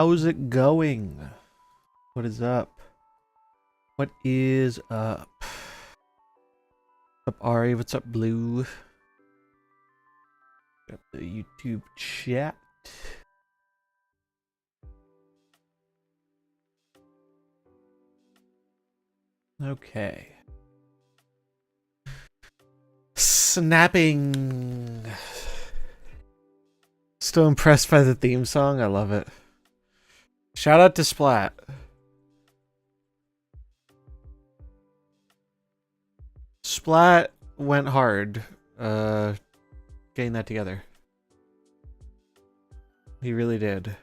How's it going? What is up? What is up? What's up, Ari? What's up, Blue? Got the YouTube chat. Okay. Snapping. Still impressed by the theme song. I love it. Shout out to Splat. Splat went hard getting that together. He really did.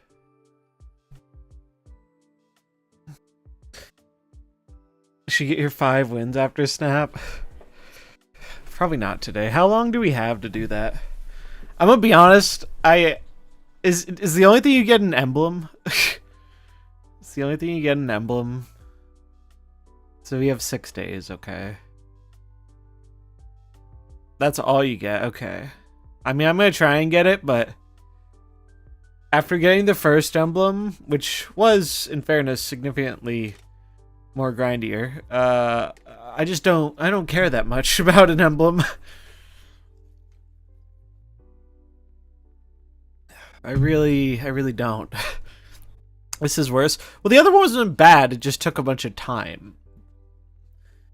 Should get your 5 wins after Snap? Probably not today. How long do we have to do that? I'm gonna be honest, is the only thing you get an emblem? It's the only thing you get an emblem. So we have 6 days, okay. That's all you get, okay. I mean, I'm gonna try and get it, but after getting the first emblem, which was, in fairness, significantly more grindier, I don't care that much about an emblem. I really don't. This is worse. Well, the other one wasn't bad, it just took a bunch of time.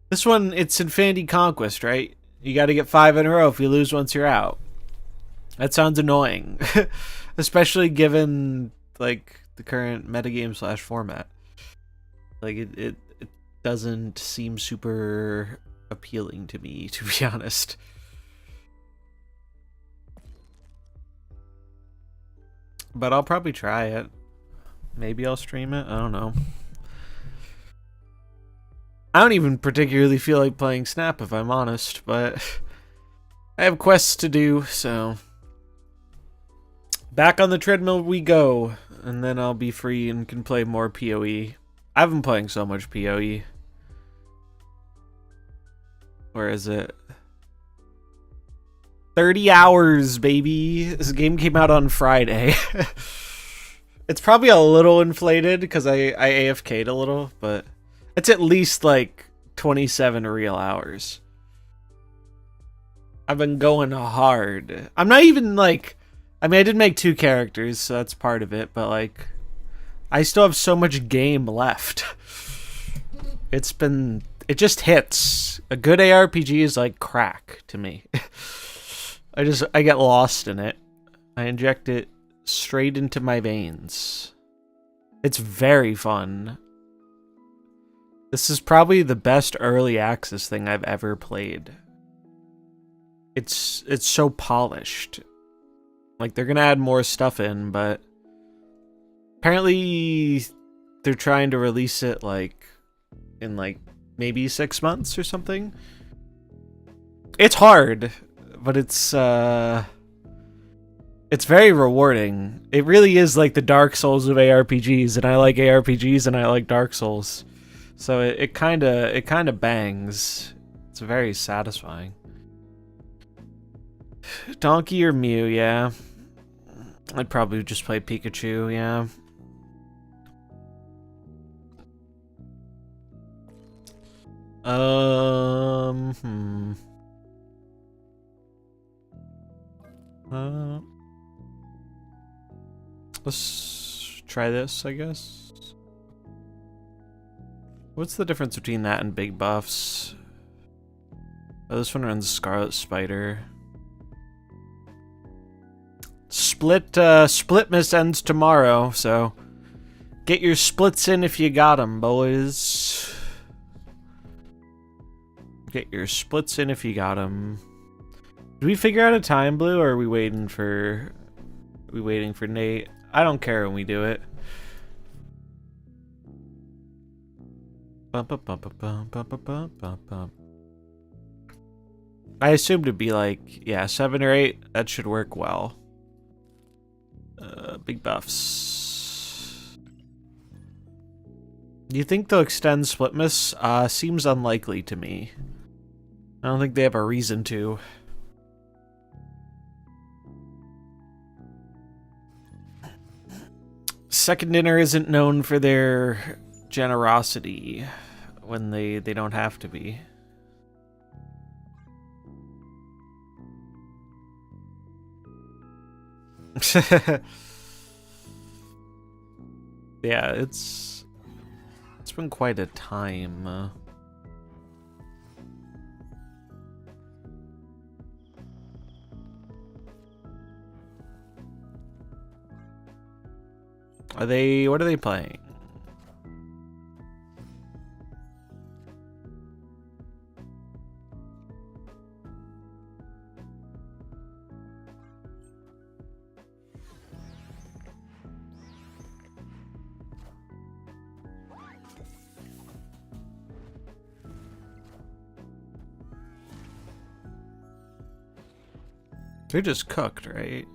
This one, it's Infinity Conquest, right? You gotta get 5 in a row. If you lose once, you're out. That sounds annoying. Especially given, like, the current metagame / format. Like, it doesn't seem super appealing to me, to be honest. But I'll probably try it. Maybe I'll stream it. I don't know. I don't even particularly feel like playing Snap, if I'm honest, but I have quests to do, so back on the treadmill we go, and then I'll be free and can play more POE. I've been playing so much POE. Where is it? 30 hours, baby. This game came out on Friday. It's probably a little inflated because I AFK'd a little, but it's at least like 27 real hours. I've been going hard. I'm not even like, I mean, I did make 2 characters, so that's part of it, but like, I still have so much game left. It just hits. A good ARPG is like crack to me. I get lost in it. I inject it straight into my veins. It's very fun. This is probably the best early access thing I've ever played. It's so polished. Like, they're gonna add more stuff in, but apparently they're trying to release it like in like maybe 6 months or something. It's hard, but it's very rewarding. It really is like the Dark Souls of ARPGs, and I like ARPGs and I like Dark Souls. So it kind of bangs. It's very satisfying. Donkey or Mew, yeah. I'd probably just play Pikachu, yeah. Let's try this, I guess. What's the difference between that and big buffs? Oh, this one runs Scarlet Spider. Splitmas ends tomorrow, so get your splits in if you got them, boys. Get your splits in if you got them. Did we figure out a time, Blue, or are we waiting for Nate? I don't care when we do it. I assumed it'd be like, yeah, 7 or 8. That should work well. Big buffs. Do you think they'll extend Splitmas? Seems unlikely to me. I don't think they have a reason to. second dinner isn't known for their generosity when they don't have to be. Yeah, it's been quite a time. What are they playing? They're just cooked, right?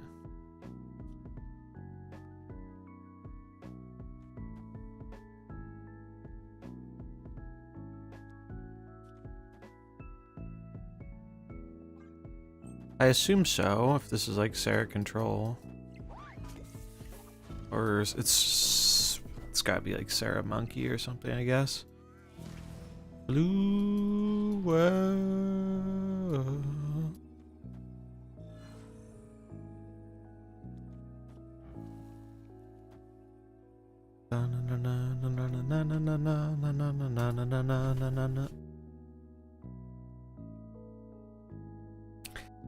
I assume so, if this is like Sarah Control. Or it's gotta be like Sarah Monkey or something, I guess. Blue world.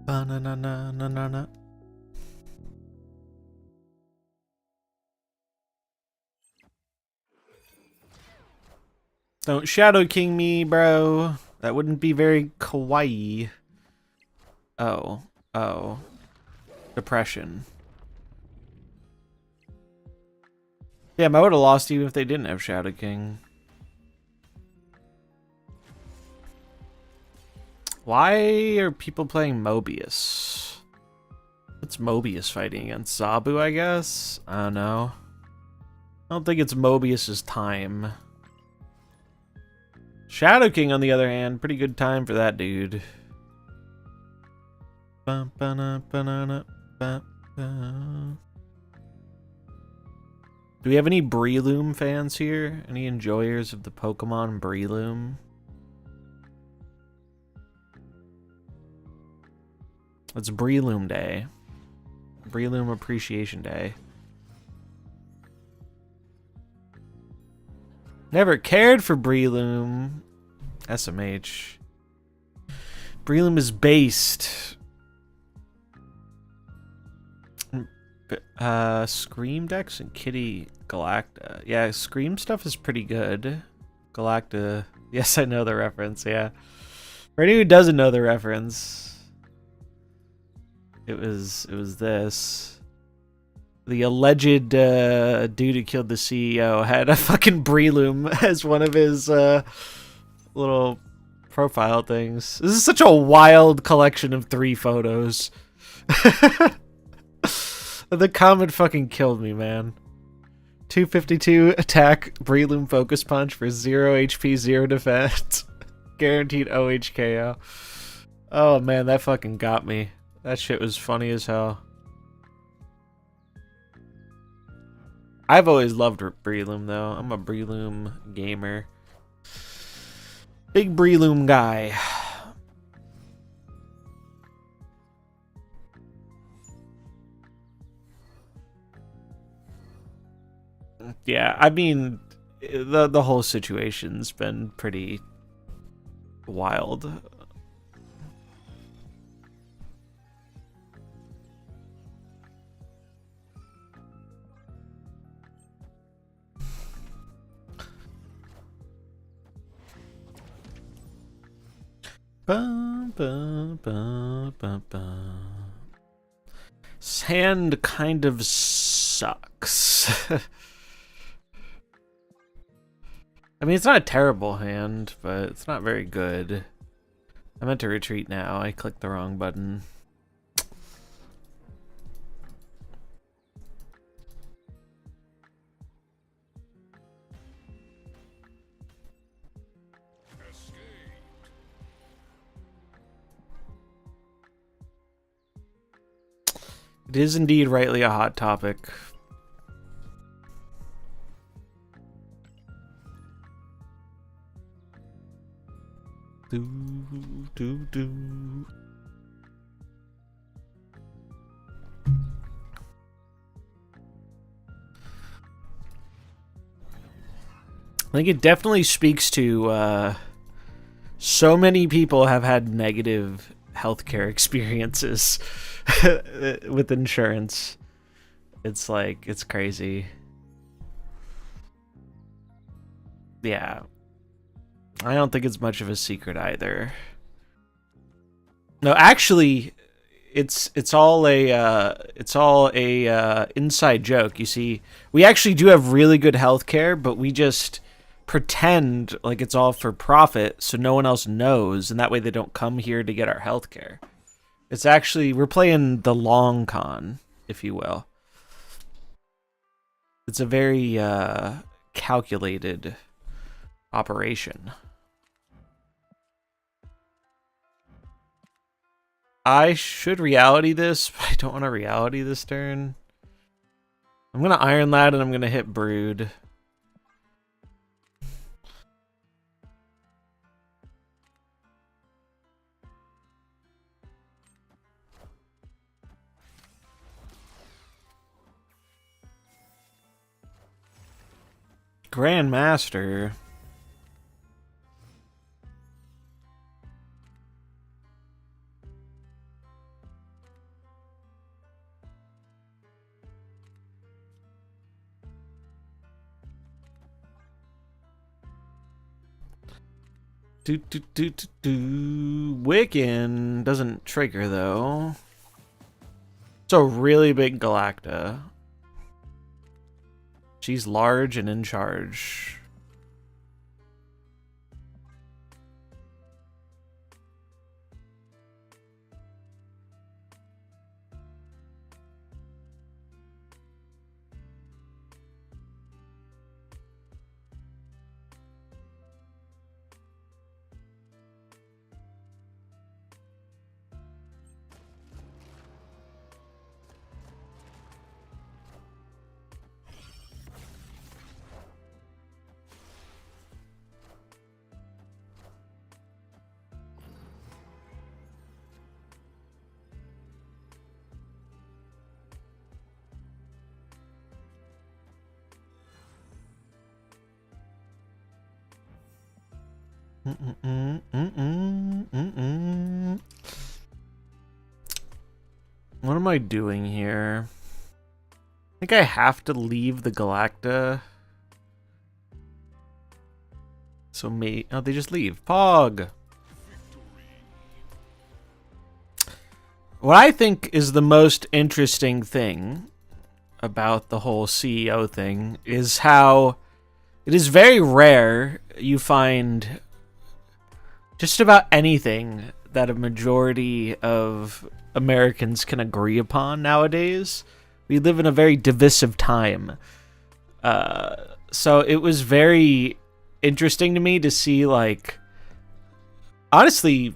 Ba-na-na-na-na-na-na. Don't Shadow King me, bro. That wouldn't be very kawaii. Oh. Oh. Depression. Damn, I would have lost even if they didn't have Shadow King. Why are people playing Mobius? What's Mobius fighting against? Zabu, I guess? I don't know. I don't think it's Mobius's time. Shadow King, on the other hand, pretty good time for that dude. Do we have any Breloom fans here? Any enjoyers of the Pokemon Breloom? It's Breloom Day. Breloom Appreciation Day. Never cared for Breloom. SMH. Breloom is based. Scream Dex and Kitty Galacta. Yeah, Scream stuff is pretty good. Galacta. Yes, I know the reference, yeah. For anyone who doesn't know the reference, it was this. The alleged dude who killed the CEO had a fucking Breloom as one of his little profile things. This is such a wild collection of 3 photos. The comment fucking killed me, man. 252 attack, Breloom focus punch for 0 HP, 0 defense. Guaranteed OHKO. Oh man, that fucking got me. That shit was funny as hell. I've always loved Breloom though. I'm a Breloom gamer. Big Breloom guy. Yeah, I mean, the whole situation's been pretty wild. Sand kind of sucks. I mean, it's not a terrible hand, but it's not very good. I meant to retreat now. I clicked the wrong button. It is indeed rightly a hot topic. Do, do, do. I think it definitely speaks to so many people have had negative healthcare experiences with insurance. It's like, it's crazy. Yeah. I don't think it's much of a secret either. No, actually, it's all a inside joke. You see, we actually do have really good healthcare, but we just pretend like it's all for profit so no one else knows, and that way they don't come here to get our healthcare. It's actually, we're playing the long con, if you will. It's a very calculated operation. I should reality this, but I don't want to reality this turn. I'm going to Iron Lad and I'm going to hit Brood. Grandmaster. Wiccan doesn't trigger though. It's a really big Galacta. She's large and in charge. What am I doing here? I think I have to leave the Galacta. So oh, they just leave. Pog! What I think is the most interesting thing about the whole CEO thing is how it is very rare you find just about anything that a majority of Americans can agree upon nowadays. We live in a very divisive time. So it was very interesting to me to see, like, honestly,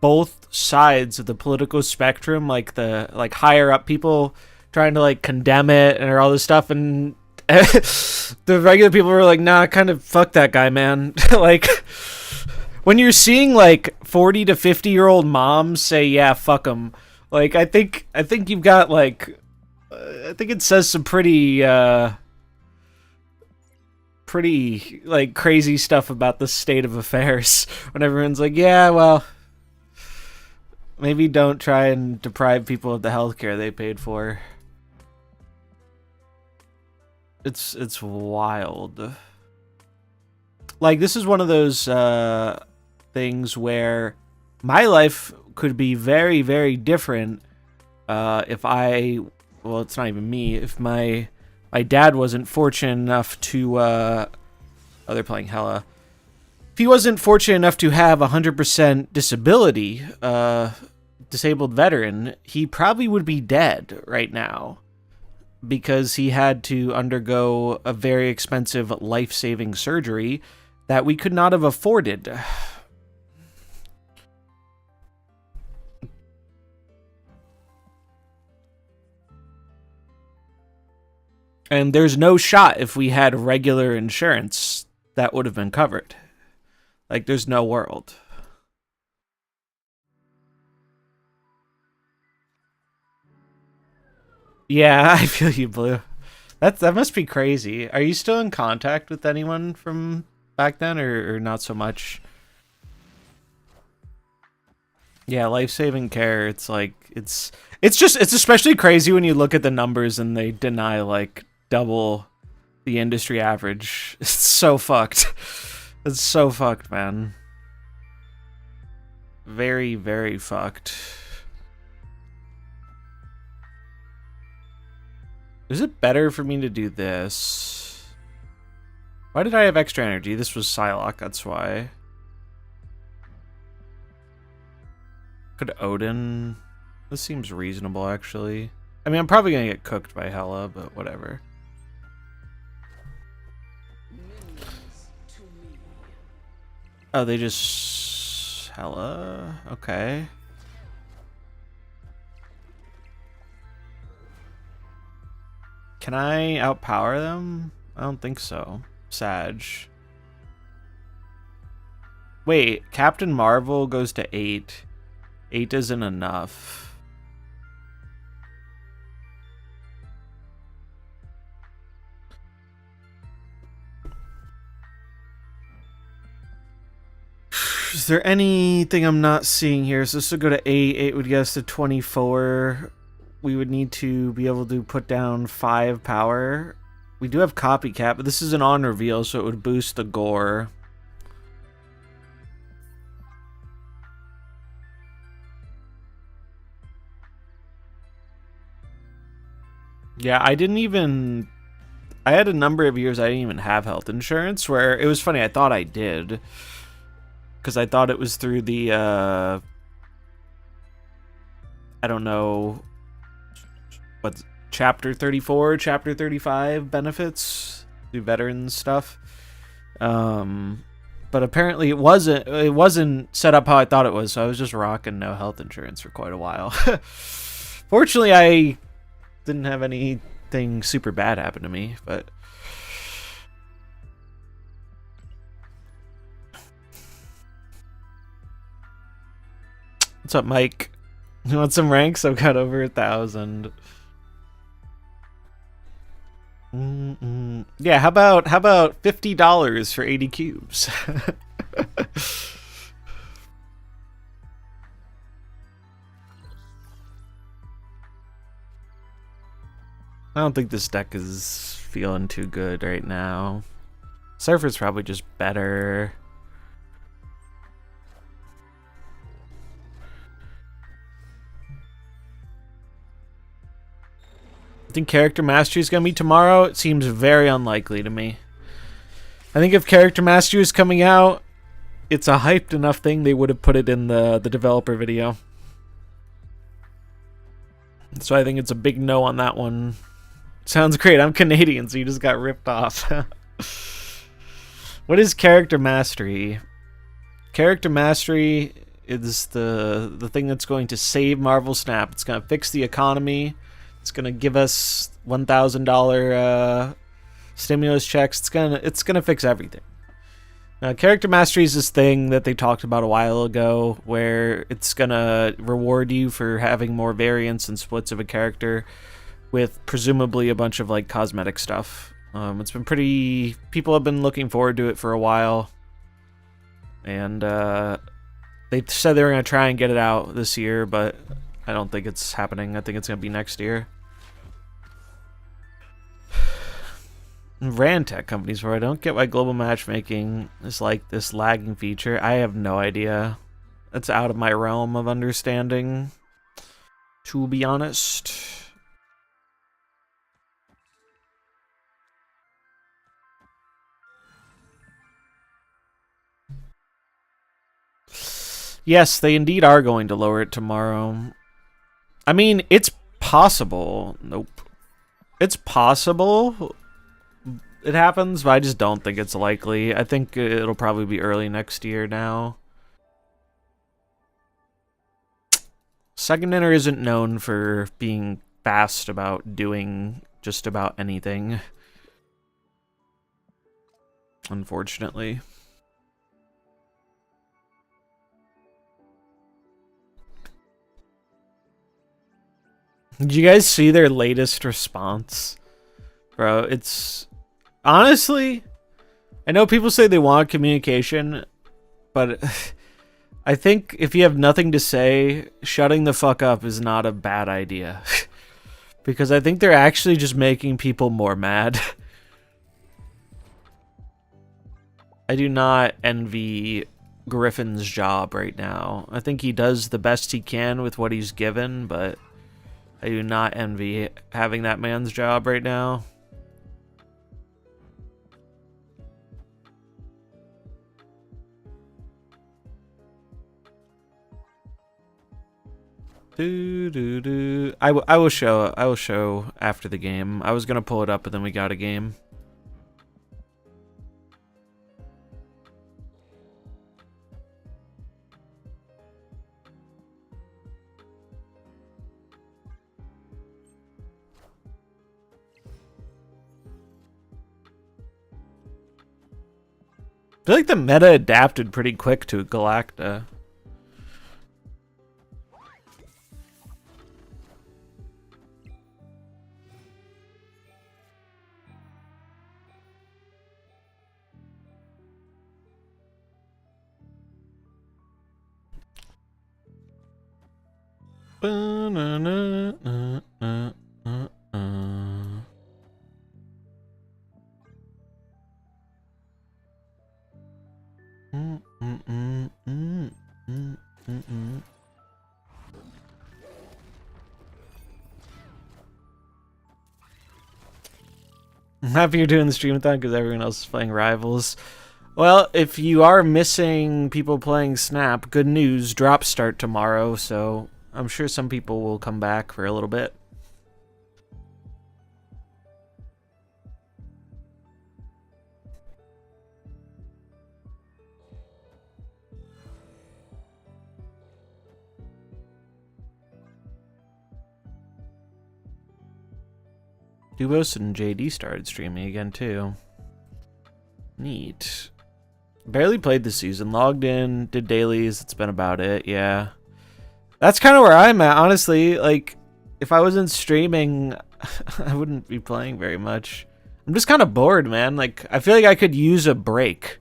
both sides of the political spectrum, like the higher up people trying to like condemn it and all this stuff, and the regular people were like, nah, kind of fuck that guy, man. Like, when you're seeing like 40 to 50-year-old moms say, yeah, fuck him, like, I think you've got like, I think it says some pretty like crazy stuff about the state of affairs when everyone's like, yeah, well, maybe don't try and deprive people of the healthcare they paid for. It's wild. Like, this is one of those things where my life could be very, very different if well, it's not even me, if my dad wasn't fortunate enough to oh, they're playing Hella. If he wasn't fortunate enough to have 100% disability, disabled veteran, he probably would be dead right now because he had to undergo a very expensive life-saving surgery that we could not have afforded. And there's no shot if we had regular insurance that would have been covered. Like, there's no world. Yeah, I feel you, Blue. That must be crazy. Are you still in contact with anyone from back then, or not so much? Yeah, life-saving care. It's like it's especially crazy when you look at the numbers and they deny like double the industry average. It's so fucked. It's so fucked, man. Very, very fucked. Is it better for me to do this? Why did I have extra energy? This was Psylocke, that's why. Could Odin... This seems reasonable, actually. I mean, I'm probably gonna get cooked by Hela, but whatever. Oh, they just... Hela? Okay. Can I outpower them? I don't think so. Sag. Wait, Captain Marvel goes to 8. 8 isn't enough. Is there anything I'm not seeing here? So this would go to 8. 8 would get us to 24. We would need to be able to put down 5 power. We do have Copycat, but this is an on reveal, so it would boost the gore. Yeah, I had a number of years I didn't even have health insurance, where it was funny, I thought I did. Because I thought it was through the, I don't know, what's Chapter 34, Chapter 35 benefits, do veterans stuff. But apparently it wasn't set up how I thought it was, so I was just rocking no health insurance for quite a while. Fortunately, I didn't have anything super bad happen to me, but... What's up, Mike? You want some ranks? I've got over 1,000. Yeah, how about $50 for 80 cubes? I don't think this deck is feeling too good right now. Surfer's probably just better. I think Character Mastery is going to be tomorrow. It seems very unlikely to me. I think if Character Mastery is coming out, it's a hyped enough thing they would have put it in the developer video. So I think it's a big no on that one. Sounds great. I'm Canadian, so you just got ripped off. What is Character Mastery? Character Mastery is the thing that's going to save MarvelSnap. It's going to fix the economy. It's going to give us $1,000 stimulus checks. It's gonna fix everything. Character Mastery is this thing that they talked about a while ago, where it's gonna reward you for having more variants and splits of a character, with presumably a bunch of like cosmetic stuff. It's been pretty... People have been looking forward to it for a while, and they said they were gonna try and get it out this year, but I don't think it's happening. I think it's gonna be next year. Rantech companies where I don't get why global matchmaking is like this lagging feature. I have no idea. That's out of my realm of understanding, to be honest. Yes, they indeed are going to lower it tomorrow. I mean, it's possible. Nope. It's possible it happens, but I just don't think it's likely. I think it'll probably be early next year now. Second Inner isn't known for being fast about doing just about anything, unfortunately. Did you guys see their latest response? Bro, it's... Honestly, I know people say they want communication, but I think if you have nothing to say, shutting the fuck up is not a bad idea. Because I think they're actually just making people more mad. I do not envy Griffin's job right now. I think he does the best he can with what he's given, but I do not envy having that man's job right now. I will show after the game. I was gonna pull it up, but then we got a game. I feel like the meta adapted pretty quick to Galacta. I'm happy you're doing the Streamathon because everyone else is playing Rivals. Well, if you are missing people playing Snap, good news, drops start tomorrow, so I'm sure some people will come back for a little bit. Dubos and JD started streaming again, too. Neat. Barely played this season. Logged in, did dailies. It's been about it, yeah. That's kind of where I'm at, honestly. Like, if I wasn't streaming, I wouldn't be playing very much. I'm just kind of bored, man. Like, I feel like I could use a break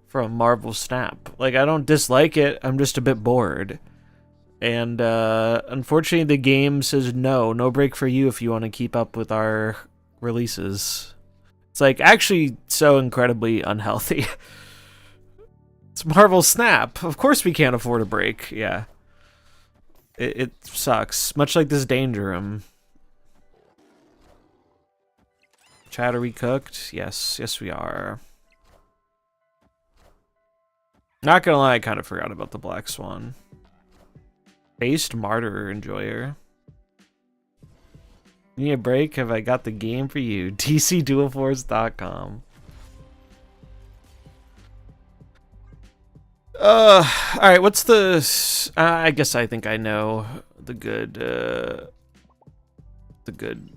from MarvelSnap. Like, I don't dislike it. I'm just a bit bored. And unfortunately, the game says no break for you if you want to keep up with our releases. It's like actually so incredibly unhealthy. It's MarvelSnap. Of course we can't afford a break. Yeah. It sucks. Much like this Danger Room. Chat, are we cooked? Yes. Yes, we are. Not gonna lie, I kind of forgot about the Black Swan. Based Martyr Enjoyer. Need a break? Have I got the game for you? DCDualForce.com. Alright, what's the... I guess I think I know the good,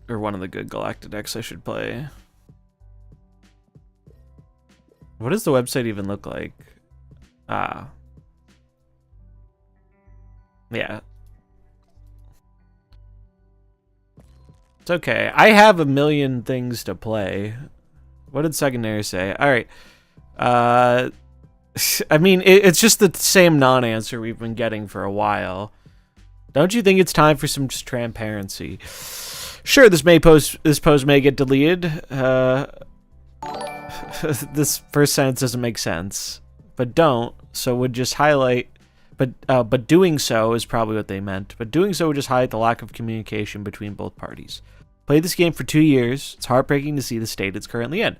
or one of the good Galactic decks I should play. What does the website even look like? Yeah. It's okay. I have a million things to play. What did Secondary say? Alright. I mean, it's just the same non-answer we've been getting for a while. Don't you think it's time for some transparency? Sure, this post may get deleted. This first sentence doesn't make sense. But don't, so would just highlight... But doing so is probably what they meant. But doing so would just highlight the lack of communication between both parties. Played this game for 2 years. It's heartbreaking to see the state it's currently in.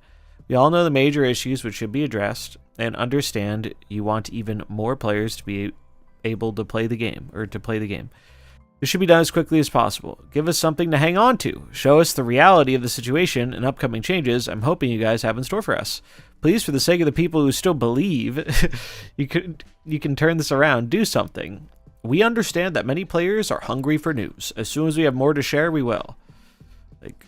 We all know the major issues which should be addressed, and understand you want even more players to be able to play the game, This should be done as quickly as possible. Give us something to hang on to. Show us the reality of the situation and upcoming changes I'm hoping you guys have in store for us. Please, for the sake of the people who still believe, you can turn this around. Do something. We understand that many players are hungry for news. As soon as we have more to share, we will. Like,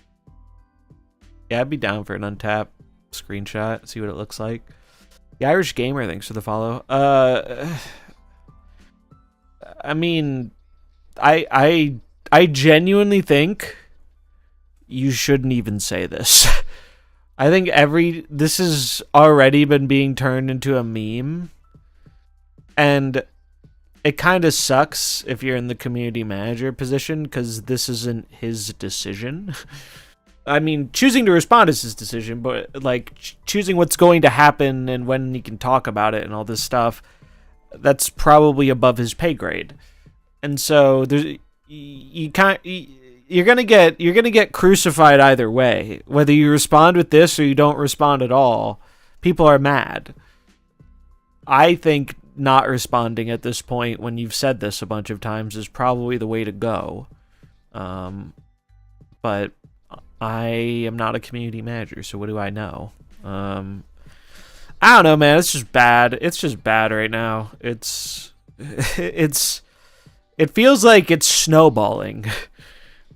yeah, I'd be down for an untapped screenshot. See what it looks like. The Irish Gamer, thanks for the follow. I mean, I I genuinely think you shouldn't even say this. I think this has already been being turned into a meme. And it kind of sucks if you're in the community manager position, because this isn't his decision. I mean, choosing to respond is his decision, but like choosing what's going to happen and when he can talk about it and all this stuff, that's probably above his pay grade. And so there's you're gonna get crucified either way. Whether you respond with this or you don't respond at all, people are mad. I think not responding at this point, when you've said this a bunch of times, is probably the way to go. But I am not a community manager, so what do I know? I don't know, man. It's just bad. It's just bad right now. It feels like it's snowballing.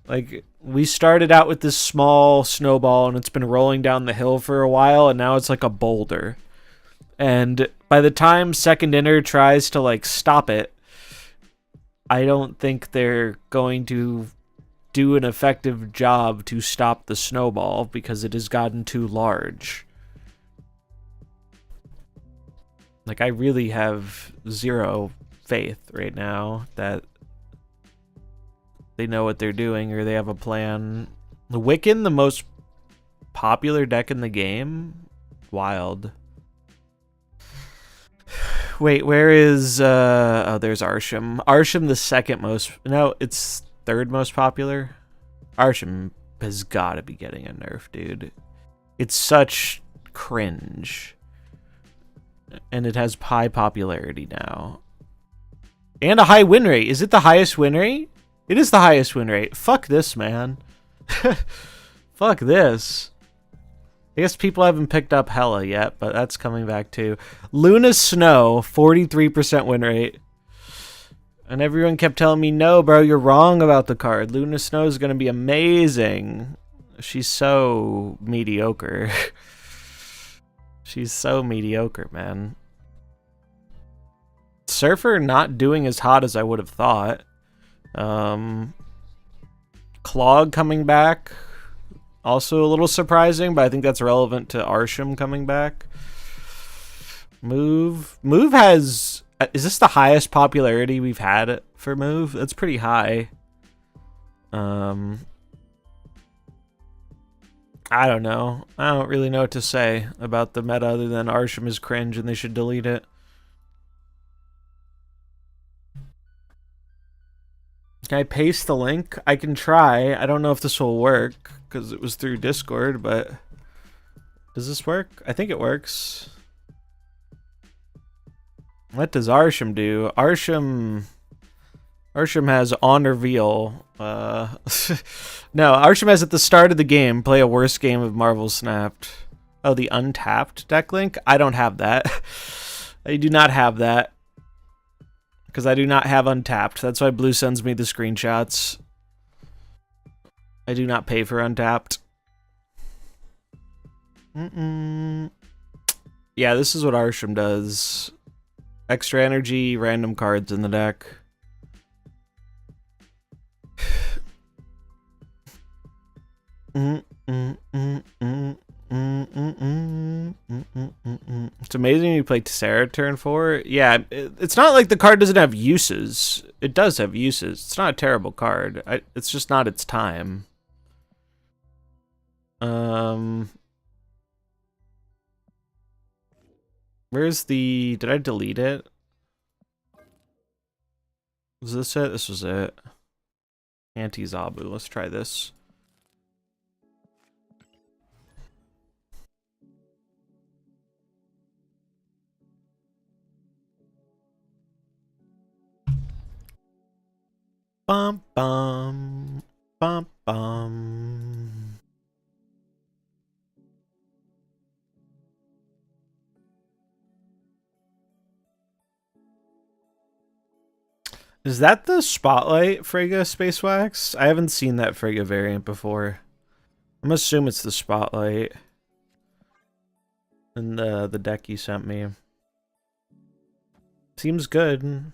Like, we started out with this small snowball, and it's been rolling down the hill for a while, and now it's like a boulder. And by the time Second Inner tries to, like, stop it, I don't think they're going to do an effective job to stop the snowball, because it has gotten too large. Like, I really have zero faith right now that they know what they're doing or they have a plan. The Wiccan, the most popular deck in the game? Wild. Wait, where is oh, there's Arsham. Arsham, the second most, no, it's third most popular. Arsham has got to be getting a nerf, dude. It's such cringe. And it has high popularity now. And a high win rate. Is it the highest win rate? It is the highest win rate. Fuck this, man. Fuck this. I guess people haven't picked up Hella yet, but that's coming back too. Luna Snow, 43% win rate. And everyone kept telling me, no, bro, you're wrong about the card. Luna Snow is going to be amazing. She's so mediocre. She's so mediocre, man. Surfer not doing as hot as I would have thought. Clog coming back. Also a little surprising, but I think that's relevant to Arsham coming back. Move has... Is this the highest popularity we've had for Move? That's pretty high. I don't know. I don't really know what to say about the meta other than Arsham is cringe and they should delete it. Can I paste the link? I can try. I don't know if this will work because it was through Discord, but does this work? I think it works. What does Arsham do? Arsham has on reveal. No, Arsham has at the start of the game, play a worst game of MarvelSnap. Oh, the untapped deck link? I don't have that. I do not have that. Because I do not have Untapped. That's why Blue sends me the screenshots. I do not pay for Untapped. Yeah, this is what Arsham does. Extra energy, random cards in the deck. It's amazing you play Tessera turn 4. Yeah, it's not like the card doesn't have uses. It does have uses. It's not a terrible card. It's just not its time. Where's the... Did I delete it? Was this it? This was it. Anti-Zabu. Let's try this. Bum bum bum bum. Is that the Spotlight Frigga Space Wax? I haven't seen that Frigga variant before. I'm gonna assume it's the Spotlight. And the deck you sent me. Seems good.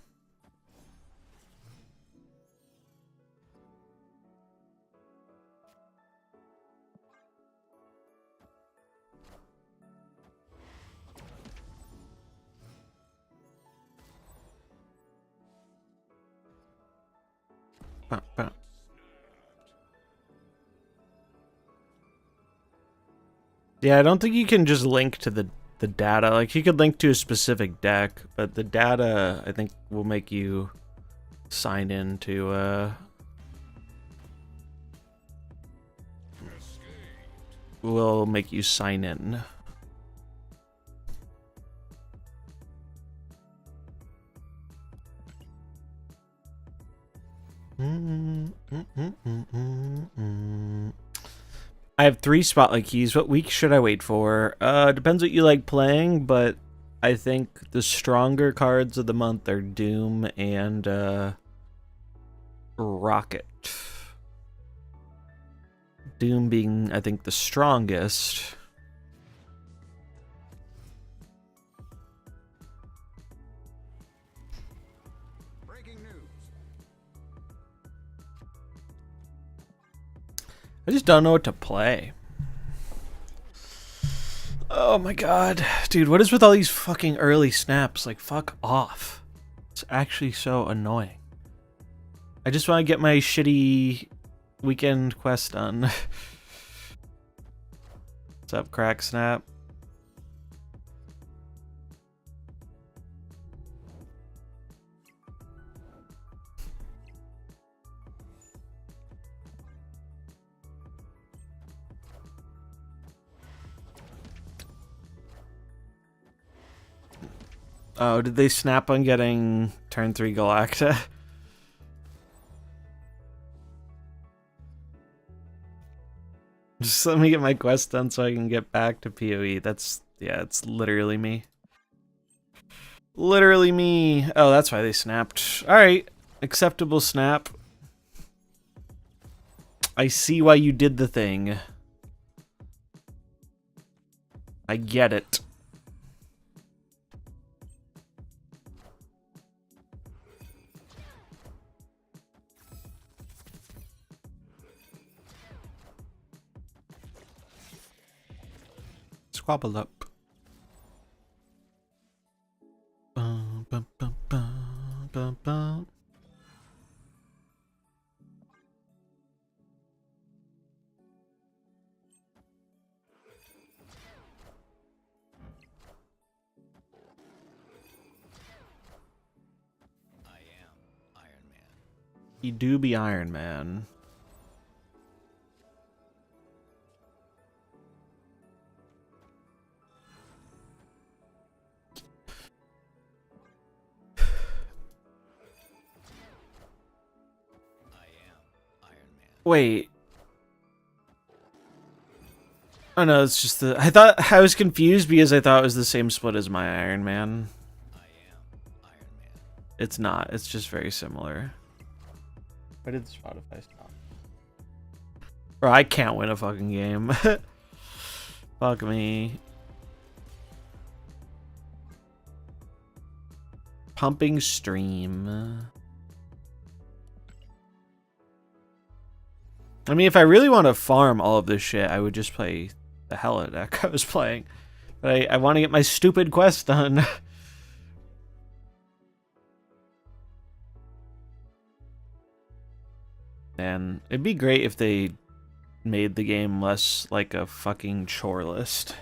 Yeah, I don't think you can just link to the data. Like, you could link to a specific deck, but the data, I think, will make you sign in to, will make you sign in. I have 3 spotlight keys. What week should I wait for? Depends what you like playing, but I think the stronger cards of the month are Doom and Rocket. Doom being, I think, the strongest. I just don't know what to play. Oh my god. Dude, what is with all these fucking early snaps? Like, fuck off. It's actually so annoying. I just want to get my shitty weekend quest done. What's up, Crack Snap? Oh, did they snap on getting turn 3 Galacta? Just let me get my quest done so I can get back to POE. That's, yeah, it's literally me. Literally me. Oh, that's why they snapped. Alright, acceptable snap. I see why you did the thing. I get it. Squabble up. Bum, bum, bum, bum, bum, bum. I am Iron Man. You do be Iron Man. Wait. Oh no, it's just the... I thought... I was confused because I thought it was the same split as my Iron Man. I am Iron Man. It's not. It's just very similar. Why did Spotify stop? Bro, I can't win a fucking game. Fuck me. Pumping stream. I mean, if I really want to farm all of this shit, I would just play the Hella deck I was playing. But I want to get my stupid quest done. And it'd be great if they made the game less like a fucking chore list.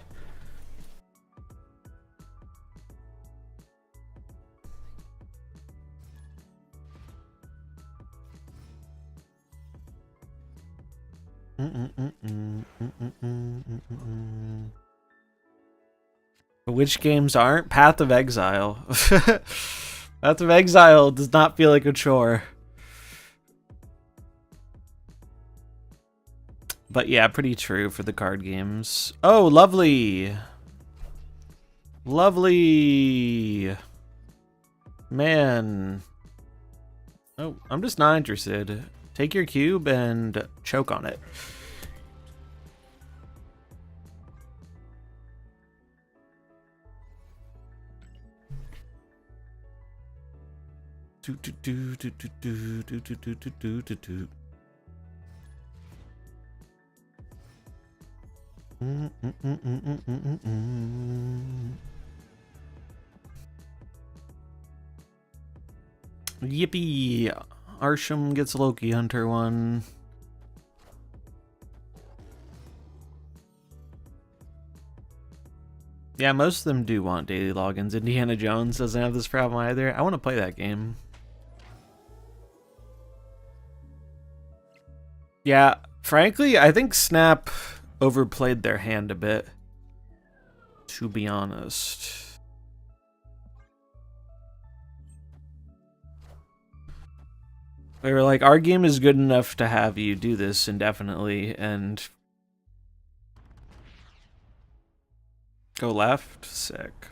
Which games aren't? Path of Exile. Path of Exile does not feel like a chore. But yeah, pretty true for the card games. Oh, lovely. Lovely. Man. Oh, I'm just not interested. Take your cube and choke on it. Yippee! Arsham gets Loki Hunter one. Yeah, most of them do want daily logins. Indiana Jones doesn't have this problem either. I want to play that game. Yeah, frankly, I think Snap overplayed their hand a bit, to be honest. They were like, our game is good enough to have you do this indefinitely, and go left? Sick.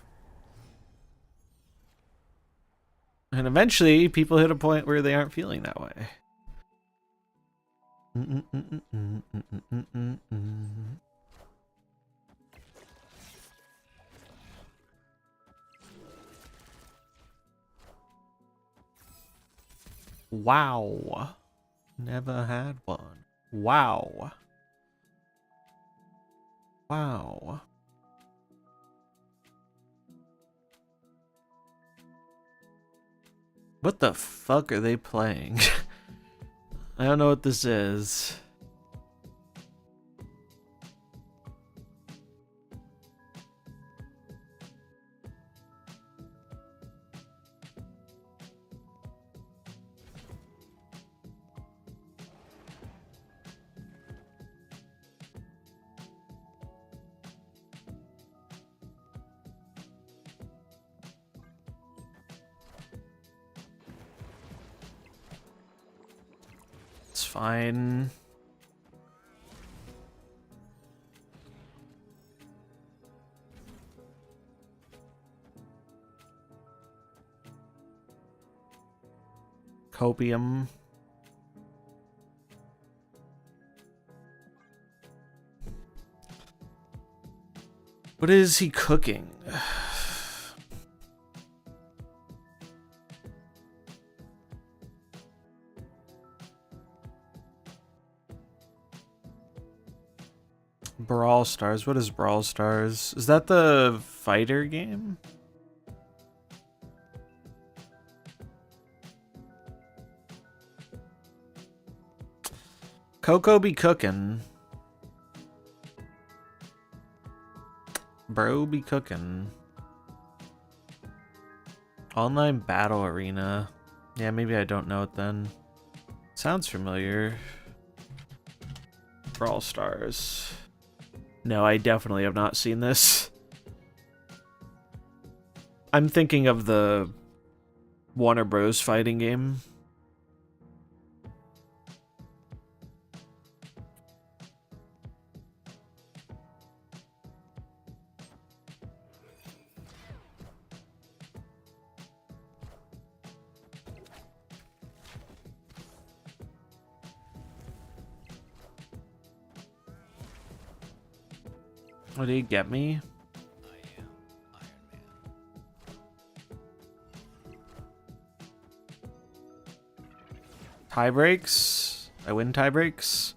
And eventually, people hit a point where they aren't feeling that way. Wow. Never had one. Wow. Wow. What the fuck are they playing? I don't know what this is. It's fine. Copium. What is he cooking? Brawl Stars. What is Brawl Stars? Is that the fighter game? Coco be cooking. Bro be cooking. Online Battle Arena. Yeah, maybe I don't know it then. Sounds familiar. Brawl Stars. No, I definitely have not seen this. I'm thinking of the Warner Bros. Fighting game. What did he get me? I am Iron Man. Tie breaks? I win tie breaks?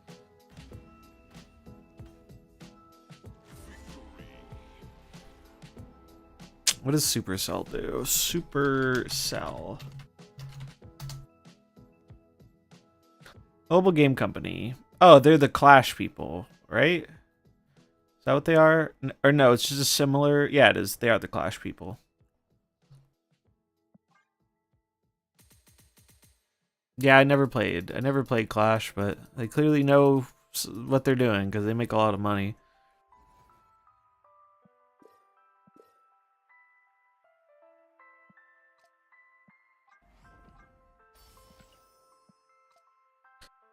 What does Supercell do? Supercell. Mobile game company. Oh, they're the Clash people, right? Is that what they are? Or no, it's just a similar... Yeah, it is. They are the Clash people. Yeah, I never played. I never played Clash, but they clearly know what they're doing because they make a lot of money.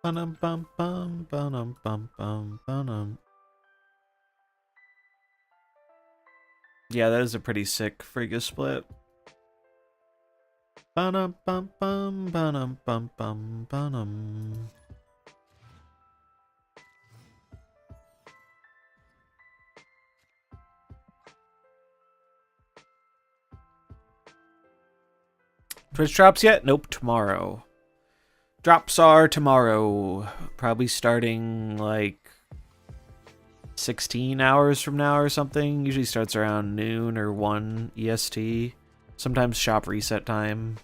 Bum bum bum bum bum bum bum. Yeah, that is a pretty sick Frigga split. Bum bum bum bum bum bum bum. Twitch drops yet? Nope, tomorrow. Drops are tomorrow. Probably starting like 16 hours from now or something. Usually starts around noon or 1 EST. Sometimes shop reset time.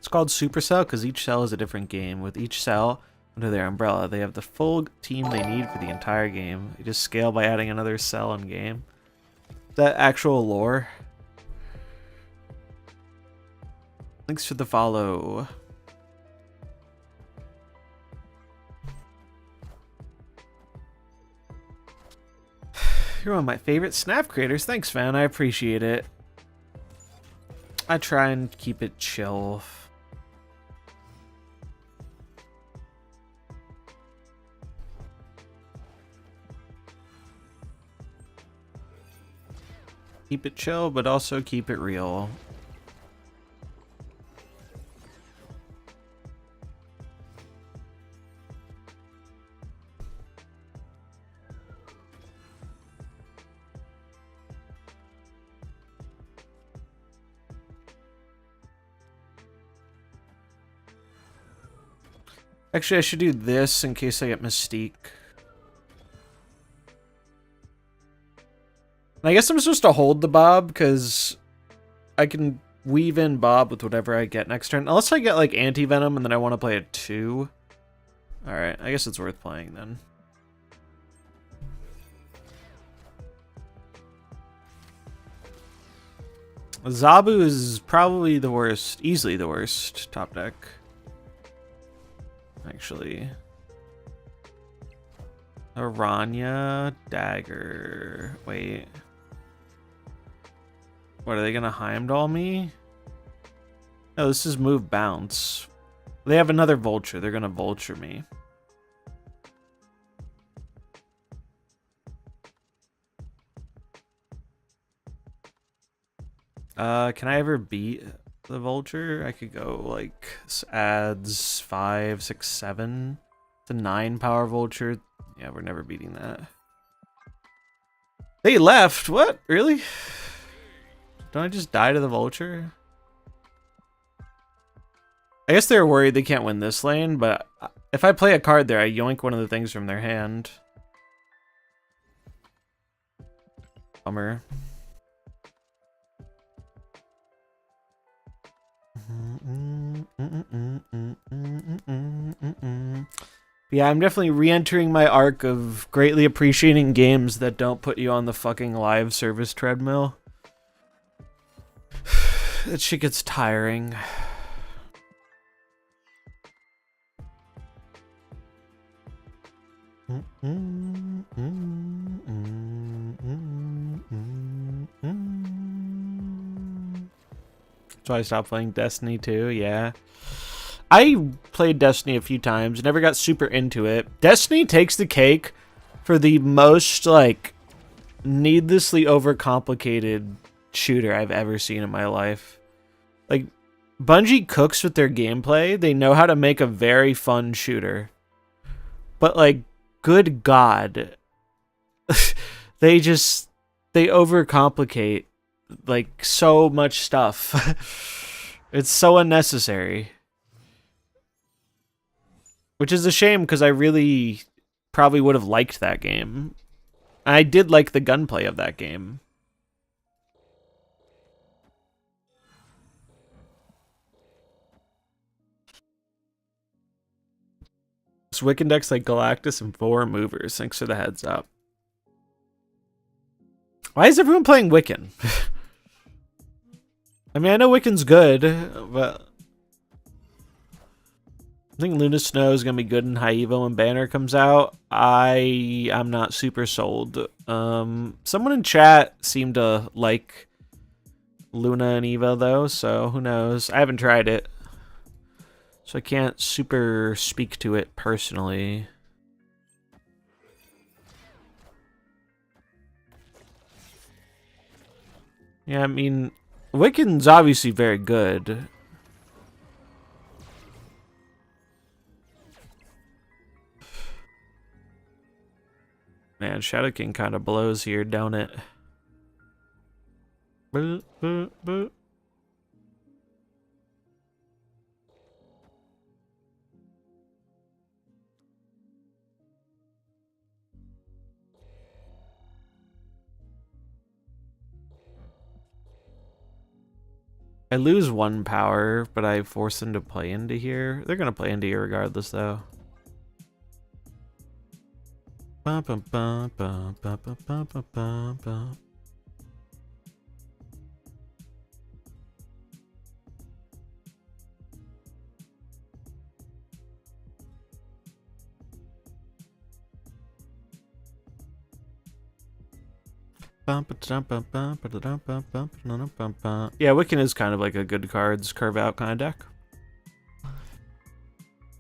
It's called Supercell because each cell is a different game. With each cell under their umbrella, they have the full team they need for the entire game. You just scale by adding another cell in game. Is that actual lore? Thanks for the follow. You're one of my favorite Snap creators. Thanks, man. I appreciate it. I try and keep it chill. Keep it chill, but also keep it real. Actually, I should do this in case I get Mystique. I guess I'm supposed to hold the Bob, because I can weave in Bob with whatever I get next turn. Unless I get, like, Anti-Venom, and then I want to play a 2. Alright, I guess it's worth playing, then. Zabu is probably the worst, easily the worst top deck. Actually. Aranya, Dagger. Wait. What, are they gonna Heimdall me? No, this is move bounce. They have another vulture. They're gonna vulture me. Can I ever beat the vulture? I could go like adds 5, 6, 7 to 9 power vulture. Yeah, we're never beating that. They left. What? Really? Don't I just die to the vulture? I guess they're worried they can't win this lane, but if I play a card there, I yoink one of the things from their hand. Bummer. Yeah, I'm definitely re-entering my arc of greatly appreciating games that don't put you on the fucking live service treadmill. That shit gets tiring. So I stopped playing Destiny 2, yeah. I played Destiny a few times, never got super into it. Destiny takes the cake for the most, like, needlessly overcomplicated shooter I've ever seen in my life. Like, Bungie cooks with their gameplay. They know how to make a very fun shooter. But, like, good God. They overcomplicate, like, so much stuff. It's so unnecessary. Which is a shame, because I really probably would have liked that game. I did like the gunplay of that game. This Wiccan deck's like Galactus and 4 movers. Thanks for the heads up. Why is everyone playing Wiccan? I mean, I know Wiccan's good, but I think Luna Snow is going to be good in High Evo when Banner comes out. I'm not super sold. Someone in chat seemed to like Luna and Evo, though, so who knows? I haven't tried it, so I can't super speak to it personally. Yeah, I mean, Wiccan's obviously very good. Man, Shadow King kind of blows here, don't it? Boo, boo, boo. I lose 1 power, but I force them to play into here. They're gonna play into here regardless, though. Bum, bum, bum, bum, bum, bum, bum, bum, bum, bum. Yeah, Wiccan is kind of like a good cards curve out kind of deck.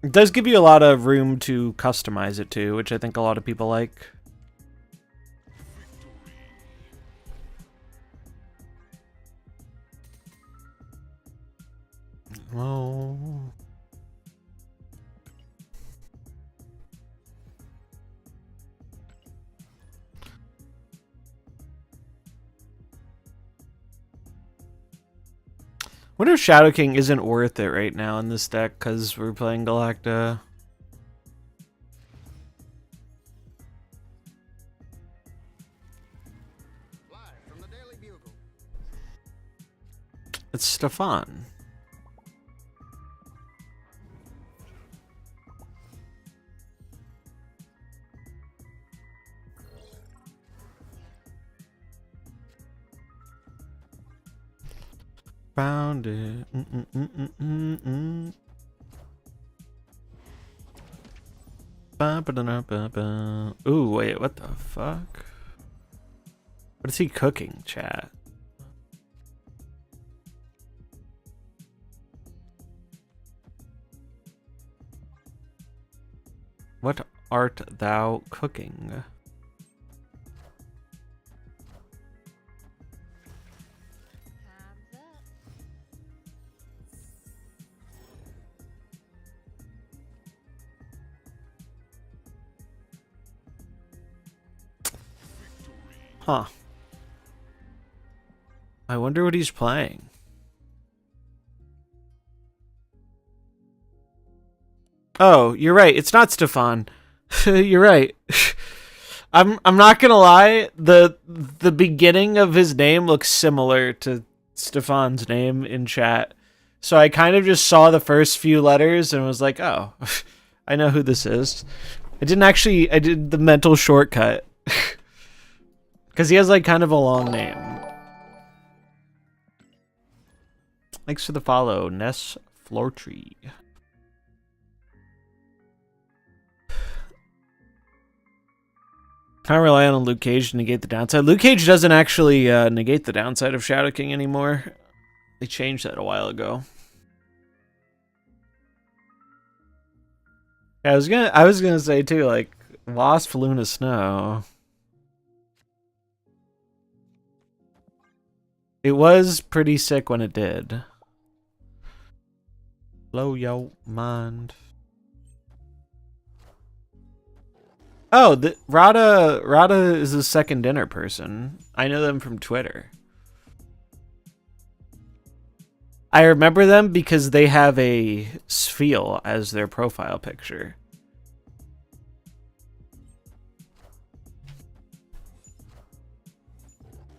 It does give you a lot of room to customize it too, which I think a lot of people like. Oh. Wonder if Shadow King isn't worth it right now in this deck because we're playing Galacta. Live from the Daily Bugle. It's Stefan. Found it. Ooh, wait, what the fuck? What is he cooking, chat? What art thou cooking? Huh. I wonder what he's playing. Oh, you're right. It's not Stefan. You're right. I'm not gonna lie. The beginning of his name looks similar to Stefan's name in chat. So I kind of just saw the first few letters and was like, oh, I know who this is. I did the mental shortcut. Because he has, like, kind of a long name. Thanks for the follow, Ness Floortree. Can't rely on Luke Cage to negate the downside. Luke Cage doesn't actually negate the downside of Shadow King anymore. They changed that a while ago. Yeah, I was gonna say too, like, Wasp, Luna, Snow. It was pretty sick when it did. Blow your mind. Oh, Rada is a second dinner person. I know them from Twitter. I remember them because they have a Spheal as their profile picture.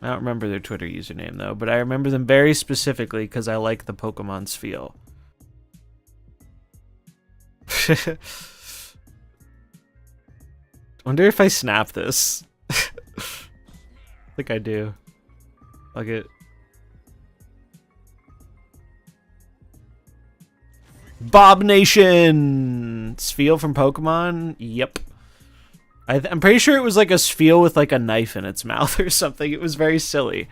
I don't remember their Twitter username, though, but I remember them very specifically because I like the Pokemon Spheal. Wonder if I snap this. I think I do. I'll get... Bob Nation! Spheal from Pokemon? Yep. I'm pretty sure it was like a Spheal with like a knife in its mouth or something. It was very silly.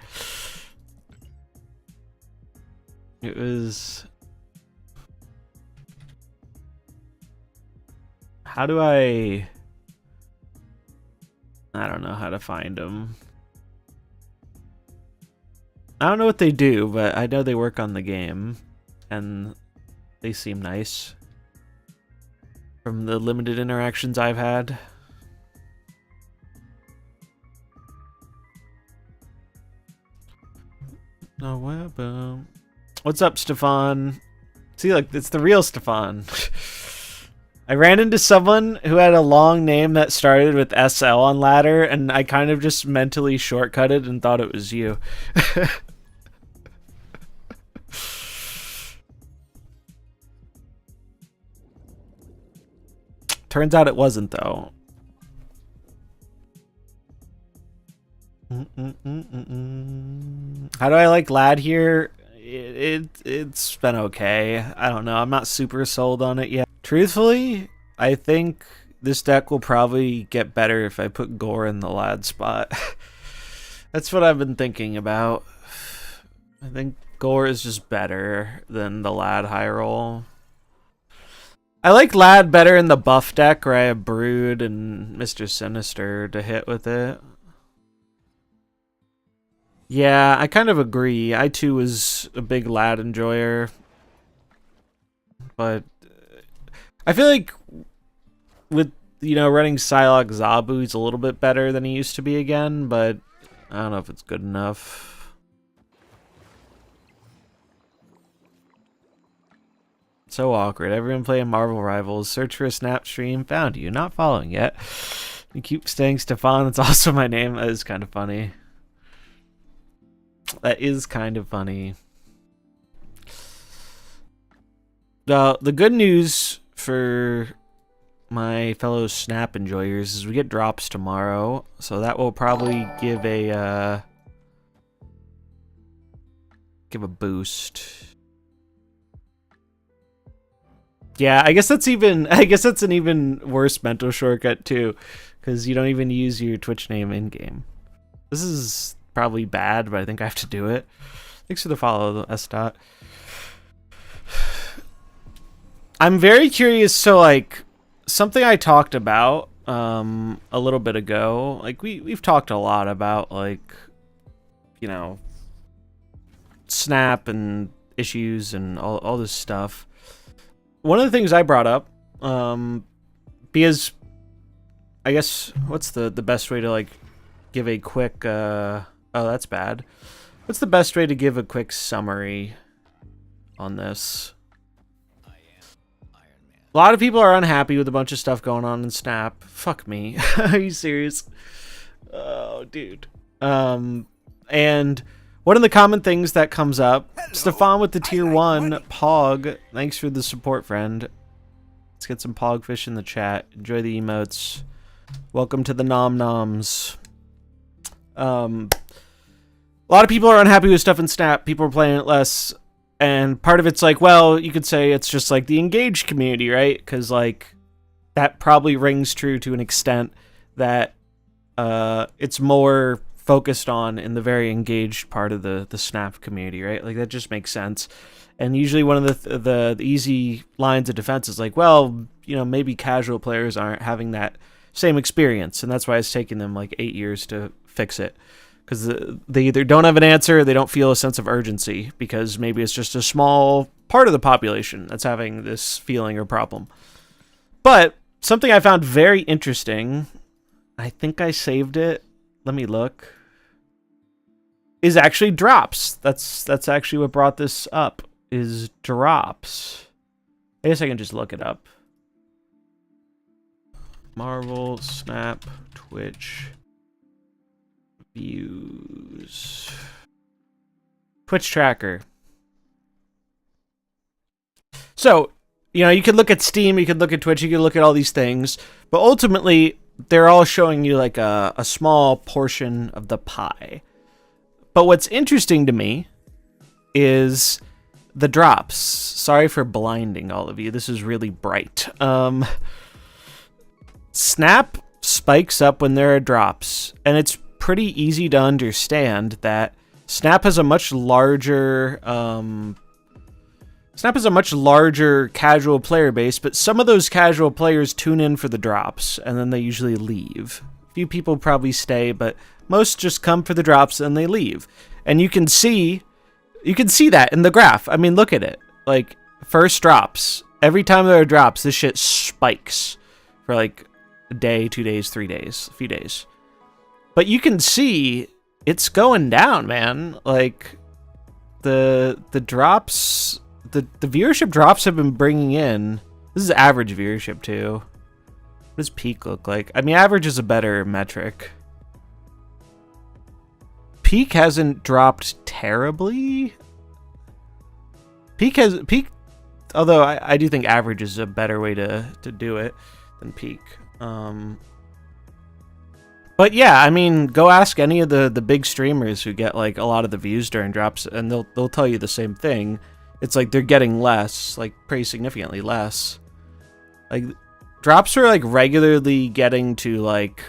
It was... How do I don't know how to find them. I don't know what they do, but I know they work on the game. And they seem nice. From the limited interactions I've had. No web. What's up, Stefan? See, like, it's the real Stefan. I ran into someone who had a long name that started with SL on ladder, and I kind of just mentally shortcutted and thought it was you. Turns out it wasn't, though. How do I like Lad here? It's been okay. I don't know. I'm not super sold on it yet. Truthfully, I think this deck will probably get better if I put Gore in the Lad spot. That's what I've been thinking about. I think Gore is just better than the Lad high roll. I like Lad better in the buff deck where I have Brood and Mr. Sinister to hit with it. Yeah, I kind of agree. I too was a big Lad enjoyer. But I feel like with, you know, running Psylocke Zabu, he's a little bit better than he used to be again, but I don't know if it's good enough. So awkward. Everyone playing Marvel Rivals. Search for a Snap stream. Found you. Not following yet. You keep saying Stefan. That's also my name. That is kind of funny. That is kind of funny. The good news for my fellow Snap enjoyers is we get drops tomorrow, so that will probably give a boost. Yeah, I guess that's an even worse mental shortcut too, because you don't even use your Twitch name in game. This is probably bad, but I think I have to do it. Thanks for the follow, S. I'm very curious. So, like, something I talked about a little bit ago. Like, we've talked a lot about, like, you know, Snap and issues and all this stuff. One of the things I brought up, because I guess what's the best way to like give a quick oh, that's bad. What's the best way to give a quick summary on this? I am Iron Man. A lot of people are unhappy with a bunch of stuff going on in Snap. Fuck me. Are you serious? Oh, dude. And one of the common things that comes up, Stefan with the tier 1, Pog. Thanks for the support, friend. Let's get some Pogfish in the chat. Enjoy the emotes. Welcome to the Nom Noms. A lot of people are unhappy with stuff in Snap. People are playing it less. And part of it's like, well, you could say it's just like the engaged community, right? Because, like, that probably rings true to an extent that it's more focused on in the very engaged part of the Snap community, right? Like, that just makes sense. And usually one of the easy lines of defense is like, well, you know, maybe casual players aren't having that same experience, and that's why it's taken them like 8 years to fix it. Because they either don't have an answer or they don't feel a sense of urgency, because maybe it's just a small part of the population that's having this feeling or problem. But something I found very interesting, I think I saved it, let me look, is actually drops. That's actually what brought this up, is drops. I guess I can just look it up. MarvelSnap Twitch views. Twitch tracker. So, you know, you could look at Steam, you could look at Twitch, you could look at all these things, but ultimately, they're all showing you like a small portion of the pie. But what's interesting to me is the drops. Sorry for blinding all of you. This is really bright. Snap spikes up when there are drops, and it's pretty easy to understand that Snap has a much larger casual player base, but some of those casual players tune in for the drops and then they usually leave. A few people probably stay, but most just come for the drops and they leave. And you can see that in the graph. I mean, look at it. Like, first drops. Every time there are drops, this shit spikes for like a day, 2 days, 3 days, a few days. But you can see it's going down, man. Like, the drops, the viewership drops have been bringing in. This is average viewership too. What does peak look like? I mean, average is a better metric. Peak hasn't dropped terribly. Peak, although I do think average is a better way to do it. than peak. But yeah, I mean, go ask any of the big streamers who get like a lot of the views during drops, and they'll tell you the same thing. It's like they're getting less, like pretty significantly less. Like drops are like regularly getting to like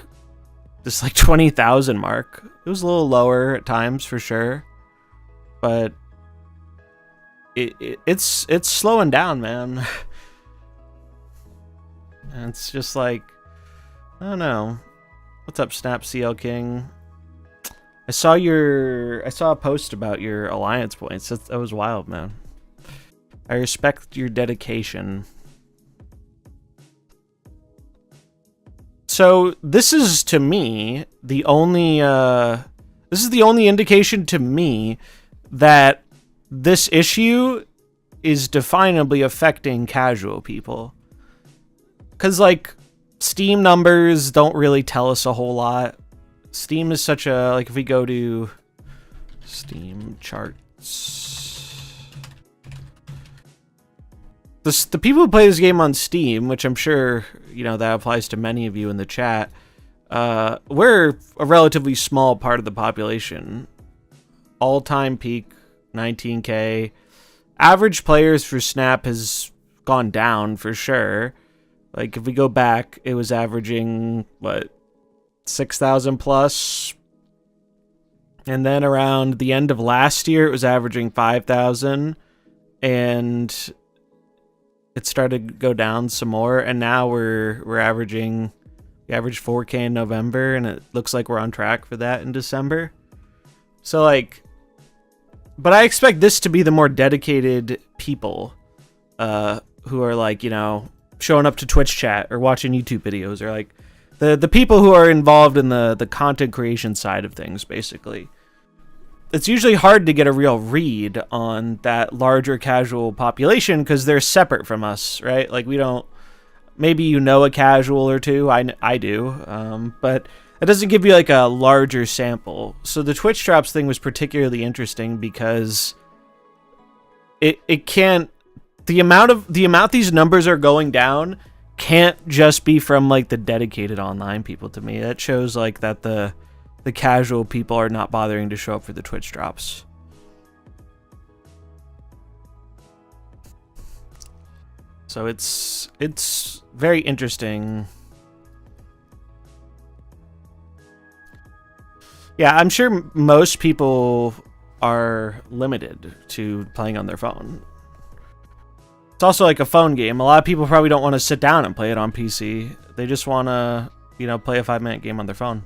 this like 20,000 mark. It was a little lower at times for sure, but it's slowing down, man. And it's just like, I don't know. What's up, Snap CL King? I saw a post about your alliance points. That was wild, man. I respect your dedication. So this is to me the only indication to me that this issue is definably affecting casual people. 'Cause like Steam numbers don't really tell us a whole lot. Steam is such a, like, if we go to Steam charts, the people who play this game on Steam, which I'm sure, you know, that applies to many of you in the chat, we're a relatively small part of the population. All-time peak 19K. Average players for Snap has gone down for sure. Like, if we go back, it was averaging, what, 6,000 plus? And then around the end of last year, it was averaging 5,000. And it started to go down some more. And now we averaged 4K in November. And it looks like we're on track for that in December. So, like, but I expect this to be the more dedicated people who are, like, you know, showing up to Twitch chat or watching YouTube videos, or like the people who are involved in the content creation side of things, basically. It's usually hard to get a real read on that larger casual population because they're separate from us, right? Like, we don't, maybe you know a casual or two, I do, but it doesn't give you like a larger sample. So the Twitch drops thing was particularly interesting because it can't, the amount these numbers are going down can't just be from like the dedicated online people. To me, that shows like that the casual people are not bothering to show up for the Twitch drops. So it's very interesting. Yeah, I'm sure most people are limited to playing on their phone. It's also like a phone game. A lot of people probably don't want to sit down and play it on PC. They just want to, you know, play a 5-minute game on their phone.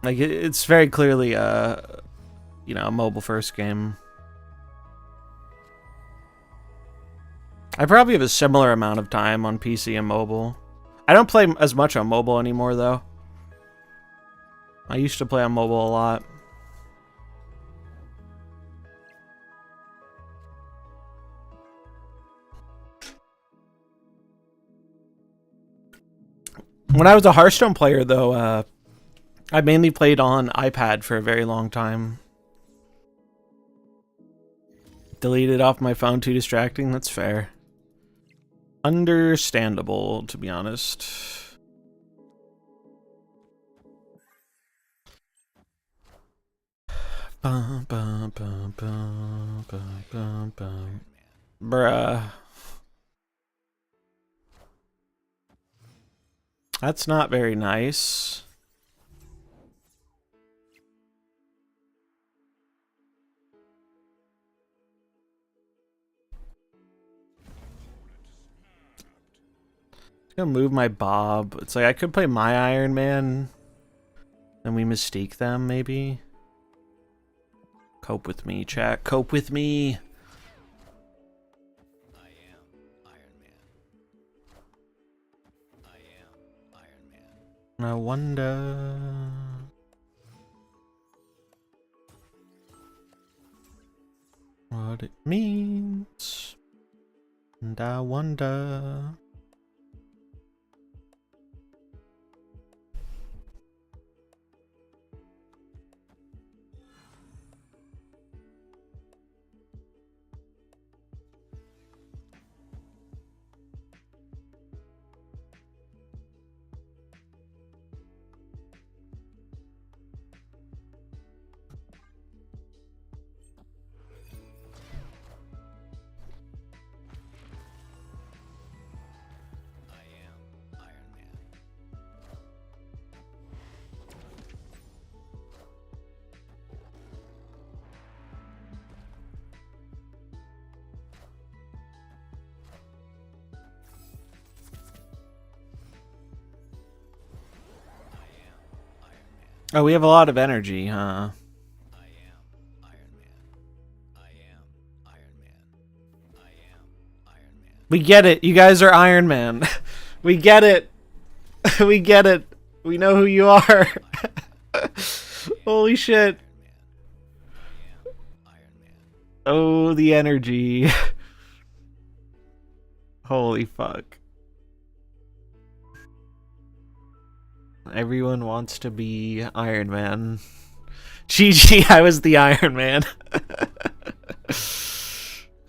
Like, it's very clearly you know, a mobile first game. I probably have a similar amount of time on PC and mobile. I don't play as much on mobile anymore, though. I used to play on mobile a lot. When I was a Hearthstone player, though, I mainly played on iPad for a very long time. Deleted off my phone, too distracting. That's fair. Understandable, to be honest. Bruh. That's not very nice. I'm gonna move my Bob. It's like I could play my Iron Man. And we mystique them, maybe. Cope with me, chat. Cope with me. I am Iron Man. I am Iron Man. I wonder what it means. And I wonder. Oh, we have a lot of energy, huh? I am Iron Man. I am Iron Man. I am Iron Man. We get it. You guys are Iron Man. We get it. We get it. We know who you are. Holy shit. Iron Man. Oh, the energy. Holy fuck. Everyone wants to be Iron Man. GG, I was the Iron Man.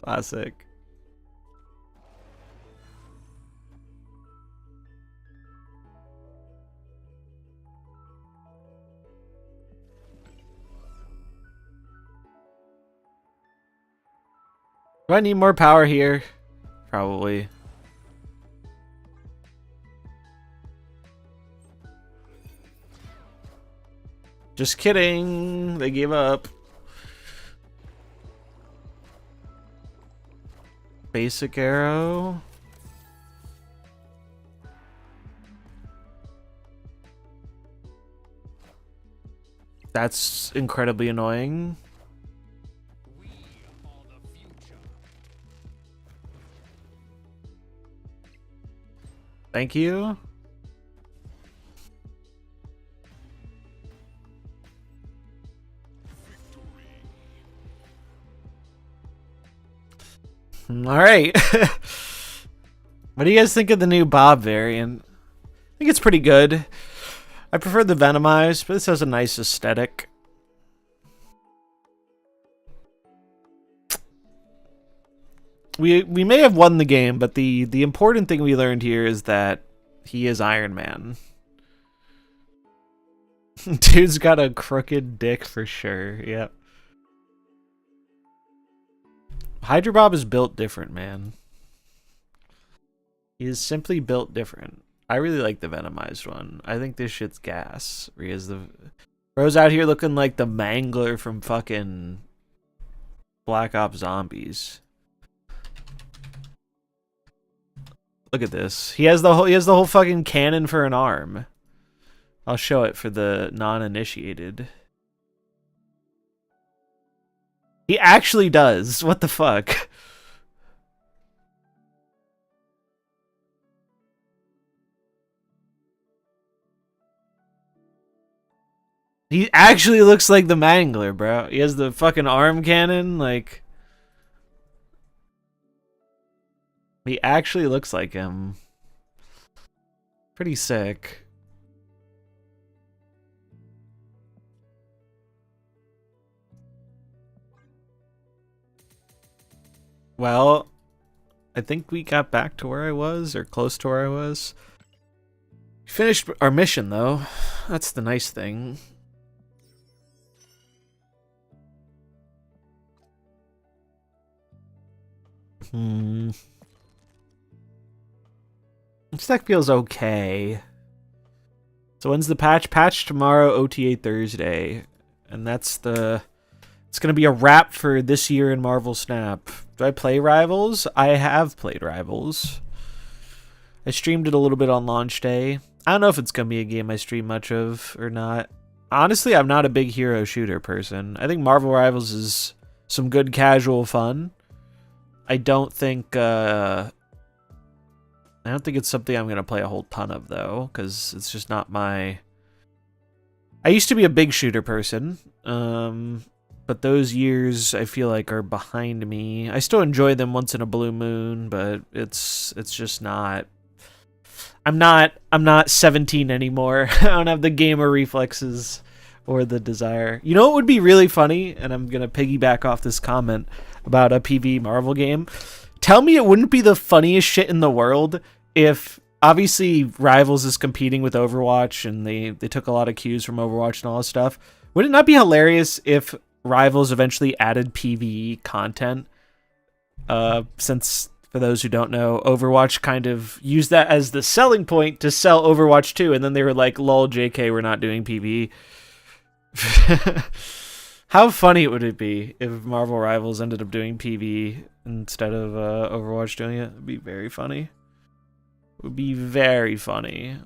Classic. Do I need more power here? Probably. Just kidding. They gave up. Basic arrow. That's incredibly annoying. We are the future. Thank you. All right. What do you guys think of the new Bob variant? I think it's pretty good. I prefer the Venomized, but this has a nice aesthetic. We may have won the game, but the important thing we learned here is that he is Iron Man. Dude's got a crooked dick for sure. Yep. Hydra Bob is built different, man. He is simply built different. I really like the Venomized one. I think this shit's gas. He is the bro's out here looking like the Mangler from fucking Black Ops Zombies. Look at this. He has the whole fucking cannon for an arm. I'll show it for the non-initiated. He actually does. What the fuck? He actually looks like the Mangler, bro. He has the fucking arm cannon, like... He actually looks like him. Pretty sick. Well, I think we got back to where I was, or close to where I was. Finished our mission, though. That's the nice thing. This deck feels okay. So when's the patch? Patch tomorrow, OTA Thursday. And that's the... It's going to be a wrap for this year in MarvelSnap. Do I play Rivals? I have played Rivals. I streamed it a little bit on launch day. I don't know if it's going to be a game I stream much of or not. Honestly, I'm not a big hero shooter person. I think Marvel Rivals is some good casual fun. I don't think it's something I'm going to play a whole ton of, though, because it's just not my... I used to be a big shooter person, but those years, I feel like, are behind me. I still enjoy them once in a blue moon, but it's just not... I'm not 17 anymore. I don't have the gamer reflexes or the desire. You know what would be really funny? And I'm going to piggyback off this comment about a PvE Marvel game. Tell me it wouldn't be the funniest shit in the world if, obviously, Rivals is competing with Overwatch, and they took a lot of cues from Overwatch and all this stuff. Would it not be hilarious if Rivals eventually added PvE content? Since, for those who don't know, Overwatch kind of used that as the selling point to sell Overwatch 2, and then they were like, lol, JK, we're not doing PvE. How funny would it be if Marvel Rivals ended up doing PvE instead of Overwatch doing it? It'd be very funny. It would be very funny.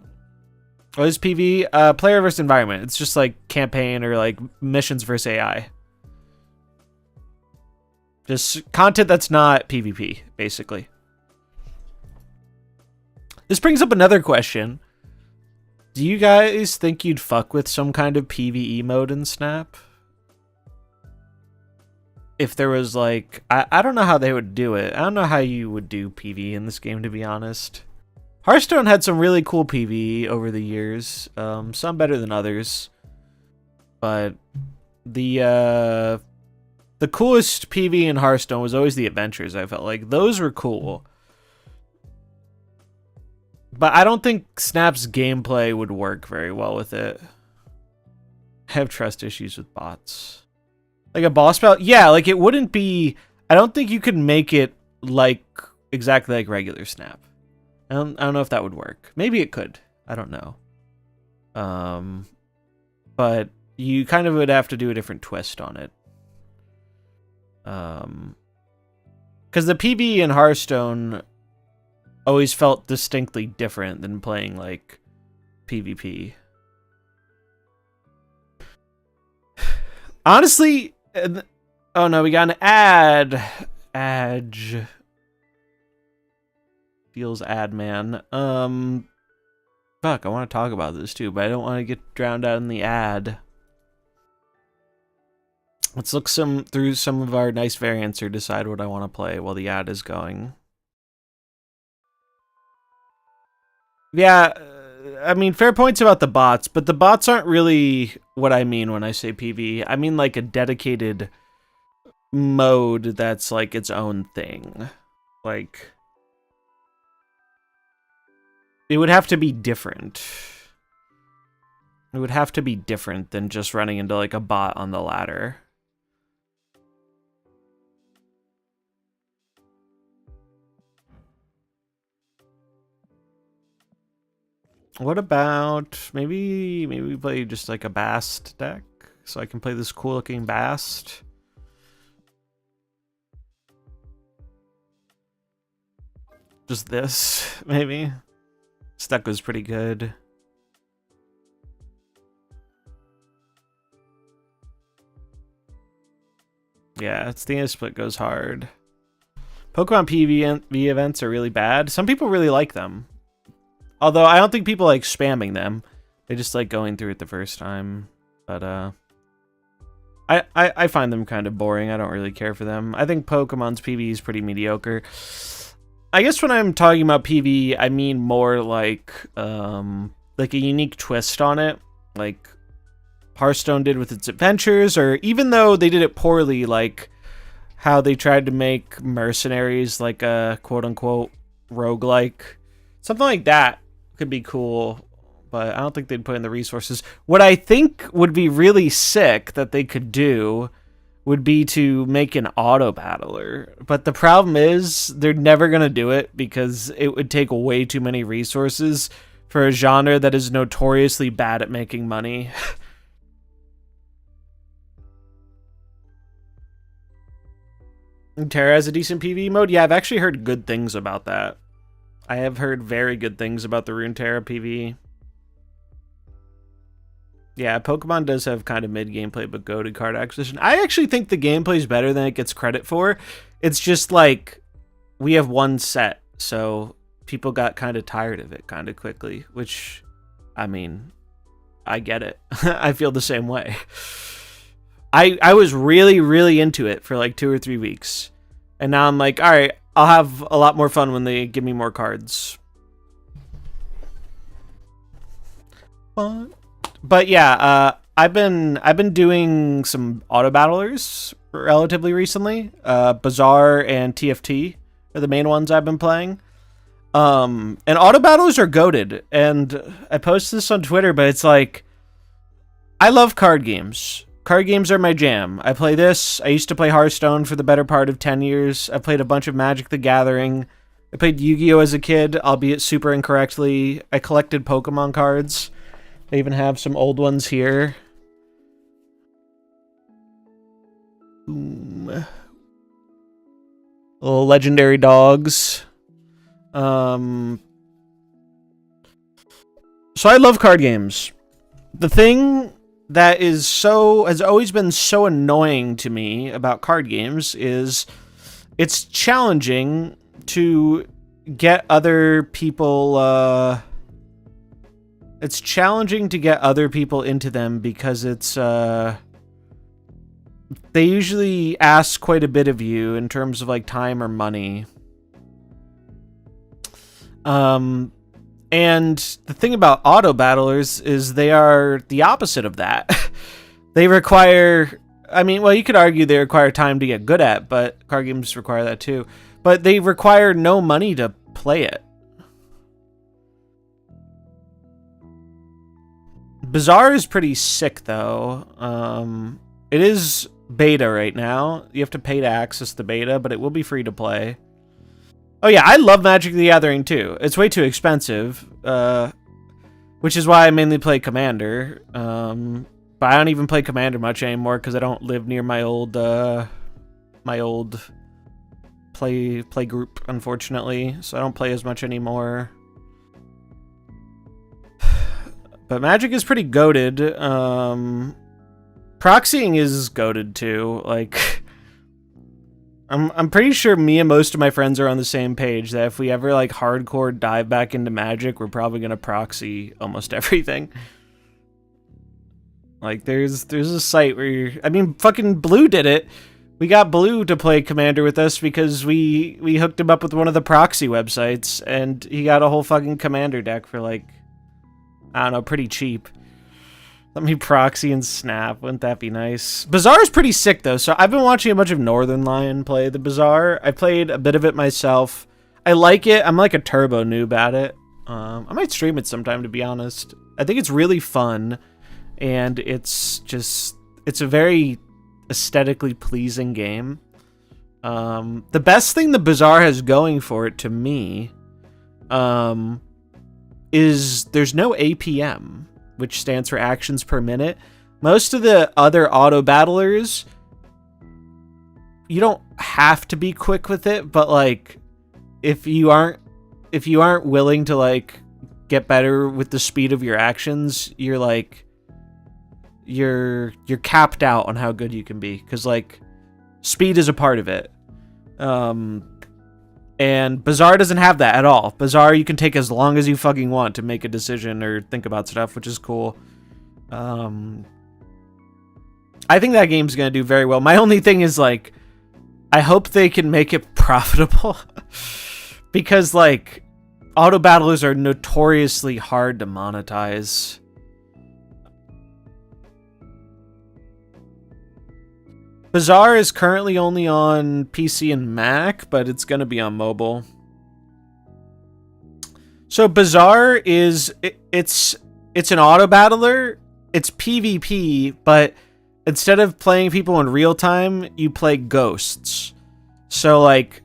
What is PV? Player versus environment. It's just like campaign or like missions versus AI. Just content that's not PvP, basically. This brings up another question. Do you guys think you'd fuck with some kind of PvE mode in Snap? If there was like... I don't know how they would do it. I don't know how you would do PvE in this game, to be honest. Hearthstone had some really cool PvE over the years. Some better than others. But the coolest PvE in Hearthstone was always the adventures, I felt like. Those were cool. But I don't think Snap's gameplay would work very well with it. I have trust issues with bots. Like a boss battle? Yeah, like it wouldn't be... I don't think you could make it like exactly like regular Snap. I don't know if that would work. Maybe it could. I don't know. But you kind of would have to do a different twist on it. Because the PvE in Hearthstone always felt distinctly different than playing like PvP. Honestly, oh no, we got an ad. Adge. Feels ad man. Fuck, I want to talk about this too, but I don't want to get drowned out in the ad. Let's look through some of our nice variants or decide what I want to play while the ad is going. Yeah, I mean, fair points about the bots, but the bots aren't really what I mean when I say PvE. I mean like a dedicated mode that's like its own thing. Like, it would have to be different. It would have to be different than just running into like a bot on the ladder. What about maybe we play just like a Bast deck, so I can play this cool looking Bast. Just this, maybe. This deck was pretty good. Yeah, it's the split goes hard. Pokemon PvE events are really bad. Some people really like them. Although I don't think people like spamming them. They just like going through it the first time. But I find them kind of boring. I don't really care for them. I think Pokemon's PvE is pretty mediocre. I guess when I'm talking about PvE, I mean more like a unique twist on it. Like Hearthstone did with its adventures, or even though they did it poorly, like how they tried to make Mercenaries like a quote-unquote roguelike. Something like that could be cool, but I don't think they'd put in the resources. What I think would be really sick that they could do would be to make an auto battler. But the problem is they're never going to do it because it would take way too many resources for a genre that is notoriously bad at making money. Terra has a decent PvE mode? Yeah, I've actually heard good things about that. I have heard very good things about the Runeterra PvE. Yeah, Pokemon does have kind of mid gameplay, but goated card acquisition. I actually think the gameplay is better than it gets credit for. It's just like we have one set, so people got kind of tired of it kind of quickly, which, I mean, I get it. I feel the same way. I was really, really into it for like 2 or 3 weeks. And now I'm like, all right, I'll have a lot more fun when they give me more cards. But yeah, I've been doing some auto battlers relatively recently. Bazaar and TFT are the main ones I've been playing. And auto battlers are goated. And I posted this on Twitter, but it's like, I love card games. Card games are my jam. I play this. I used to play Hearthstone for the better part of 10 years. I played a bunch of Magic the Gathering. I played Yu-Gi-Oh! As a kid, albeit super incorrectly. I collected Pokemon cards. I even have some old ones here. Little legendary dogs. So I love card games. The thing that has always been so annoying to me about card games is it's challenging to get other people into them because it's they usually ask quite a bit of you in terms of like time or money. And the thing about auto battlers is they are the opposite of that. They require, I mean, well, you could argue they require time to get good at, but card games require that too. But they require no money to play it. Bazaar is pretty sick, though. It is beta right now. You have to pay to access the beta, but it will be free to play. Oh yeah, I love Magic the Gathering too. It's way too expensive, which is why I mainly play Commander. But I don't even play Commander much anymore because I don't live near my old play group, unfortunately. So I don't play as much anymore. But Magic is pretty goated. Proxying is goated too. Like, I'm pretty sure me and most of my friends are on the same page that if we ever like hardcore dive back into Magic, we're probably gonna proxy almost everything. Like, there's a site where I mean, fucking Blue did it. We got Blue to play Commander with us because we hooked him up with one of the proxy websites, and he got a whole fucking Commander deck for like, I don't know, pretty cheap. Let me proxy and snap. Wouldn't that be nice? Bazaar is pretty sick, though. So I've been watching a bunch of Northern Lion play the Bazaar. I played a bit of it myself. I like it. I'm like a turbo noob at it. I might stream it sometime, to be honest. I think it's really fun. And it's a very aesthetically pleasing game. The best thing the Bazaar has going for it, to me, is there's no APM, which stands for actions per minute. Most of the other auto battlers, you don't have to be quick with it, but like if you aren't willing to like get better with the speed of your actions, you're capped out on how good you can be, because like speed is a part of it. And Bazaar doesn't have that at all. Bazaar, you can take as long as you fucking want to make a decision or think about stuff, which is cool. I think that game's gonna do very well. My only thing is, like, I hope they can make it profitable. Because, like, auto battlers are notoriously hard to monetize. Bazaar is currently only on PC and Mac, but it's going to be on mobile. So Bazaar is it's an auto battler. It's PvP, but instead of playing people in real time, you play ghosts. So like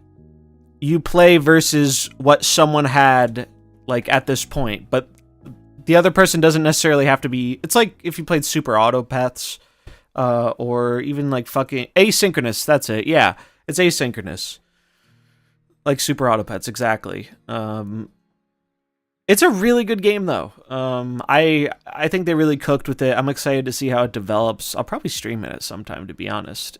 you play versus what someone had like at this point, but the other person doesn't necessarily have to be. It's like if you played Super Autopaths. Or even like fucking asynchronous. That's it. Yeah, it's asynchronous. Like Super Autopets, exactly. It's a really good game though. I think they really cooked with it. I'm excited to see how it develops. I'll probably stream it at some time, to be honest.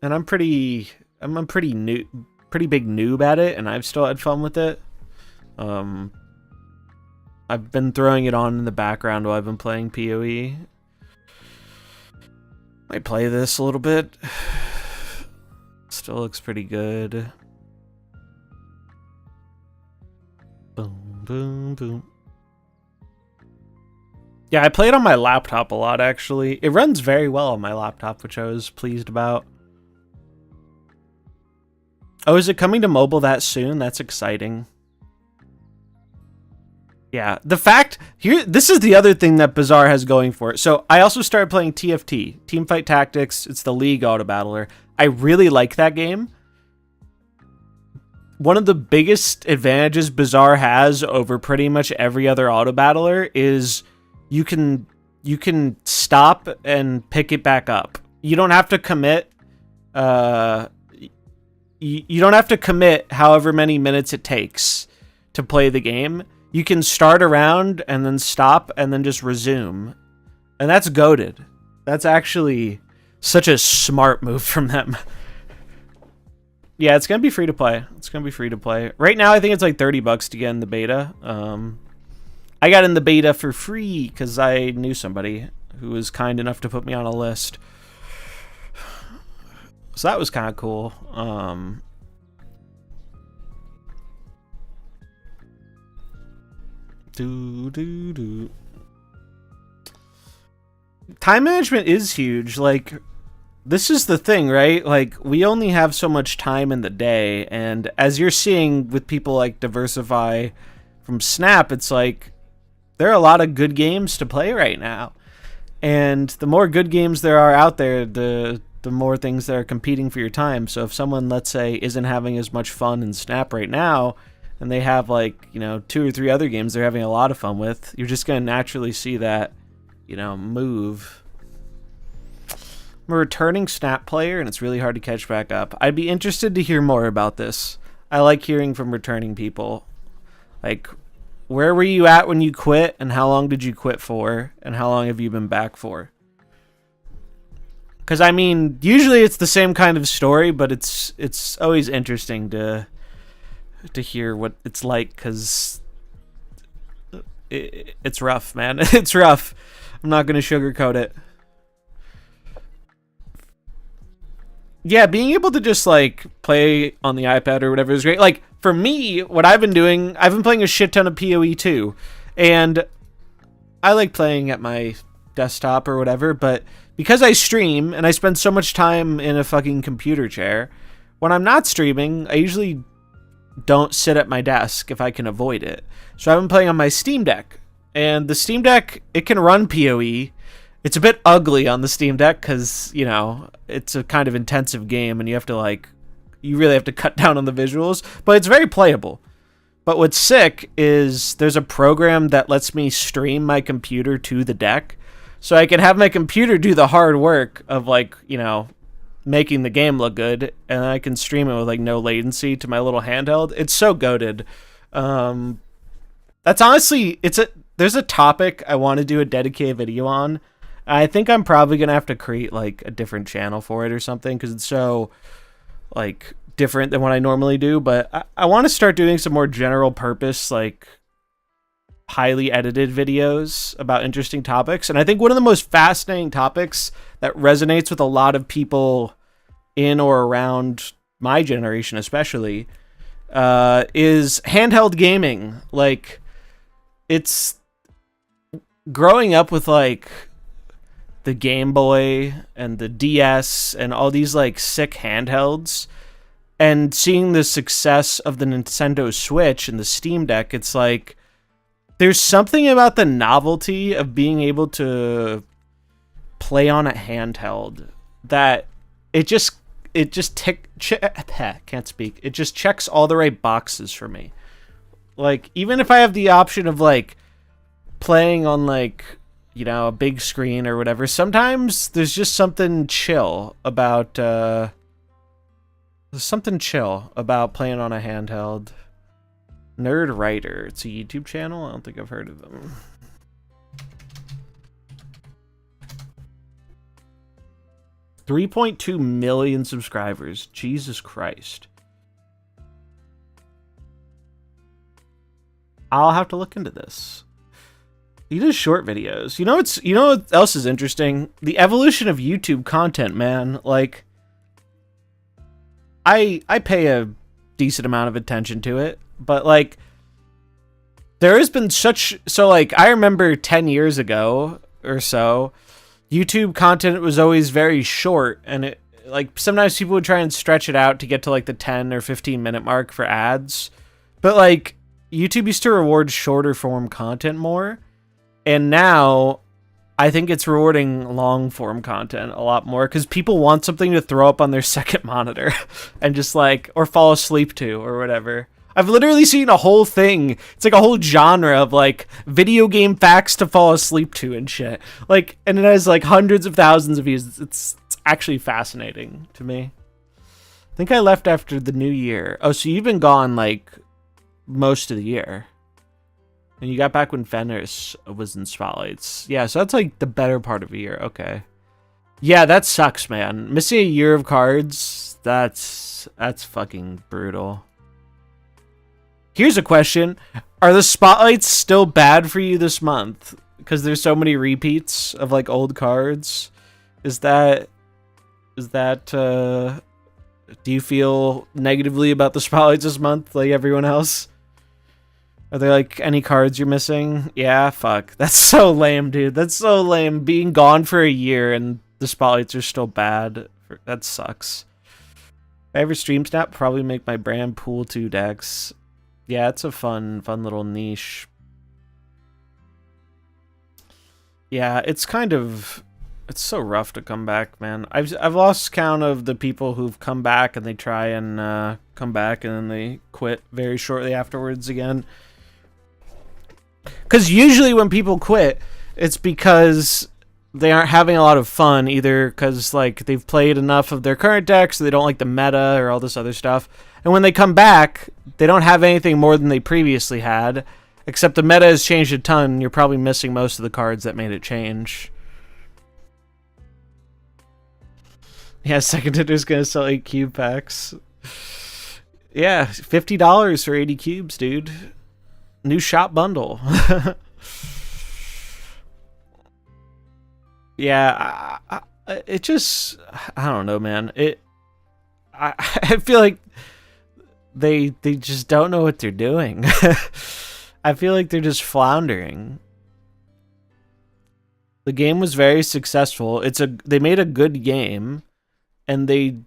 I'm a pretty big noob at it, and I've still had fun with it. I've been throwing it on in the background while I've been playing POE. Might play this a little bit. Still looks pretty good. Boom, boom, boom. Yeah, I play it on my laptop a lot, actually. It runs very well on my laptop, which I was pleased about. Oh, is it coming to mobile that soon? That's exciting. Yeah, the fact here, this is the other thing that Bazaar has going for it. So I also started playing TFT, Teamfight Tactics. It's the League Auto Battler. I really like that game. One of the biggest advantages Bazaar has over pretty much every other auto battler is you can stop and pick it back up. You don't have to commit. You don't have to commit however many minutes it takes to play the game. you can start a round and then stop and then just resume. And that's goated. That's actually such a smart move from them. Yeah, it's going to be free to play. It's going to be free to play. Right now, I think it's like $30 to get in the beta. I got in the beta for free because I knew somebody who was kind enough to put me on a list. So that was kind of cool. Time management is huge. Like, this is the thing, right? Like, we only have so much time in the day, and as you're seeing with people like Diversify from Snap, it's like there are a lot of good games to play right now. And the more good games there are out there, the more things that are competing for your time. So if someone, let's say, isn't having as much fun in Snap right now, and they have like, 2 or 3 other games they're having a lot of fun with, you're just going to naturally see that, move. I'm a returning Snap player, and it's really hard to catch back up. I'd be interested to hear more about this. I like hearing from returning people. Like, where were you at when you quit, and how long did you quit for, and how long have you been back for? Because, I mean, usually it's the same kind of story, but it's always interesting to hear what it's like, because it's rough, man. It's rough. I'm not going to sugarcoat it. Yeah, being able to just, like, play on the iPad or whatever is great. Like, for me, what I've been doing, I've been playing a shit ton of POE2, and I like playing at my desktop or whatever, but because I stream and I spend so much time in a fucking computer chair, when I'm not streaming, I usually don't sit at my desk if I can avoid it. So I've been playing on my Steam Deck, and the Steam Deck, it can run PoE. It's a bit ugly on the Steam Deck because, it's a kind of intensive game, and you really have to cut down on the visuals, but it's very playable. But what's sick is there's a program that lets me stream my computer to the deck, so I can have my computer do the hard work of, making the game look good, and I can stream it with, no latency to my little handheld. It's so goated. That's honestly, there's a topic I want to do a dedicated video on. I think I'm probably going to have to create, a different channel for it or something, because it's so, different than what I normally do. But I want to start doing some more general purpose, highly edited videos about interesting topics. And I think one of the most fascinating topics that resonates with a lot of people in or around my generation especially is handheld gaming. It's growing up with the Game Boy and the DS and all these sick handhelds, and seeing the success of the Nintendo Switch and the Steam Deck. It's there's something about the novelty of being able to play on a handheld that it just can't speak. It just checks all the right boxes for me. Even if I have the option of playing on a big screen or whatever, sometimes there's just something chill about playing on a handheld. Nerd Writer. It's a YouTube channel. I don't think I've heard of them. $3.2 million subscribers. Jesus Christ. I'll have to look into this. He does short videos. You know what else is interesting? The evolution of YouTube content, man. I pay a decent amount of attention to it, but there has been I remember 10 years ago or so, YouTube content was always very short, and it sometimes people would try and stretch it out to get to the 10 or 15 minute mark for ads, but YouTube used to reward shorter form content more, and now I think it's rewarding long form content a lot more because people want something to throw up on their second monitor and just or fall asleep to or whatever. I've literally seen a whole thing. It's a whole genre of video game facts to fall asleep to and shit. And it has hundreds of thousands of views. It's actually fascinating to me. I think I left after the new year. Oh, so you've been gone most of the year. And you got back when Fenris was in Spotlights. Yeah, so that's like the better part of a year. Okay. Yeah, that sucks, man. Missing a year of cards, that's fucking brutal. Here's a question. Are the Spotlights still bad for you this month? Because there's so many repeats of like old cards. Is that do you feel negatively about the Spotlights this month like everyone else? Are there like any cards you're missing? Yeah, fuck. That's so lame, dude. That's so lame. Being gone for a year and the Spotlights are still bad. That sucks. If I ever stream snap, probably make my brand pool 2 decks. Yeah, it's a fun little niche. Yeah, it's so rough to come back, man. I've lost count of the people who've come back and they try and come back and then they quit very shortly afterwards again. Because usually when people quit, it's because they aren't having a lot of fun, either because like they've played enough of their current decks, so they don't like the meta or all this other stuff. And when they come back, they don't have anything more than they previously had, except the meta has changed a ton. And you're probably missing most of the cards that made it change. Yeah, second hitter's gonna sell 8 cube packs. Yeah, $50 for 80 cubes, dude. New shop bundle. Yeah, it just, I don't know, man. I feel like they just don't know what they're doing. I feel like they're just floundering. The game was very successful. They made a good game, and they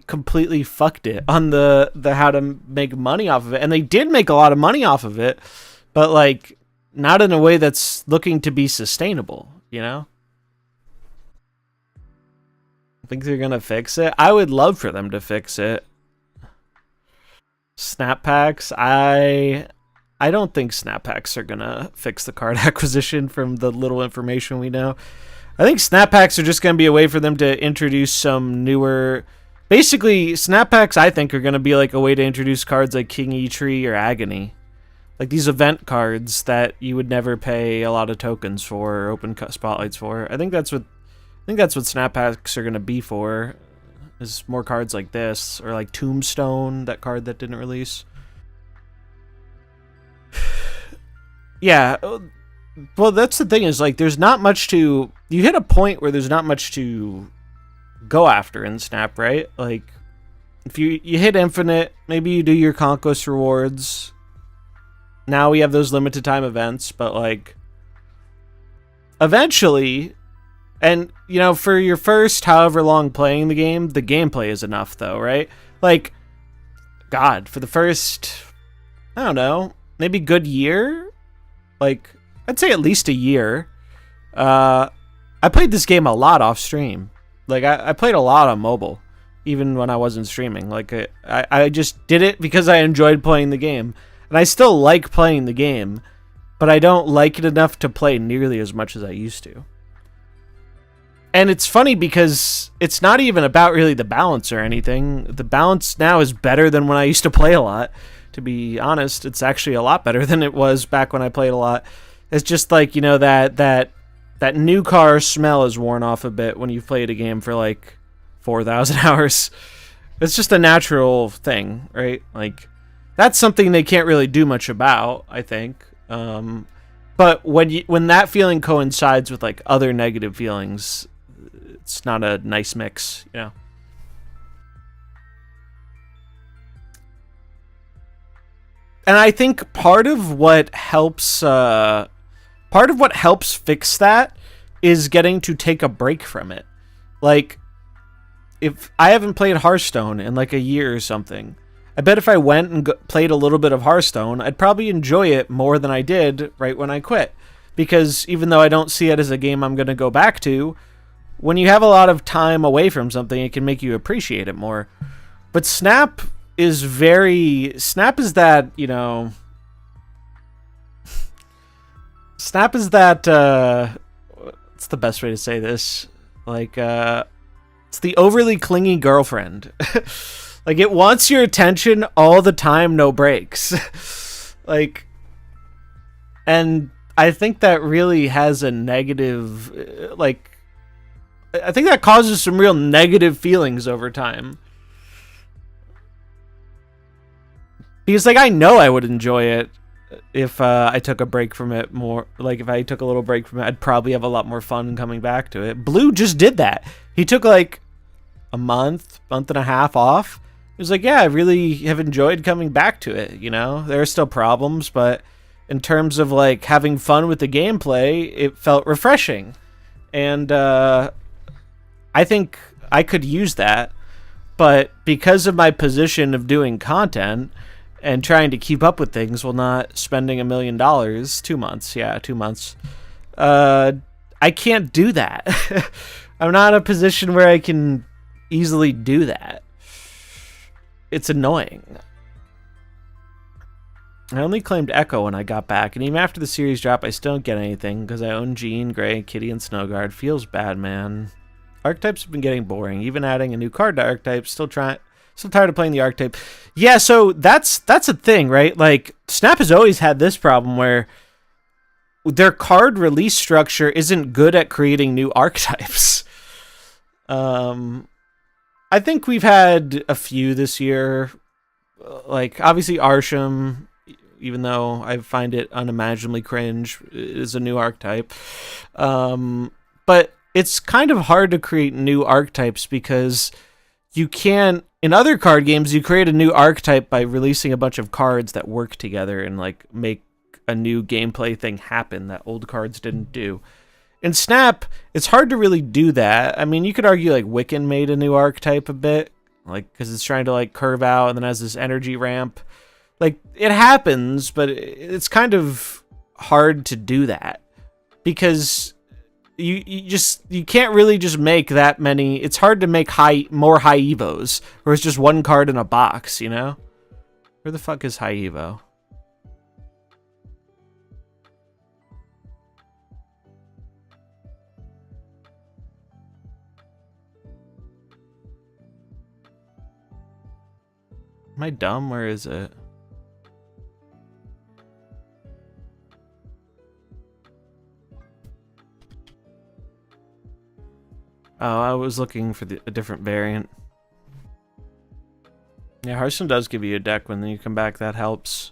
completely fucked it on the how to make money off of it. And they did make a lot of money off of it, but like not in a way that's looking to be sustainable, you know? I think they're gonna fix it. I would love for them to fix it. Snap packs, I don't think snap packs are gonna fix the card acquisition from the little information we know. I think snap packs are just gonna be a way for them to introduce some newer. Basically, snap packs, I think, are going to be like a way to introduce cards like King E-Tree or Agony. Like these event cards that you would never pay a lot of tokens for or open spotlights for. I think that's what snap packs are going to be for. Is more cards like this, or like Tombstone, that card that didn't release. Yeah, well, that's the thing, is like there's not much to. You hit a point where there's not much to go after in Snap, right? Like if you hit infinite, maybe you do your conquest rewards. Now we have those limited time events, but like eventually, and you know, for your first however long playing the game, the gameplay is enough though, right? Like God, for the first, I don't know, maybe good year, like I'd say at least a year. I played this game a lot off stream. Like, I played a lot on mobile, even when I wasn't streaming. Like, I just did it because I enjoyed playing the game. And I still like playing the game, but I don't like it enough to play nearly as much as I used to. And it's funny because it's not even about really the balance or anything. The balance now is better than when I used to play a lot. To be honest, it's actually a lot better than it was back when I played a lot. It's just like, you know, that new car smell is worn off a bit when you've played a game for like 4,000 hours. It's just a natural thing, right? Like that's something they can't really do much about, I think. But when that feeling coincides with like other negative feelings, it's not a nice mix, you know. And I think part of what helps fix that is getting to take a break from it. Like, if I haven't played Hearthstone in like a year or something, I bet if I went and played a little bit of Hearthstone, I'd probably enjoy it more than I did right when I quit. Because even though I don't see it as a game I'm going to go back to, when you have a lot of time away from something, it can make you appreciate it more. But Snap is that, you know... Snap is that, what's the best way to say this? Like, it's the overly clingy girlfriend. Like, it wants your attention all the time, no breaks. Like, And I think that really has a negative, like, I think that causes some real negative feelings over time. Because, like, I know I would enjoy it if I took a break from it more. Like, if I took a little break from it, I'd probably have a lot more fun coming back to it. Blue just did that. He took, like, a month and a half off. He was like, yeah, I really have enjoyed coming back to it, you know? There are still problems, but in terms of, like, having fun with the gameplay, it felt refreshing. And I think I could use that. But because of my position of doing content and trying to keep up with things while not spending $1 million, 2 months, 2 months, I can't do that. I'm not in a position where I can easily do that. It's annoying. I only claimed Echo when I got back, and even after the series drop, I still don't get anything because I own Jean, Grey, Kitty, and Snowguard. Feels bad, man. Archetypes have been getting boring. Even adding a new card to Archetypes, still tired of playing the Archetype. Yeah, so that's a thing, right? Like, Snap has always had this problem where their card release structure isn't good at creating new archetypes. I think we've had a few this year. Like, obviously Arsham, even though I find it unimaginably cringe, is a new archetype. But it's kind of hard to create new archetypes because you can't... In other card games, you create a new archetype by releasing a bunch of cards that work together and, like, make a new gameplay thing happen that old cards didn't do. In Snap, it's hard to really do that. I mean, you could argue, like, Wiccan made a new archetype a bit, like, because it's trying to, like, curve out and then has this energy ramp. Like, it happens, but it's kind of hard to do that because you can't really just make that many. It's hard to make more high evos where it's just one card in a box, you know? Where the fuck is high evo? Am I dumb? Where is it? Oh, I was looking for a different variant. Yeah, Hearthstone does give you a deck when you come back. That helps.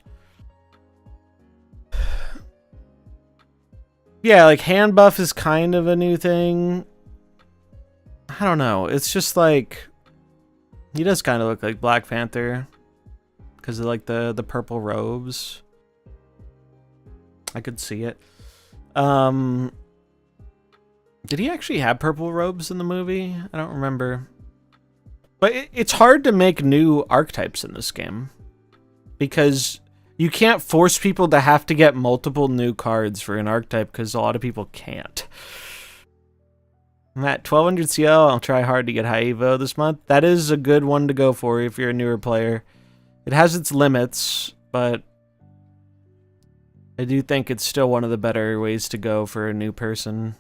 Yeah, like hand buff is kind of a new thing. I don't know. It's just like... He does kind of look like Black Panther because of like the purple robes. I could see it. Did he actually have purple robes in the movie? I don't remember. But it's hard to make new archetypes in this game because you can't force people to have to get multiple new cards for an archetype because a lot of people can't. I'm at 1200 CL. I'll try hard to get high Evo this month. That is a good one to go for if you're a newer player. It has its limits, but I do think it's still one of the better ways to go for a new person.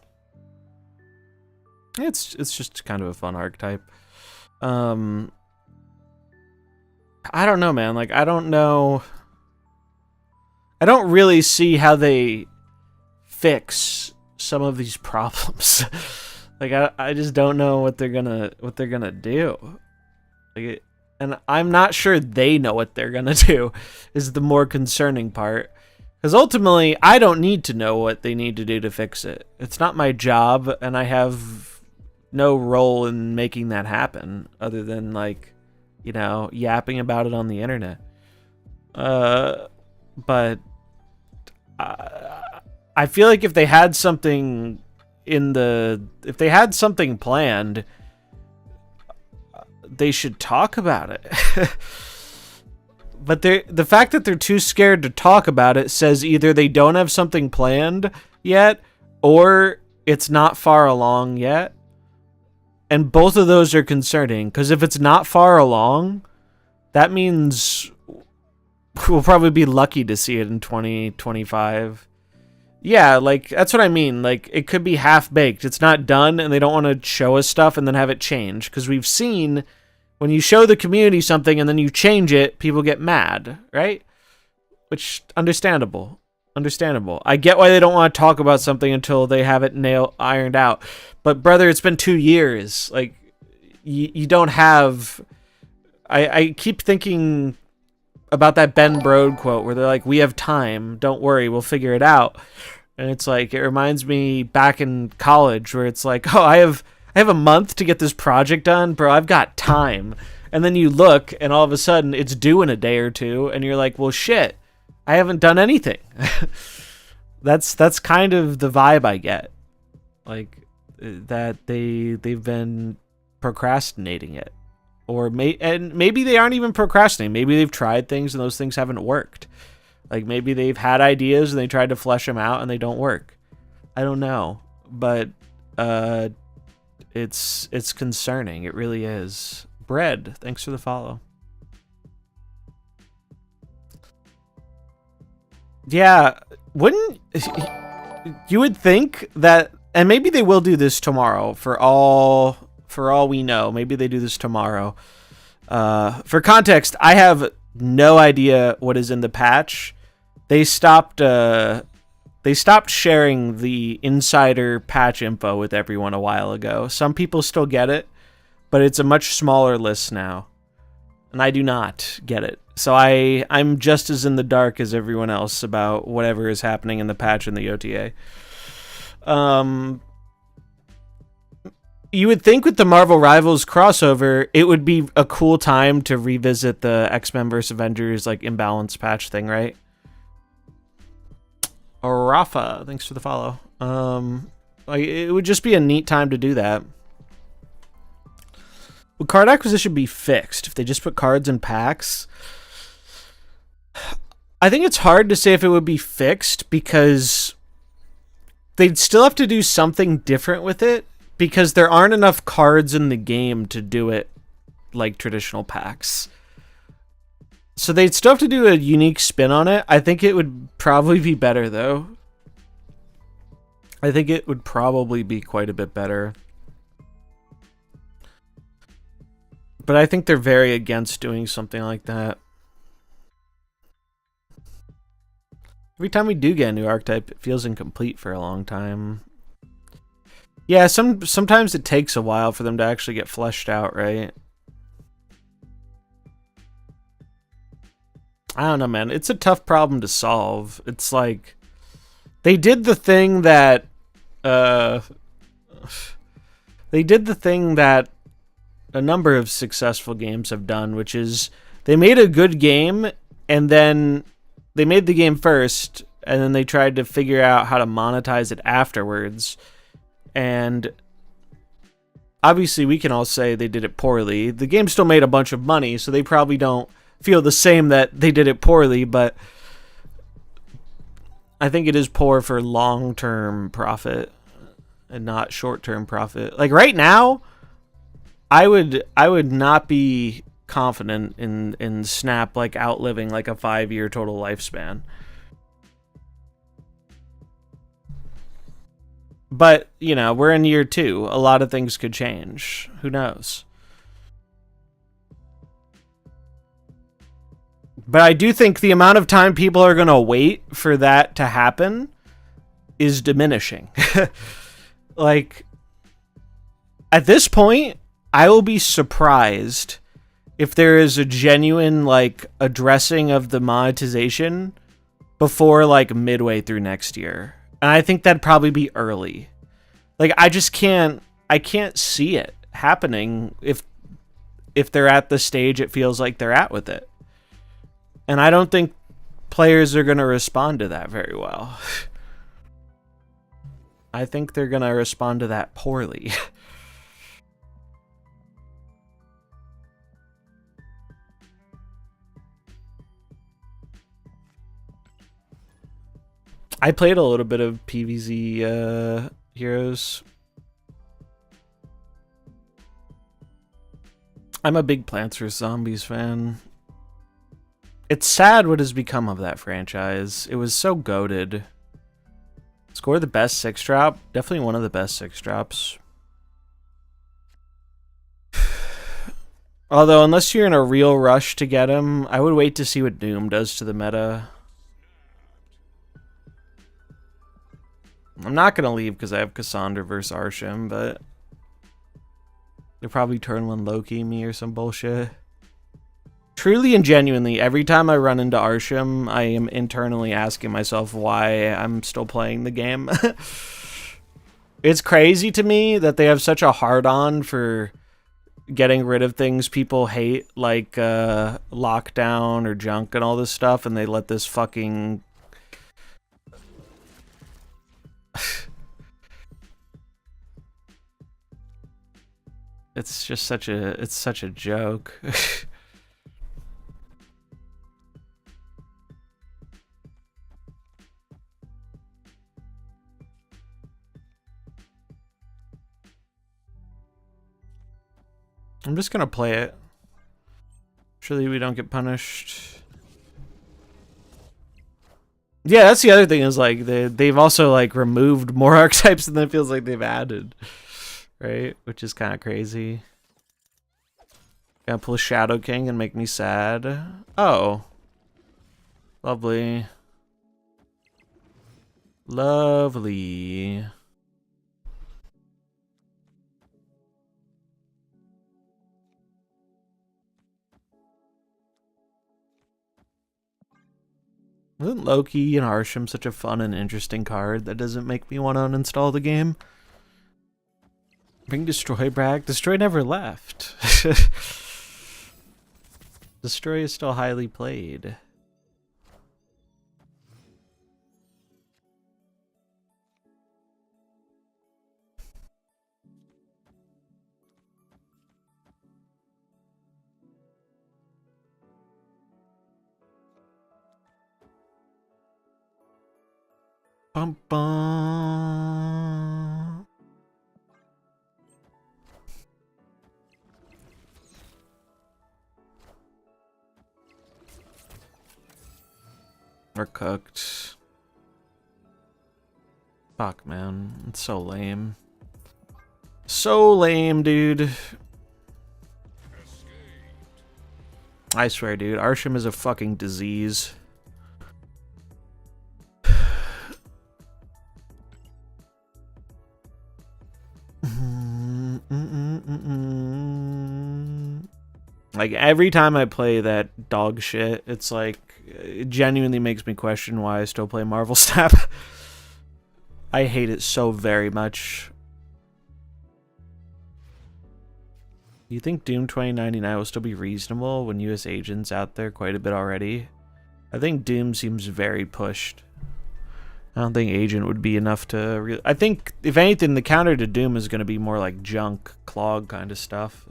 It's just kind of a fun archetype. I don't know, man. Like, I don't know. I don't really see how they fix some of these problems. Like, I just don't know what they're gonna do. Like, and I'm not sure they know what they're gonna do is the more concerning part. Because ultimately, I don't need to know what they need to do to fix it. It's not my job, and I have no role in making that happen other than, like, you know, yapping about it on the internet. But I feel like if they had something if they had something planned, they should talk about it. But the fact that they're too scared to talk about it says either they don't have something planned yet, or it's not far along yet. And both of those are concerning, because if it's not far along, that means we'll probably be lucky to see it in 2025. Yeah, like, that's what I mean. Like, it could be half-baked. It's not done, and they don't want to show us stuff and then have it change. Because we've seen, when you show the community something and then you change it, people get mad, right? Which, understandable. Understandable. I get why they don't want to talk about something until they have it ironed out. But brother, it's been 2 years. Like, you don't have... I keep thinking about that Ben Brode quote where they're like, we have time. Don't worry, we'll figure it out. And it's like, it reminds me back in college where it's like, oh, I have a month to get this project done. Bro, I've got time. And then you look and all of a sudden it's due in a day or two. And you're like, well, shit, I haven't done anything. That's kind of the vibe I get. Like, that they've been procrastinating it. Or maybe they aren't even procrastinating. Maybe they've tried things and those things haven't worked. Like, maybe they've had ideas and they tried to flesh them out and they don't work. I don't know. But it's concerning. It really is. Bread, thanks for the follow. Yeah, wouldn't... You would think that... And maybe they will do this tomorrow for all we know. Maybe they do this tomorrow. For context, I have no idea what is in the patch. They stopped sharing the insider patch info with everyone a while ago. Some people still get it, but it's a much smaller list now. And I do not get it. So I'm just as in the dark as everyone else about whatever is happening in the patch and the OTA. You would think with the Marvel Rivals crossover, it would be a cool time to revisit the X-Men vs. Avengers like imbalance patch thing, right? Rafa, thanks for the follow. Like, it would just be a neat time to do that. Would card acquisition be fixed if they just put cards in packs? I think it's hard to say if it would be fixed because they'd still have to do something different with it because there aren't enough cards in the game to do it like traditional packs. So they'd still have to do a unique spin on it. I think it would probably be better, though. I think it would probably be quite a bit better. But I think they're very against doing something like that. Every time we do get a new archetype, it feels incomplete for a long time. Yeah, sometimes it takes a while for them to actually get fleshed out, right? I don't know, man. It's a tough problem to solve. It's like they did the thing that a number of successful games have done, which is they made a good game and then they made the game first and then they tried to figure out how to monetize it afterwards. And obviously we can all say they did it poorly. The game still made a bunch of money, so they probably don't feel the same that they did it poorly, but I think it is poor for long-term profit and not short-term profit. Like right now, I would not be confident in Snap like outliving like a 5-year total lifespan. But, you know, we're in year 2. A lot of things could change. Who knows? But I do think the amount of time people are going to wait for that to happen is diminishing. Like, at this point, I will be surprised if there is a genuine, like, addressing of the monetization before, like, midway through next year. And I think that'd probably be early. Like, I can't see it happening if they're at the stage it feels like they're at with it. And I don't think players are going to respond to that very well. I think they're going to respond to that poorly. I played a little bit of PvZ Heroes. I'm a big Plants vs. Zombies fan. It's sad what has become of that franchise. It was so goated. Scored the best 6-drop. Definitely one of the best 6-drops. Although, unless you're in a real rush to get him, I would wait to see what Doom does to the meta. I'm not gonna leave because I have Cassandra versus Arsham, but they'll probably turn one Loki me or some bullshit. Truly and genuinely, every time I run into Arsham, I am internally asking myself why I'm still playing the game. It's crazy to me that they have such a hard-on for getting rid of things people hate, like lockdown or junk and all this stuff, and they let this fucking... It's just such a joke. I'm just gonna play it. Surely we don't get punished. Yeah, that's the other thing is like they've also like removed more archetypes than it feels like they've added. Right? Which is kind of crazy. Gonna pull Shadow King and make me sad. Oh. Lovely. Lovely. Isn't Loki and Arsham such a fun and interesting card that doesn't make me want to uninstall the game? Bring Destroy back. Destroy never left. Destroy is still highly played. Bum bum. We're cooked. Fuck, man. It's so lame. So lame, dude. I swear, dude. Arsham is a fucking disease. Like, every time I play that dog shit, it's like, it genuinely makes me question why I still play MarvelSnap. I hate it so very much. You think Doom 2099 will still be reasonable when US Agent's out there quite a bit already? I think Doom seems very pushed. I don't think Agent would be enough to... I think, if anything, the counter to Doom is going to be more like junk, clog kind of stuff.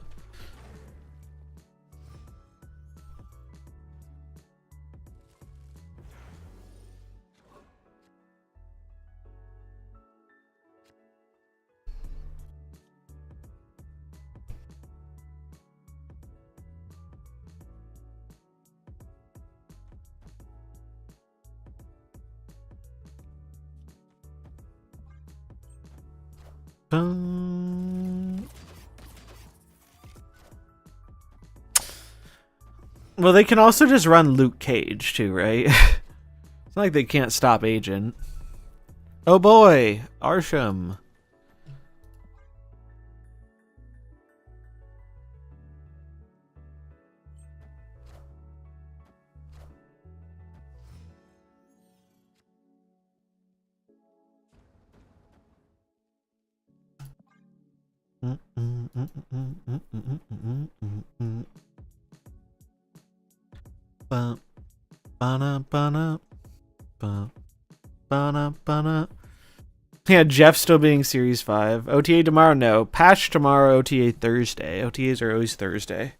Well, they can also just run Luke Cage too, right? It's not like they can't stop Agent. Oh boy, Arsham. Yeah, Jeff still being Series 5. OTA tomorrow? No. Patch tomorrow, OTA Thursday. OTAs are always Thursday.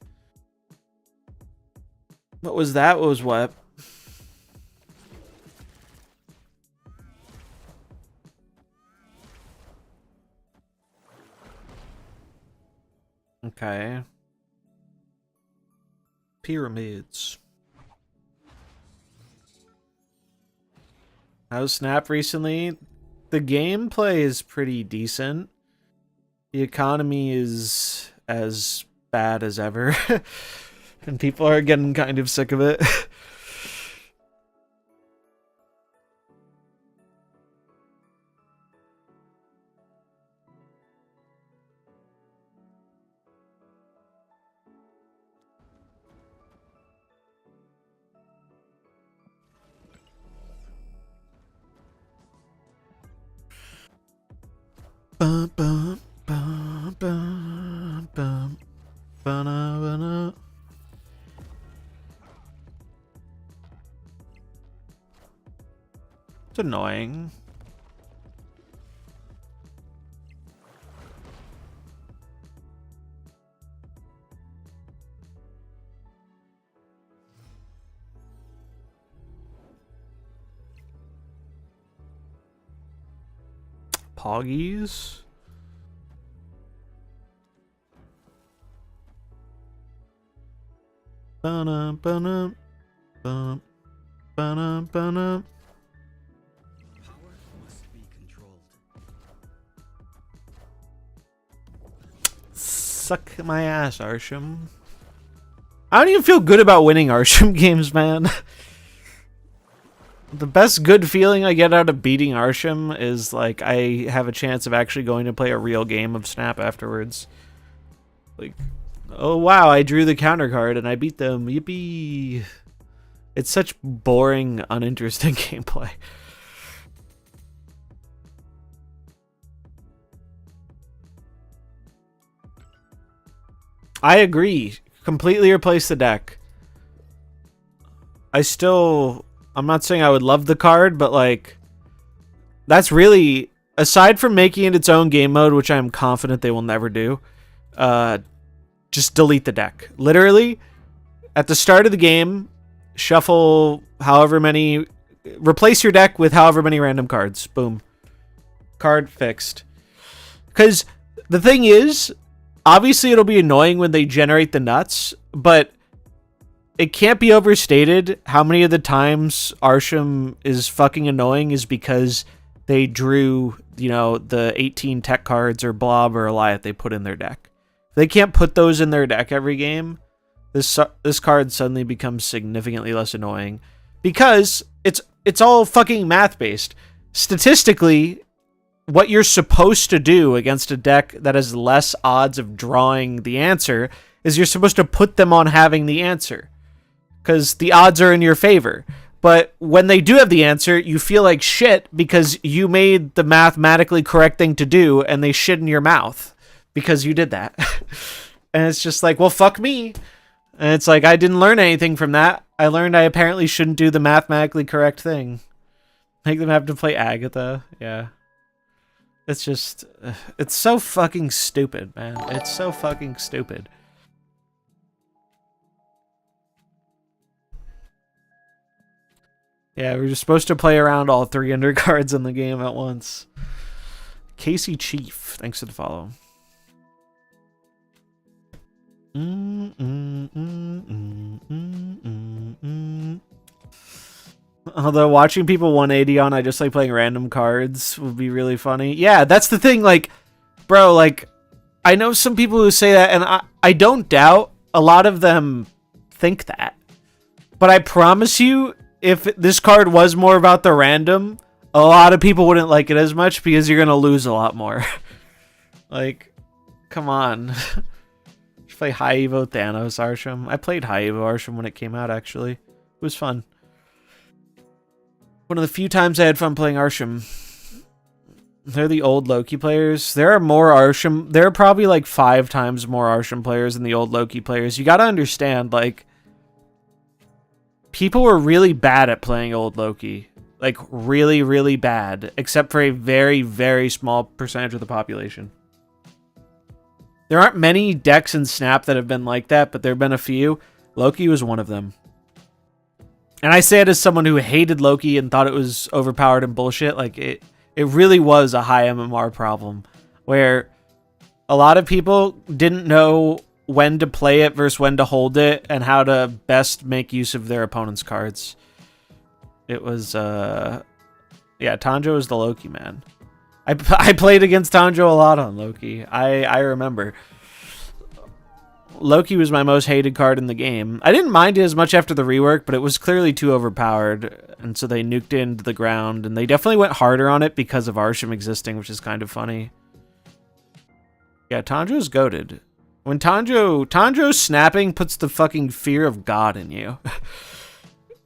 What was that? What was what? Okay. Pyramids. How's Snap recently? The gameplay is pretty decent. The economy is as bad as ever. And people are getting kind of sick of it. Bum, bum, bum, bum, bum, ba-na-ba-na. It's annoying. Poggies. Ba-na, ba-na, bum, ba-na, ba-na. Power must be controlled. Suck my ass, Arsham. I don't even feel good about winning Arsham games, man. The best good feeling I get out of beating Arsham is like I have a chance of actually going to play a real game of Snap afterwards. Like, oh wow, I drew the counter card and I beat them. Yippee. It's such boring, uninteresting gameplay. I agree. Completely replace the deck. I'm not saying I would love the card, but like, that's really, aside from making it its own game mode, which I'm confident they will never do, just delete the deck. Literally, at the start of the game, shuffle replace your deck with however many random cards. Boom. Card fixed. Because the thing is, obviously it'll be annoying when they generate the nuts, but it can't be overstated how many of the times Arsham is fucking annoying is because they drew, the 18 tech cards or Blob or Eliath they put in their deck. If they can't put those in their deck every game, this card suddenly becomes significantly less annoying because it's all fucking math based. Statistically, what you're supposed to do against a deck that has less odds of drawing the answer is you're supposed to put them on having the answer, because the odds are in your favor. But when they do have the answer, you feel like shit because you made the mathematically correct thing to do and they shit in your mouth because you did that. And it's just like, well, fuck me. And it's like, I didn't learn anything from that. I learned I apparently shouldn't do the mathematically correct thing. Make them have to play Agatha. Yeah. It's just, it's so fucking stupid, man. It's so fucking stupid. Yeah, we're just supposed to play around all 300 cards in the game at once. Casey Chief, thanks for the follow. Although watching people 180 on I just like playing random cards would be really funny. Yeah, that's the thing, like, bro, like, I know some people who say that, and I don't doubt a lot of them think that. But I promise you, if this card was more about the random, a lot of people wouldn't like it as much because you're going to lose a lot more. Like, come on. Just play High Evo Thanos Arsham. I played High Evo Arsham when it came out, actually. It was fun. One of the few times I had fun playing Arsham. They're the old Loki players. There are more Arsham. There are probably like 5 times more Arsham players than the old Loki players. You got to understand, like, people were really bad at playing old Loki. Like, really, really bad. Except for a very, very small percentage of the population. There aren't many decks in Snap that have been like that, but there have been a few. Loki was one of them. And I say it as someone who hated Loki and thought it was overpowered and bullshit. Like, it really was a high MMR problem. Where a lot of people didn't know when to play it versus when to hold it and how to best make use of their opponent's cards. It was, yeah, Tanjo is the Loki man. I played against Tanjo a lot on Loki. I remember. Loki was my most hated card in the game. I didn't mind it as much after the rework, but it was clearly too overpowered, and so they nuked it into the ground, and they definitely went harder on it because of Arsham existing, which is kind of funny. Yeah, Tanjo's goated. When Tanjo's snapping puts the fucking fear of God in you.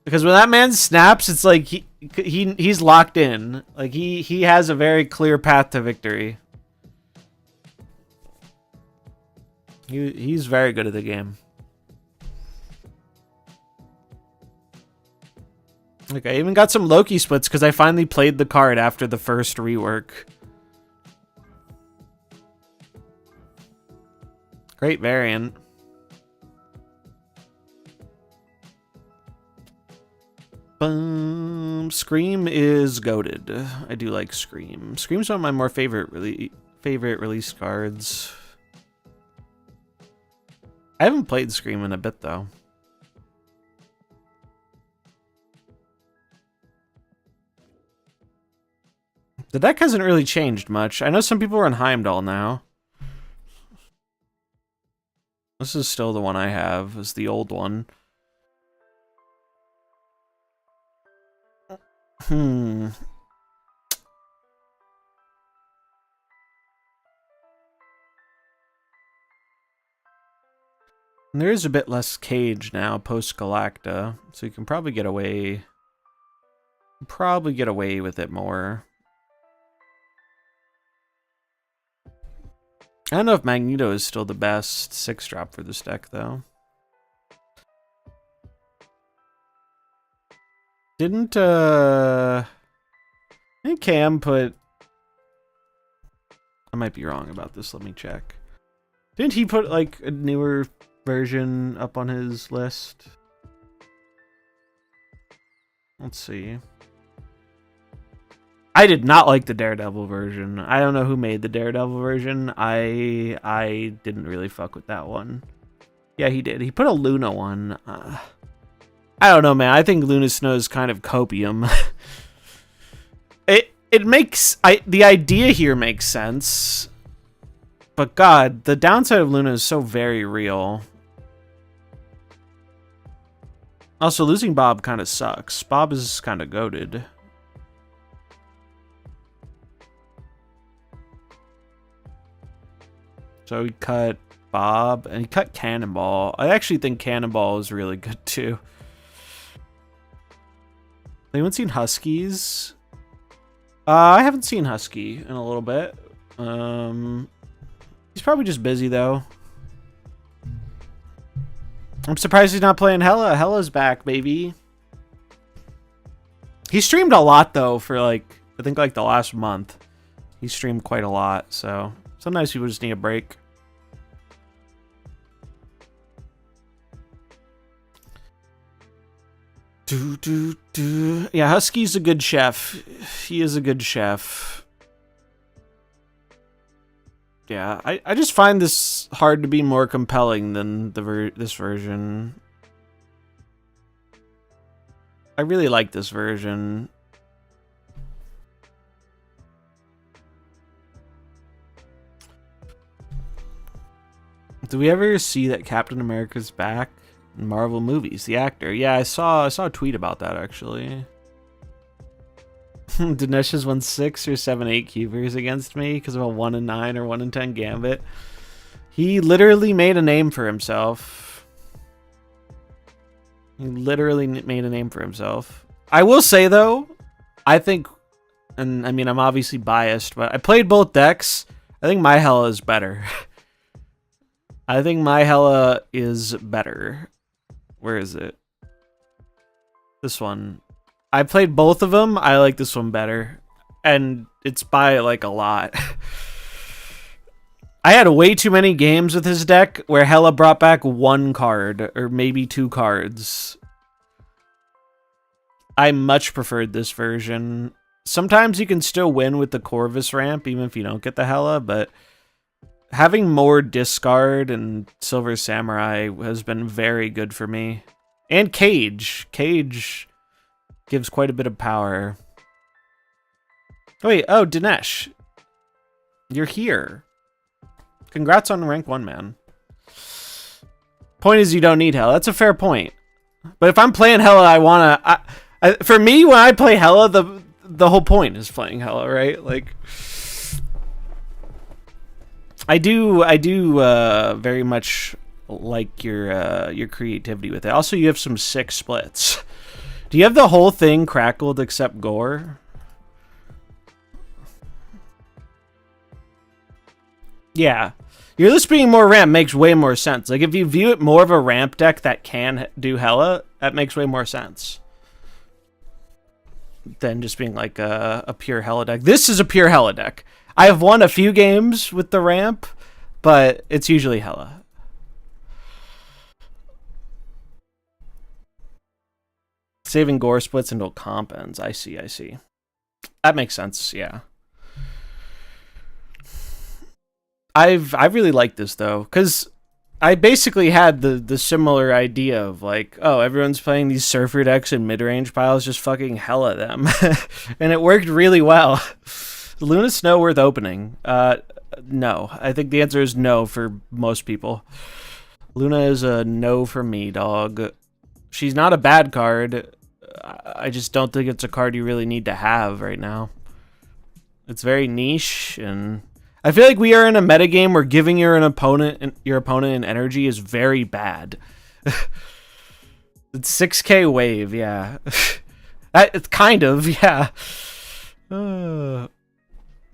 Because when that man snaps, it's like he's locked in. Like he has a very clear path to victory. He's very good at the game. Like, I even got some Loki splits because I finally played the card after the first rework. Great variant. Scream is goated. I do like Scream. Scream's one of my more favorite release cards. I haven't played Scream in a bit though. The deck hasn't really changed much. I know some people are on Heimdall now. This is still the one I have. It's the old one. There is a bit less cage now post Galacta, so you can probably get away. With it more. I don't know if Magneto is still the best 6-drop for this deck, though. Didn't Cam put... I might be wrong about this, let me check. Didn't he put, like, a newer version up on his list? Let's see. I did not like the Daredevil version. I don't know who made the Daredevil version. I didn't really fuck with that one. Yeah, he did. He put a Luna one. I don't know, man. I think Luna Snow is kind of copium. It makes... the idea here makes sense. But God, the downside of Luna is so very real. Also, losing Bob kind of sucks. Bob is kind of goated. So he cut Bob, and he cut Cannonball. I actually think Cannonball is really good, too. Anyone seen Huskies? I haven't seen Husky in a little bit. He's probably just busy, though. I'm surprised he's not playing Hella. Hella's back, baby. He streamed a lot, though, for, like, I think, like, the last month. He streamed quite a lot, so... Sometimes people just need a break. Yeah, Husky's a good chef. He is a good chef. Yeah, I just find this hard to be more compelling than this version. I really like this version. Do we ever see that Captain America's back in Marvel movies? The actor. Yeah, I saw a tweet about that actually. Dinesh has won 6 or 7 8 cubers against me because of a 1 in 9 or 1 in 10 gambit. He literally made a name for himself. He literally made a name for himself. I will say though, I think, and I mean I'm obviously biased, but I played both decks. I think my Hella is better. I think my Hella is better. Where is it? This one. I played both of them. I like this one better. And it's by like a lot. I had way too many games with his deck where Hella brought back 1 card or maybe 2 cards. I much preferred this version. Sometimes you can still win with the Corvus ramp even if you don't get the Hella, but having more discard and Silver Samurai has been very good for me. And Cage. Cage gives quite a bit of power. Oh, wait. Oh, Dinesh. You're here. Congrats on rank 1, man. Point is you don't need Hella. That's a fair point. But if I'm playing Hella, I want to... For me, when I play Hella, the whole point is playing Hella, right? Like... I do very much like your creativity with it. Also, you have some sick splits. Do you have the whole thing crackled except Gore? Yeah. Your list being more ramp makes way more sense. Like, if you view it more of a ramp deck that can do hella, that makes way more sense than just being like a pure hella deck. This is a pure hella deck. I have won a few games with the ramp, but it's usually hella. Saving gore splits into comp ends. I see. That makes sense, yeah. I've really liked this though, because I basically had the similar idea of like, oh, everyone's playing these surfer decks in mid-range piles, just fucking hella them. And it worked really well. Luna Snow worth opening? No. I think the answer is no for most people. Luna is a no for me, dog. She's not a bad card. I just don't think it's a card you really need to have right now. It's very niche, and I feel like we are in a metagame where giving your opponent an energy is very bad. It's 6k wave, yeah. It's kind of, yeah.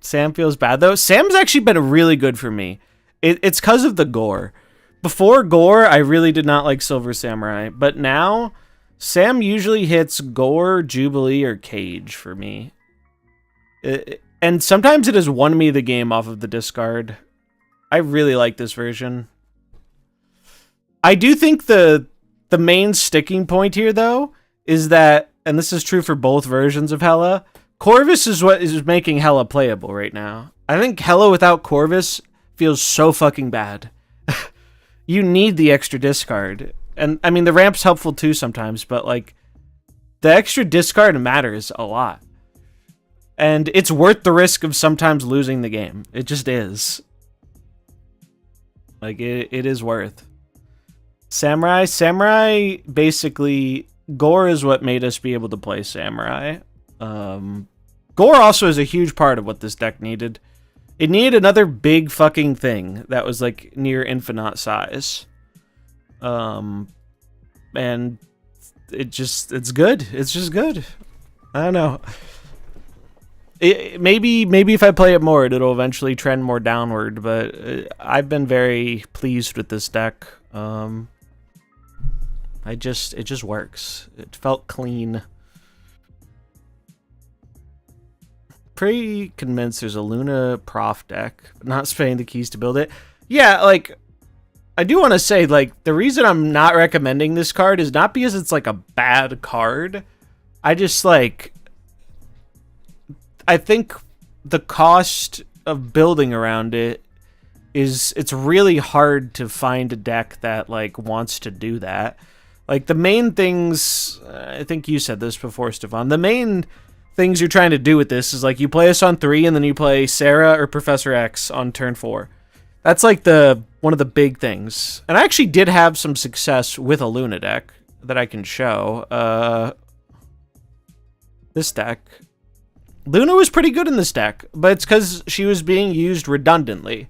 Sam feels bad though. Sam's actually been really good for me. It's because of the gore. Before gore, I really did not like Silver Samurai, but now Sam usually hits gore, Jubilee, or Cage for me. And sometimes it has won me the game off of the discard. I really like this version. I do think the main sticking point here, though, is that, and this is true for both versions of Hella, Corvus is what is making Hella playable right now. I think Hella without Corvus feels so fucking bad. You need the extra discard. And, I mean, the ramp's helpful too sometimes, but, like, the extra discard matters a lot. And it's worth the risk of sometimes losing the game. It just is. Like, it is worth. Samurai, basically, gore is what made us be able to play Samurai. Gore also is a huge part of what this deck needed. It needed another big fucking thing that was, like, near infinite size. And it's good. It's just good. I don't know. Maybe if I play it more, it'll eventually trend more downward, but I've been very pleased with this deck. It just works. It felt clean. Pretty convinced there's a Luna Prof deck, but not spending the keys to build it. Yeah, like, I do want to say, like, the reason I'm not recommending this card is not because it's, like, a bad card. I just, like, I think the cost of building around it is, it's really hard to find a deck that, like, wants to do that. Like, the main things, I think you said this before, Stefan, the main things you're trying to do with this is, like, you play us on 3 and then you play Sarah or Professor X on turn 4. That's, like, one of the big things. And I actually did have some success with a Luna deck that I can show. This deck. Luna was pretty good in this deck, but it's because she was being used redundantly.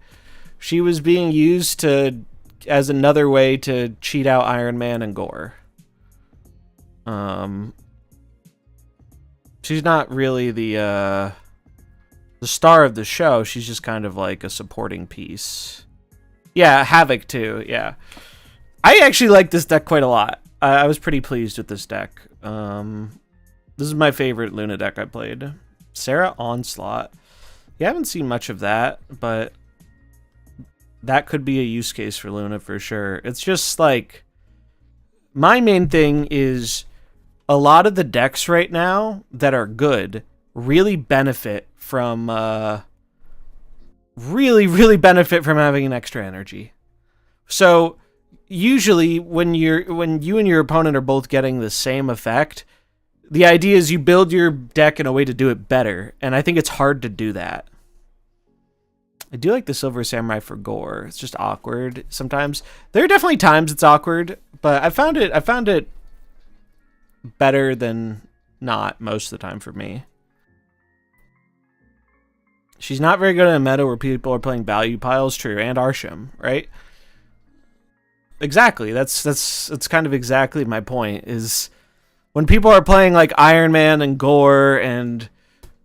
She was being used as another way to cheat out Iron Man and Gore. She's not really the star of the show. She's just kind of like a supporting piece. Yeah, Havoc too, yeah. I actually like this deck quite a lot. I was pretty pleased with this deck. This is my favorite Luna deck I played. Sarah Onslaught. You haven't seen much of that, but that could be a use case for Luna for sure. It's just like, my main thing is a lot of the decks right now that are good really benefit from really benefit from having an extra energy. So usually when you and your opponent are both getting the same effect, the idea is you build your deck in a way to do it better, and I think it's hard to do that. I do like the Silver Samurai for Gore. It's just awkward sometimes. There are definitely times it's awkward, but I found it better than not most of the time for me. She's not very good in a meta where people are playing value piles, true, and Arsham, right? Exactly. That's kind of exactly my point, is when people are playing like Iron Man and Gore and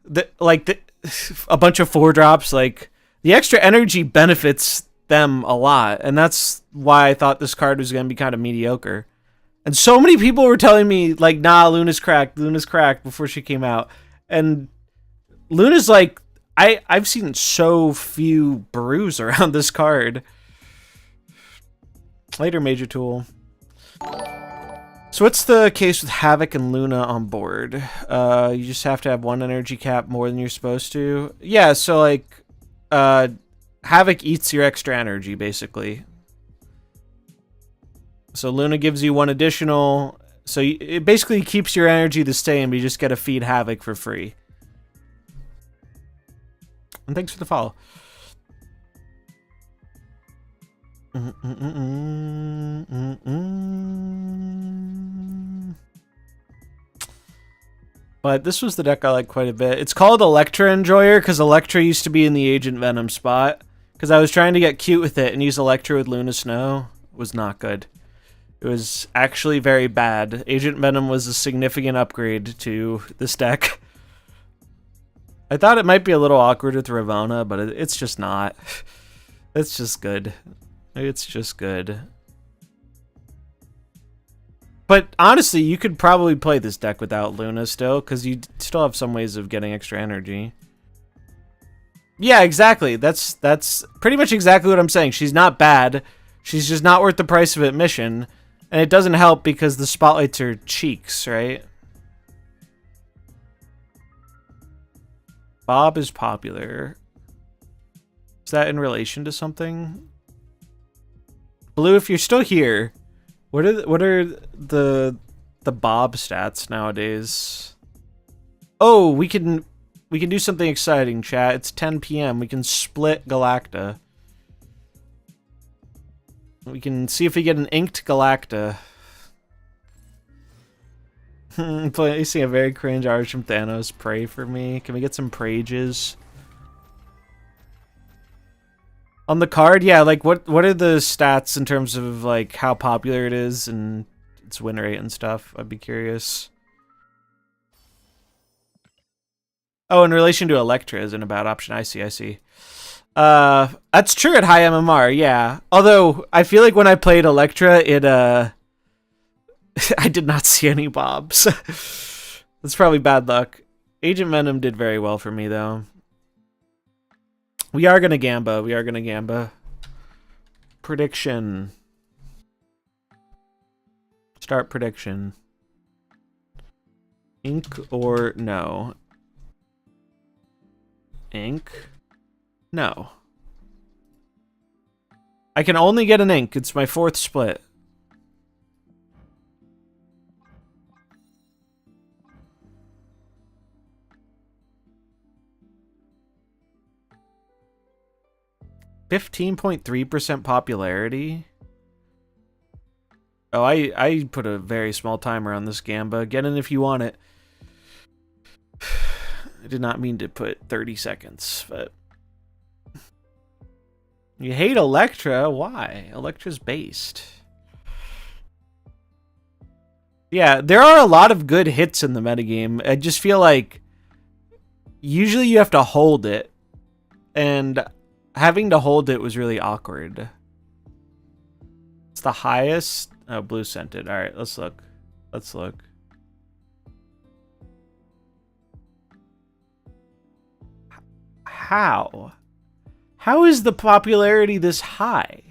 a bunch of 4-drops, like The extra energy benefits them a lot, and that's why I thought this card was going to be kind of mediocre. And so many people were telling me, like, nah, Luna's cracked before she came out. And Luna's like, I've seen so few brews around this card. Later, Major Tool. So what's the case with Havoc and Luna on board? You just have to have one energy cap more than you're supposed to. Yeah, so like, Havoc eats your extra energy, basically. So Luna gives you one additional, so it basically keeps your energy the same, but you just get to feed Havoc for free. And thanks for the follow. But this was the deck I like quite a bit. It's called Electra Enjoyer because Electra used to be in the Agent Venom spot. Because I was trying to get cute with it and use Electra with Luna Snow. It was not good. It was actually very bad. Agent Venom was a significant upgrade to this deck. I thought it might be a little awkward with Ravonna, but it's just not. It's just good. It's just good. But honestly, you could probably play this deck without Luna still, because you still have some ways of getting extra energy. Yeah, exactly. That's pretty much exactly what I'm saying. She's not bad. She's just not worth the price of admission. And it doesn't help because the spotlights are cheeks, right? Bob is popular. Is that in relation to something? Blue, if you're still here, what are the Bob stats nowadays? Oh, we can do something exciting, chat. It's 10 p.m. We can split Galacta. We can see if we get an inked Galacta. Placing a very cringe arch from Thanos. Pray for me. Can we get some prages? On the card, yeah, like what are the stats in terms of like how popular it is and its win rate and stuff? I'd be curious. Oh, in relation to Electra isn't a bad option. I see. That's true at high MMR, yeah. Although I feel like when I played Electra, it I did not see any Bobs. That's probably bad luck. Agent Venom did very well for me though. We are gonna Gamba. Prediction. Start prediction. Ink or no? Ink? No. I can only get an ink. It's my fourth split. .3% popularity. Oh, I put a very small timer on this Gamba. Get in if you want it. I did not mean to put 30 seconds, but... You hate Electra? Why? Electra's based. Yeah, there are a lot of good hits in the metagame. I just feel like usually you have to hold it, and having to hold it was really awkward. It's the highest. Oh, blue scented. All right, let's look. Let's look. How? How is the popularity this high?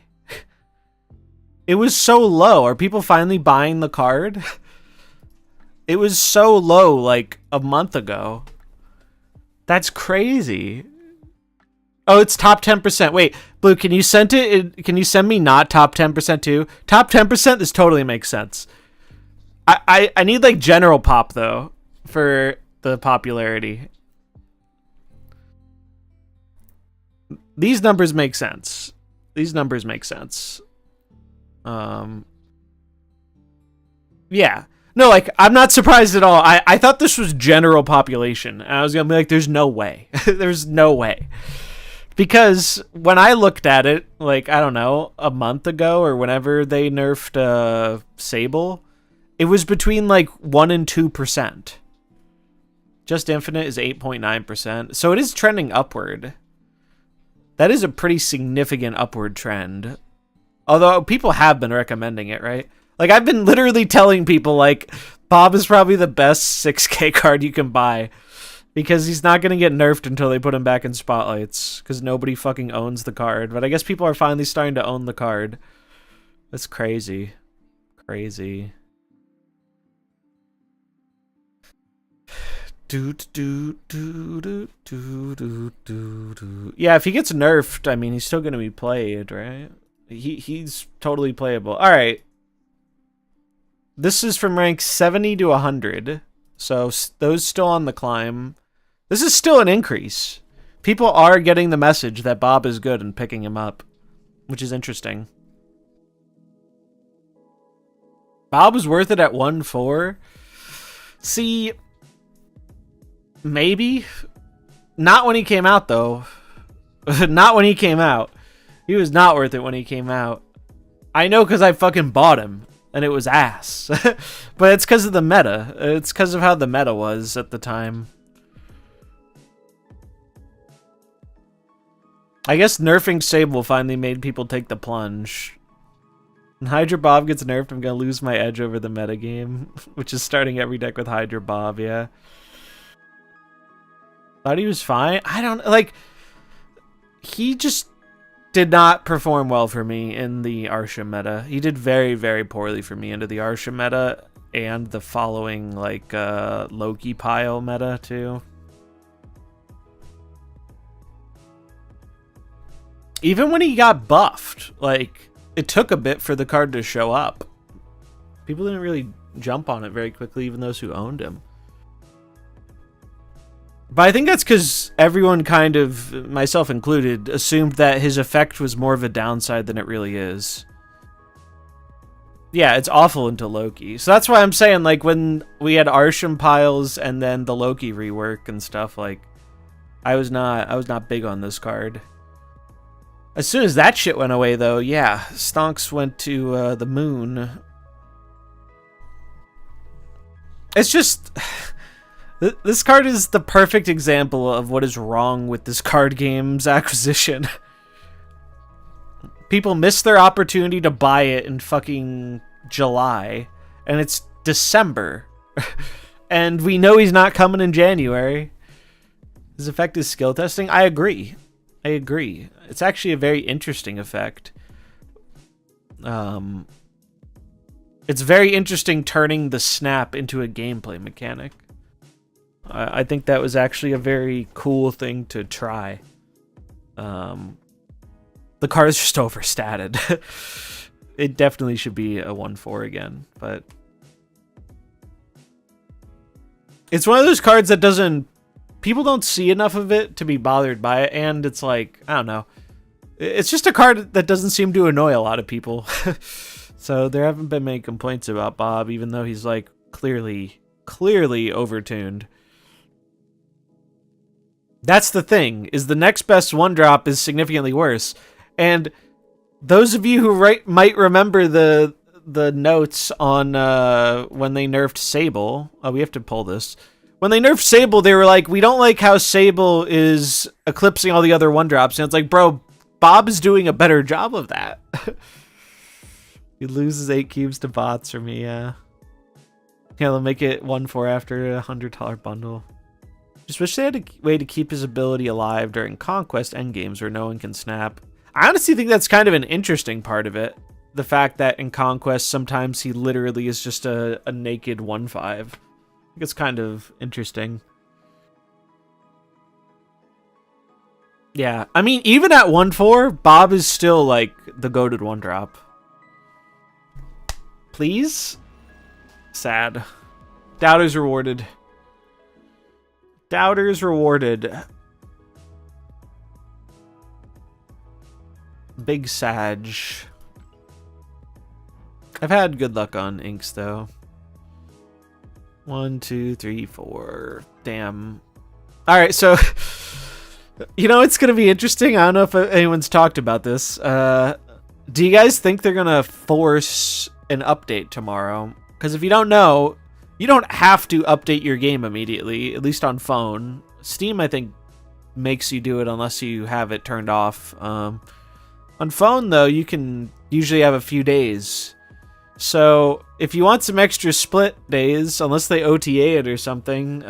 It was so low. Are people finally buying the card? It was so low like a month ago. That's crazy. Oh, it's top 10%. Wait, Blue, can you send it? Can you send me not top 10% too? Top 10%, this totally makes sense. I need like general pop though for the popularity. These numbers make sense. These numbers make sense. Yeah. No, like, I'm not surprised at all. I thought this was general population. And I was going to be like, there's no way. There's no way. Because when I looked at it, like, I don't know, a month ago or whenever they nerfed Sable, it was between, like, 1 and 2%. Just Infinite is 8.9%. So it is trending upward. That is a pretty significant upward trend. Although people have been recommending it, right? Like, I've been literally telling people, like, Bob is probably the best 6K card you can buy. Because he's not going to get nerfed until they put him back in spotlights. Because nobody fucking owns the card. But I guess people are finally starting to own the card. That's crazy. Crazy. Yeah, if he gets nerfed, I mean, he's still going to be played, right? He's totally playable. All right. This is from rank 70 to 100. So those still on the climb. This is still an increase. People are getting the message that Bob is good and picking him up, which is interesting. Bob was worth it at 1-4. See, maybe. Not when he came out, though. Not when he came out. He was not worth it when he came out. I know because I fucking bought him, and it was ass. But it's because of the meta. It's because of how the meta was at the time. I guess nerfing Sable finally made people take the plunge. When Hydra Bob gets nerfed, I'm going to lose my edge over the metagame, which is starting every deck with Hydra Bob, yeah. Thought he was fine. I don't, like, he just did not perform well for me in the Arsha meta. He did very, very poorly for me into the Arsha meta and the following, like, Loki pile meta, too. Even when he got buffed, like, it took a bit for the card to show up. People didn't really jump on it very quickly, even those who owned him. But I think that's because everyone kind of, myself included, assumed that his effect was more of a downside than it really is. Yeah, it's awful into Loki. So that's why I'm saying, like, when we had Arsham piles and then the Loki rework and stuff, like, I was not big on this card. As soon as that shit went away, though, yeah, Stonks went to the moon. It's just... This card is the perfect example of what is wrong with this card game's acquisition. People miss their opportunity to buy it in fucking July, and it's December. And we know he's not coming in January. His effect is skill testing. I agree. It's actually a very interesting effect. It's very interesting turning the snap into a gameplay mechanic. I think that was actually a very cool thing to try. The card is just overstated. It definitely should be a 1-4 again, but it's one of those cards that doesn't... People don't see enough of it to be bothered by it, and it's like, I don't know. It's just a card that doesn't seem to annoy a lot of people. So there haven't been many complaints about Bob, even though he's like clearly overtuned. That's the thing, is the next best one drop is significantly worse. And those of you who might remember the notes on when they nerfed Sable. Oh, we have to pull this. When they nerfed Sable, they were like, we don't like how Sable is eclipsing all the other one drops. And it's like, bro, Bob is doing a better job of that. He loses 8 cubes to bots for me, yeah. Yeah, they'll make it 1-4 after a $100 bundle. Just wish they had a way to keep his ability alive during Conquest endgames where no one can snap. I honestly think that's kind of an interesting part of it. The fact that in Conquest, sometimes he literally is just a naked 1-5. I think it's kind of interesting. Yeah, I mean, even at 1-4, Bob is still, like, the goated one drop. Please? Sad. Doubters rewarded. Doubters rewarded. Big Sag. I've had good luck on inks, though. 1, 2, 3, 4. Damn. Alright, so... You know, it's going to be interesting. I don't know if anyone's talked about this. Do you guys think they're going to force an update tomorrow? Because if you don't know, you don't have to update your game immediately, at least on phone. Steam, I think, makes you do it unless you have it turned off. On phone, though, you can usually have a few days. So if you want some extra split days, unless they OTA it or something,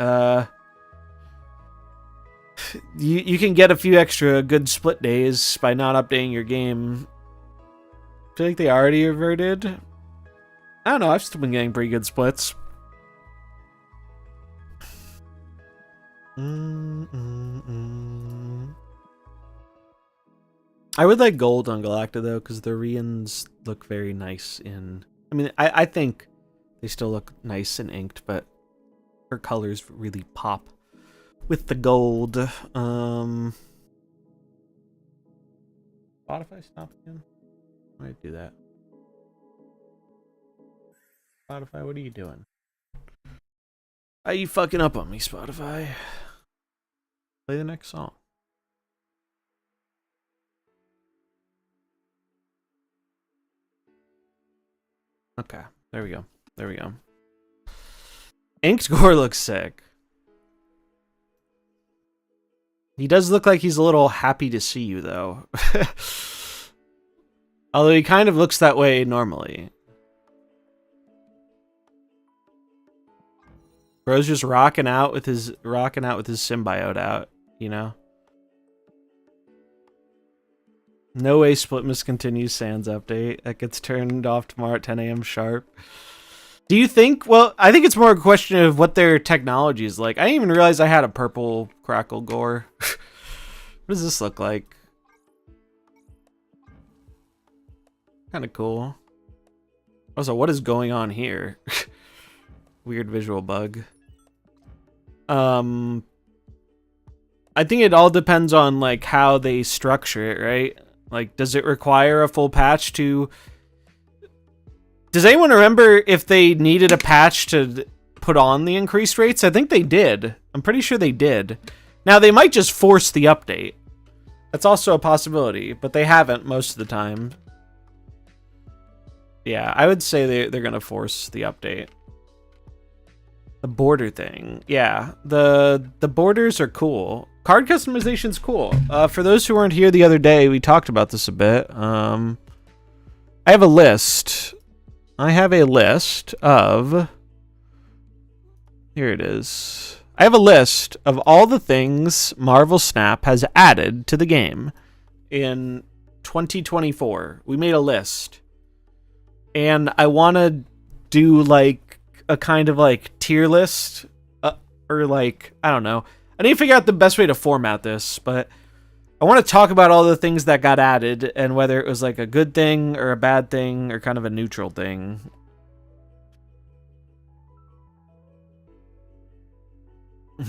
you can get a few extra good split days by not updating your game. I feel like they already reverted. I don't know, I've still been getting pretty good splits. I would like gold on Galacta, though, because the Rians look very nice in... I mean, I think they still look nice and inked, but her colors really pop with the gold. Spotify stop again? Why did I do that? Spotify, what are you doing? Are you fucking up on me, Spotify? Play the next song. Okay, there we go. There we go. Inked Gore looks sick. He does look like he's a little happy to see you, though. Although he kind of looks that way normally. Bro's just rocking out with his symbiote out, you know? No way Splitmas continues Sans update. That gets turned off tomorrow at 10 a.m. sharp. Do you think... Well, I think it's more a question of what their technology is like. I didn't even realize I had a purple Crackle Gore. What does this look like? Kind of cool. Also, what is going on here? Weird visual bug. I think it all depends on, like, how they structure it, right? Like, does it require a full patch to... Does anyone remember if they needed a patch to put on the increased rates? I think they did. I'm pretty sure they did. Now, they might just force the update. That's also a possibility, but they haven't most of the time. Yeah, I would say they're going to force the update. The border thing. Yeah, the borders are cool. Card customization's cool. For those who weren't here the other day, we talked about this a bit. I have a list. Here it is. I have a list of all the things MarvelSnap has added to the game in 2024. We made a list. And I want to do, like, a kind of, like, tier list. Or, like, I don't know. I need to figure out the best way to format this, but I want to talk about all the things that got added and whether it was, like, a good thing or a bad thing or kind of a neutral thing.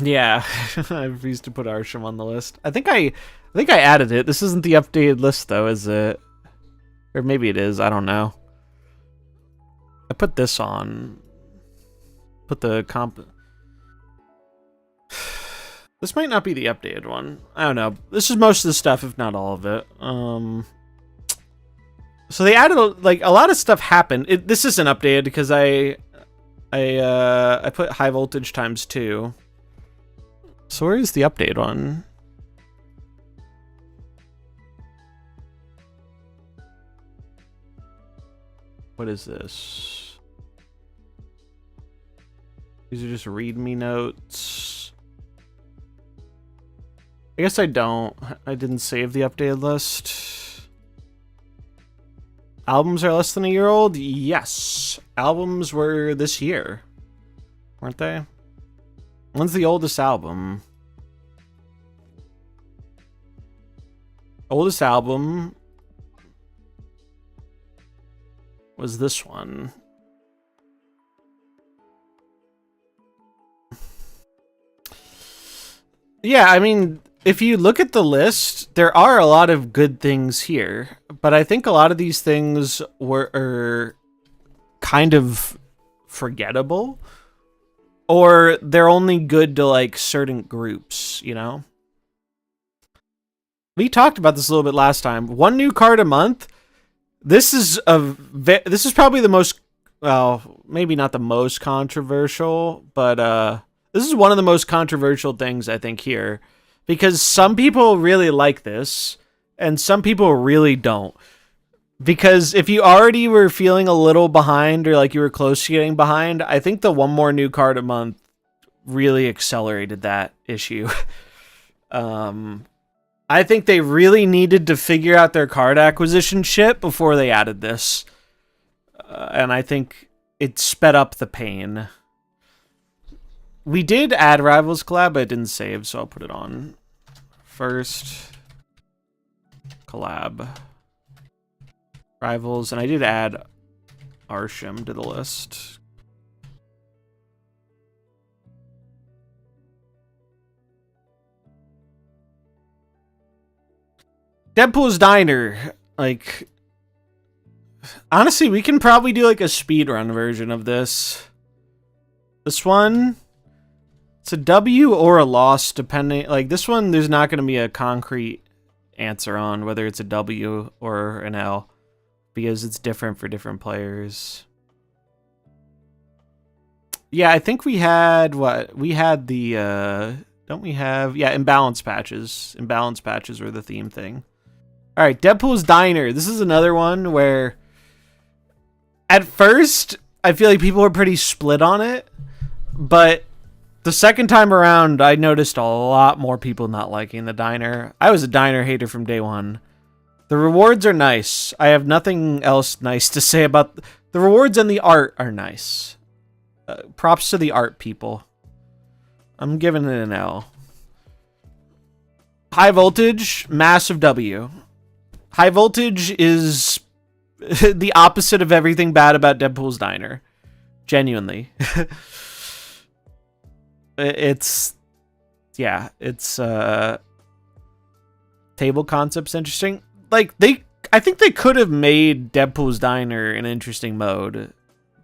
Yeah, I refused to put Arsham on the list. I think I added it. This isn't the updated list, though, is it? Or maybe it is. I don't know. I put this on. Put the comp... This might not be the updated one. I don't know. This is most of the stuff, if not all of it. So they added, like, a lot of stuff happened. This isn't updated because I put high voltage times 2. So where is the updated one? What is this? These are just readme notes. I guess I didn't save the updated list. Albums are less than a year old? Yes. Albums were this year. Weren't they? When's the oldest album? Oldest album was this one. Yeah, I mean, if you look at the list, there are a lot of good things here, but I think a lot of these things are kind of forgettable, or they're only good to, like, certain groups, you know? We talked about this a little bit last time. One new card a month. This is probably the most, well, maybe not the most controversial, but this is one of the most controversial things I think here, because some people really like this and some people really don't. Because if you already were feeling a little behind or like you were close to getting behind, I think the one more new card a month really accelerated that issue. I think they really needed to figure out their card acquisition shit before they added this. And I think it sped up the pain. We did add Rivals collab, but it didn't save, so I'll put it on. First collab. Rivals, and I did add Arsham to the list. Deadpool's Diner, like, honestly, we can probably do like a speedrun version of this. This one, it's a W or a loss, depending. Like, this one, there's not going to be a concrete answer on whether it's a W or an L, because it's different for different players. Yeah, I think we had, what? We had the, don't we have, yeah, imbalance patches. Imbalance patches were the theme thing. All right, Deadpool's Diner. This is another one where at first I feel like people were pretty split on it, but the second time around I noticed a lot more people not liking the diner. I was a diner hater from day one. The rewards are nice. I have nothing else nice to say about the rewards, and the art are nice. Props to the art people. I'm giving it an L. High Voltage, massive W. High Voltage is the opposite of everything bad about Deadpool's Diner. Genuinely. It's table concept's interesting. Like, I think they could have made Deadpool's Diner an interesting mode,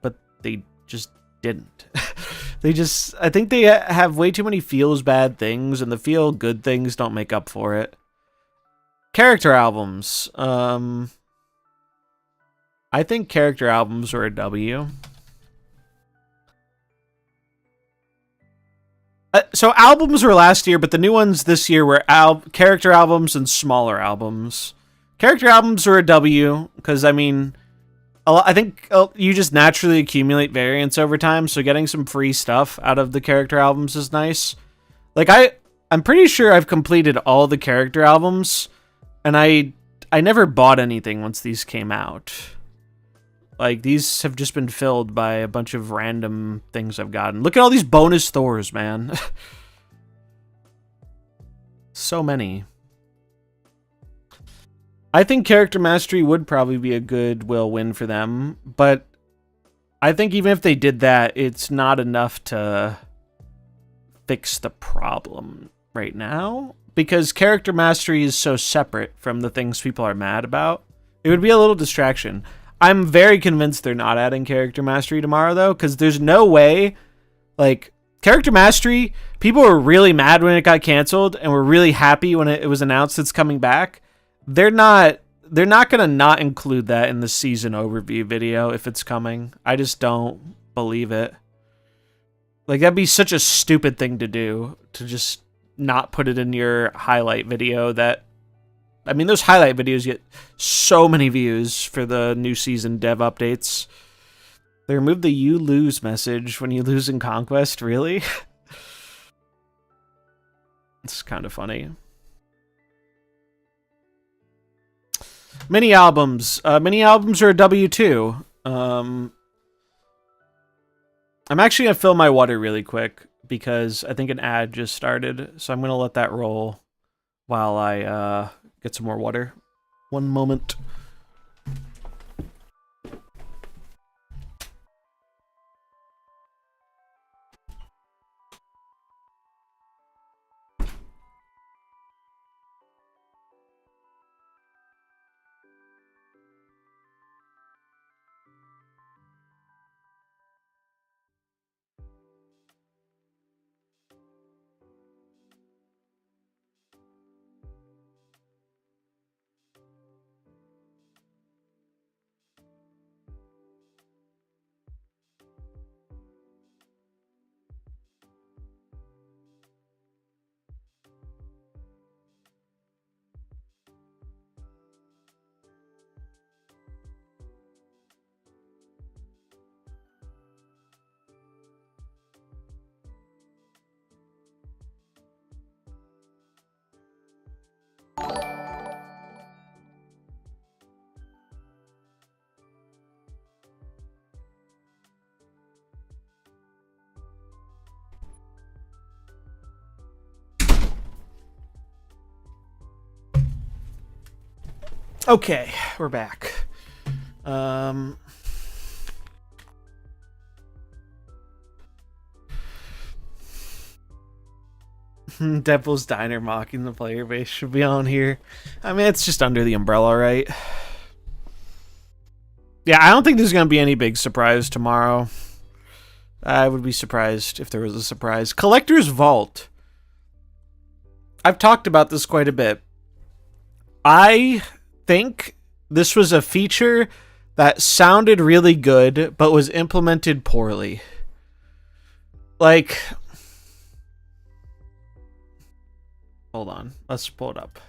but they just didn't. I think they have way too many feels bad things, and the feel good things don't make up for it. Character albums. I think character albums are a W. So albums were last year, but the new ones this year were character albums and smaller albums. Character albums are a W, because, I mean, I think you just naturally accumulate variants over time, so getting some free stuff out of the character albums is nice. Like, I'm pretty sure I've completed all the character albums, and I never bought anything once these came out. Like, these have just been filled by a bunch of random things I've gotten. Look at all these bonus Thors, man. So many. I think Character Mastery would probably be a good win for them, but I think even if they did that, it's not enough to fix the problem right now, because Character Mastery is so separate from the things people are mad about. It would be a little distraction. I'm very convinced they're not adding Character Mastery tomorrow, though, because there's no way, like, Character Mastery, people were really mad when it got canceled, and were really happy when it was announced it's coming back. They're not going to not include that in the season overview video if it's coming. I just don't believe it. Like, that'd be such a stupid thing to do, to just not put it in your highlight video. That, I mean, those highlight videos get so many views for the new season dev updates. They removed the "you lose" message when you lose in Conquest. Really? It's kind of funny. Mini albums. Mini albums are a W2. I'm actually going to fill my water really quick because I think an ad just started. So I'm going to let that roll while I get some more water. One moment. Okay, we're back. Devil's Diner mocking the player base should be on here. I mean, it's just under the umbrella, right? Yeah, I don't think there's going to be any big surprise tomorrow. I would be surprised if there was a surprise. Collector's Vault. I've talked about this quite a bit. I think this was a feature that sounded really good, but was implemented poorly. Like, hold on, let's pull it up.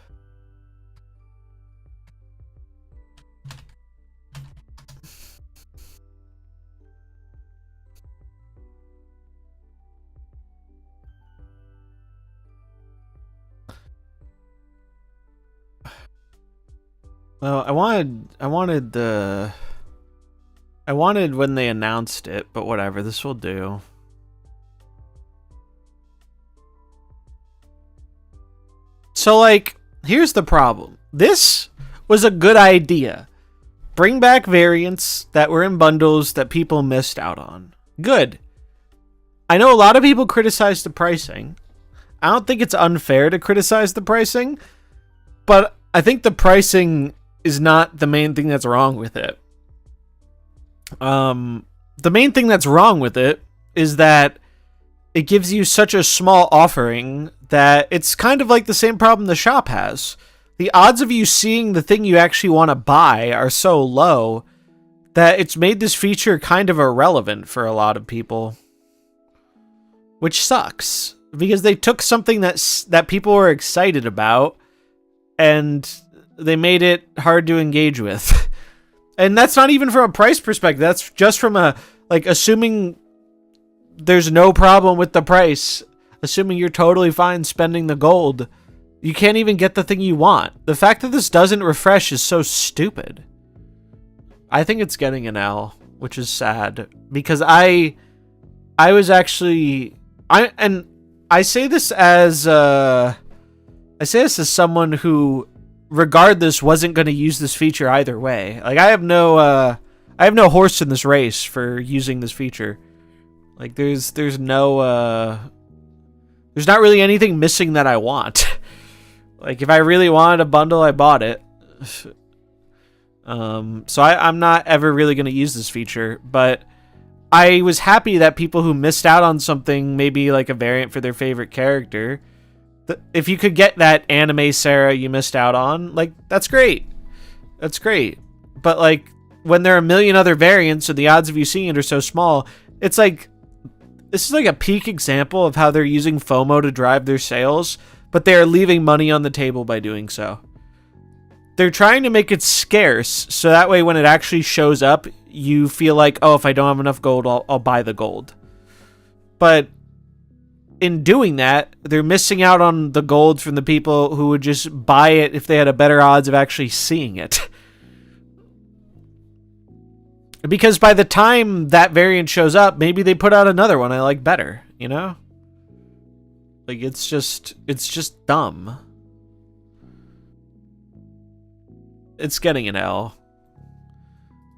Well, I wanted when they announced it, but whatever, this will do. So, like, here's the problem. This was a good idea. Bring back variants that were in bundles that people missed out on. Good. I know a lot of people criticize the pricing. I don't think it's unfair to criticize the pricing, but I think the pricing is not the main thing that's wrong with it. The main thing that's wrong with it is that it gives you such a small offering that it's kind of like the same problem the shop has. The odds of you seeing the thing you actually want to buy are so low that it's made this feature kind of irrelevant for a lot of people. Which sucks, because they took something that people were excited about and they made it hard to engage with. And that's not even from a price perspective. That's just from a, like, assuming there's no problem with the price, assuming you're totally fine spending the gold, you can't even get the thing you want. The fact that this doesn't refresh is so stupid. I think it's getting an L, which is sad, because I was actually, I say this as someone who, regardless, wasn't going to use this feature either way. Like, I have no horse in this race for using this feature. Like, there's not really anything missing that I want. Like, if I really wanted a bundle, I bought it. So I'm not ever really going to use this feature, but I was happy that people who missed out on something, maybe like a variant for their favorite character, if you could get that anime Sarah you missed out on, like, that's great. That's great. But, like, when there are a million other variants and the odds of you seeing it are so small, it's like, this is like a peak example of how they're using FOMO to drive their sales, but they're leaving money on the table by doing so. They're trying to make it scarce, so that way when it actually shows up, you feel like, oh, if I don't have enough gold, I'll buy the gold. But in doing that, they're missing out on the gold from the people who would just buy it if they had a better odds of actually seeing it. Because by the time that variant shows up, maybe they put out another one I like better, you know? Like, it's just dumb. It's getting an L.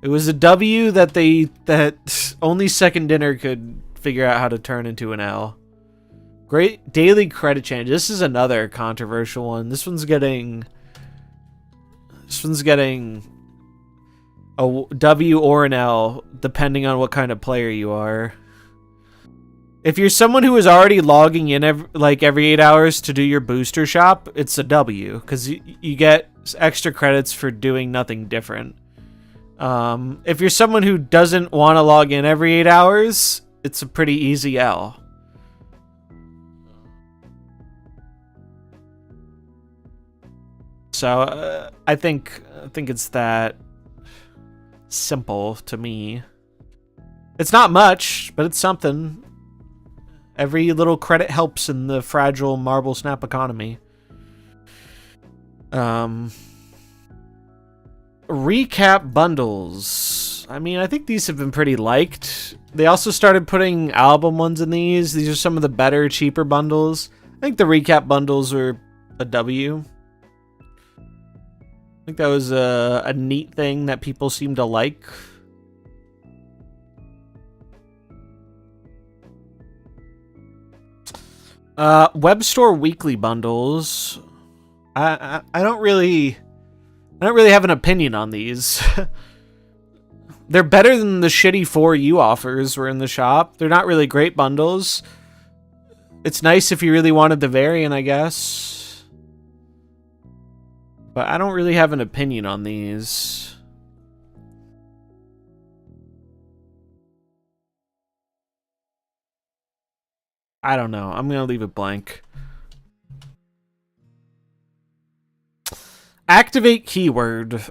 It was a W that only Second Dinner could figure out how to turn into an L. Great daily credit change. This is another controversial one. This one's getting a W or an L, depending on what kind of player you are. If you're someone who is already logging in every 8 hours to do your booster shop, it's a W, because you get extra credits for doing nothing different. If you're someone who doesn't want to log in every 8 hours, it's a pretty easy L. So I think it's that simple to me. It's not much, but it's something. Every little credit helps in the fragile MarvelSnap economy. Recap bundles. I mean, I think these have been pretty liked. They also started putting album ones in these. These are some of the better, cheaper bundles. I think the recap bundles are a W. I think that was a neat thing that people seem to like. Web store weekly bundles. I don't really have an opinion on these. They're better than the shitty 4U offers were in the shop. They're not really great bundles. It's nice if you really wanted the variant, I guess. But I don't really have an opinion on these. I don't know. I'm going to leave it blank. Activate keyword.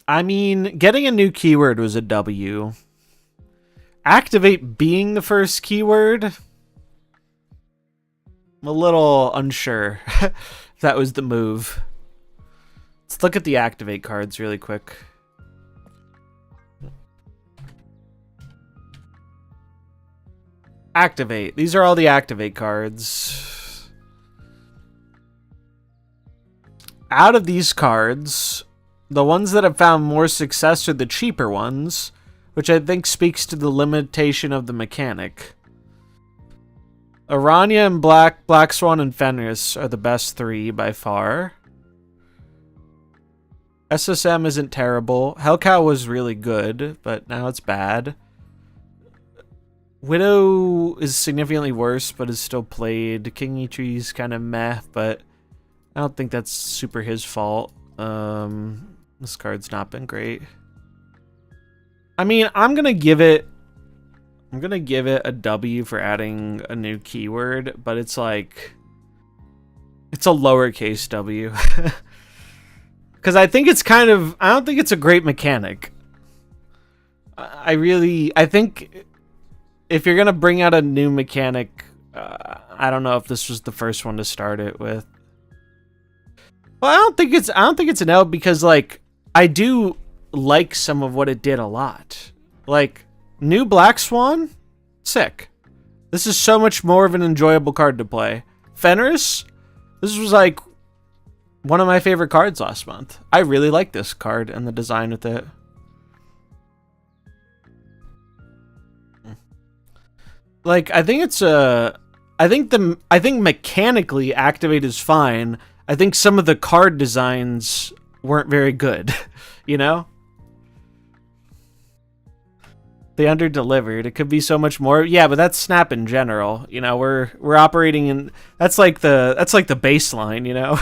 I mean, getting a new keyword was a W. Activate being the first keyword? I'm a little unsure if that was the move. Let's look at the activate cards really quick. Activate. These are all the activate cards. Out of these cards, the ones that have found more success are the cheaper ones, which I think speaks to the limitation of the mechanic. Aranya and Black Swan and Fenris are the best three by far. SSM isn't terrible. Hellcow was really good, but now it's bad. Widow is significantly worse, but is still played. King Ichi's kind of meh, but I don't think that's super his fault. This card's not been great. I mean, I'm gonna give it a W for adding a new keyword, but it's like, it's a lowercase W. Because I think it's kind of, I don't think it's a great mechanic. I think if you're gonna bring out a new mechanic, I don't know if this was the first one to start it with. Well, I don't think it's an L, because like I do like some of what it did a lot. Like new Black Swan, sick. This is so much more of an enjoyable card to play. Fenris, this was like one of my favorite cards last month. I really like this card and the design with it. Like, I think mechanically Activate is fine. I think some of the card designs weren't very good, you know? They under-delivered. It could be so much more. Yeah, but that's Snap in general. You know, we're operating in, that's like the baseline, you know?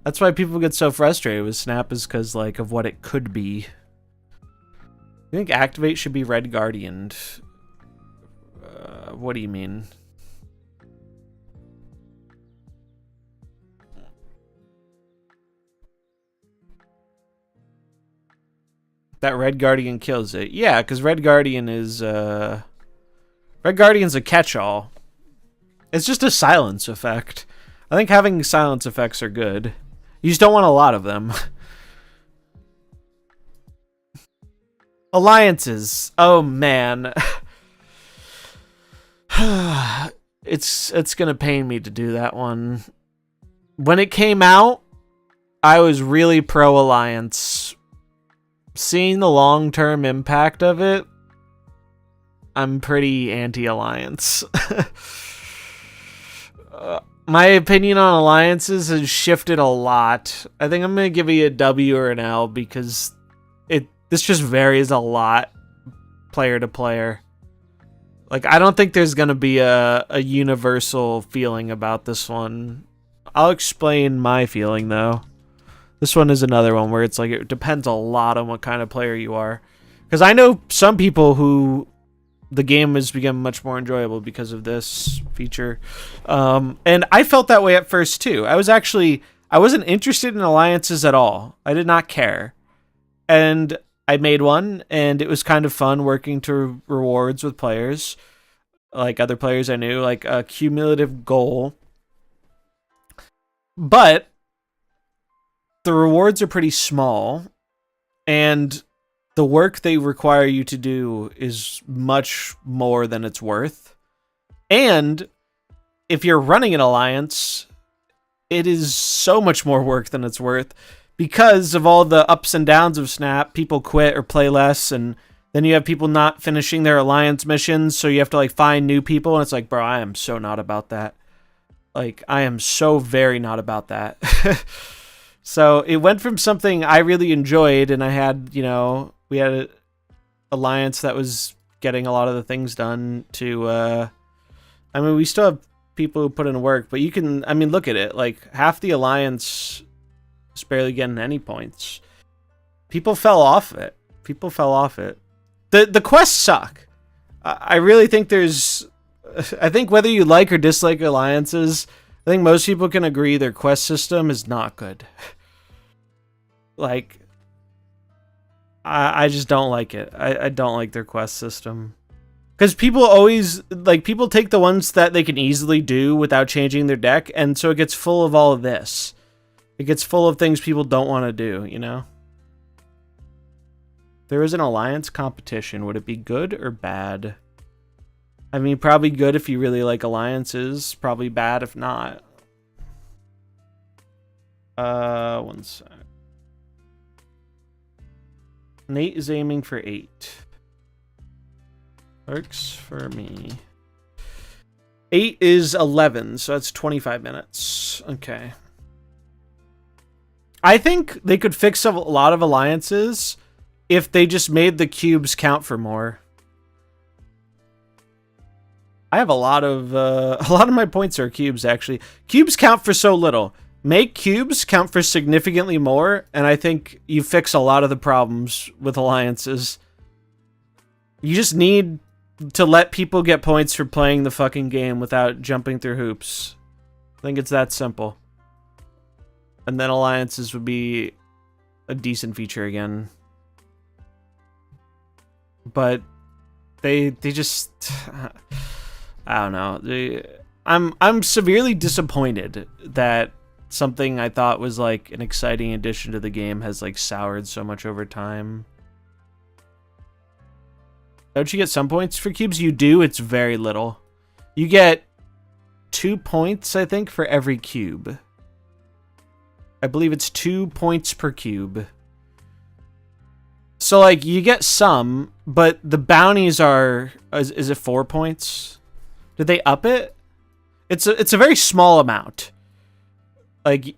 That's why people get so frustrated with Snap, is because like of what it could be. I think Activate should be Red Guardianed. What do you mean? That Red Guardian kills it. Yeah, because Red Guardian is Red Guardian's a catch-all. It's just a silence effect. I think having silence effects are good. You just don't want a lot of them. Alliances. Oh man. It's gonna pain me to do that one. When it came out, I was really pro Alliance. Seeing the long-term impact of it, I'm pretty anti-Alliance. My opinion on Alliances has shifted a lot. I think I'm gonna give you a W or an L, because this just varies a lot player to player. Like, I don't think there's gonna be a universal feeling about this one. I'll explain my feeling though. This one is another one where it's like, it depends a lot on what kind of player you are. Because I know some people who the game has become much more enjoyable because of this feature. And I felt that way at first too. I wasn't interested in alliances at all. I did not care. And I made one, and it was kind of fun working to rewards with players. Like other players I knew, like a cumulative goal. But the rewards are pretty small, and the work they require you to do is much more than it's worth. And if you're running an alliance, it is so much more work than it's worth because of all the ups and downs of Snap. People quit or play less, and then you have people not finishing their alliance missions, so you have to like find new people, and it's like, bro, I am so not about that. Like, I am so very not about that. So it went from something I really enjoyed, and I had, you know, we had an alliance that was getting a lot of the things done, to, I mean, we still have people who put in work, but you can, I mean, look at it. Like, half the alliance is barely getting any points. People fell off it. People fell off it. The quests suck. I really think there's, I think whether you like or dislike alliances, I think most people can agree their quest system is not good. Like, I just don't like it. I don't like their quest system. Because people always, like, people take the ones that they can easily do without changing their deck, and so it gets full of all of this. It gets full of things people don't want to do, you know? If there was an alliance competition, would it be good or bad? I mean, probably good if you really like alliances. Probably bad if not. One sec. Nate is aiming for 8. Works for me. 8 is 11, so that's 25 minutes. Okay. I think they could fix a lot of alliances if they just made the cubes count for more. I have a lot of my points are cubes, actually. Cubes count for so little. Make cubes count for significantly more, and I think you fix a lot of the problems with alliances. You just need to let people get points for playing the fucking game without jumping through hoops. I think it's that simple. And then alliances would be a decent feature again. But they just I don't know. I'm severely disappointed that something I thought was like an exciting addition to the game has like soured so much over time. Don't you get some points for cubes? You do. It's very little. You get 2 points, I think, for every cube. I believe it's 2 points per cube. So, like, you get some, but the bounties are... Is it 4 points? Did they up it? It's a very small amount. Like,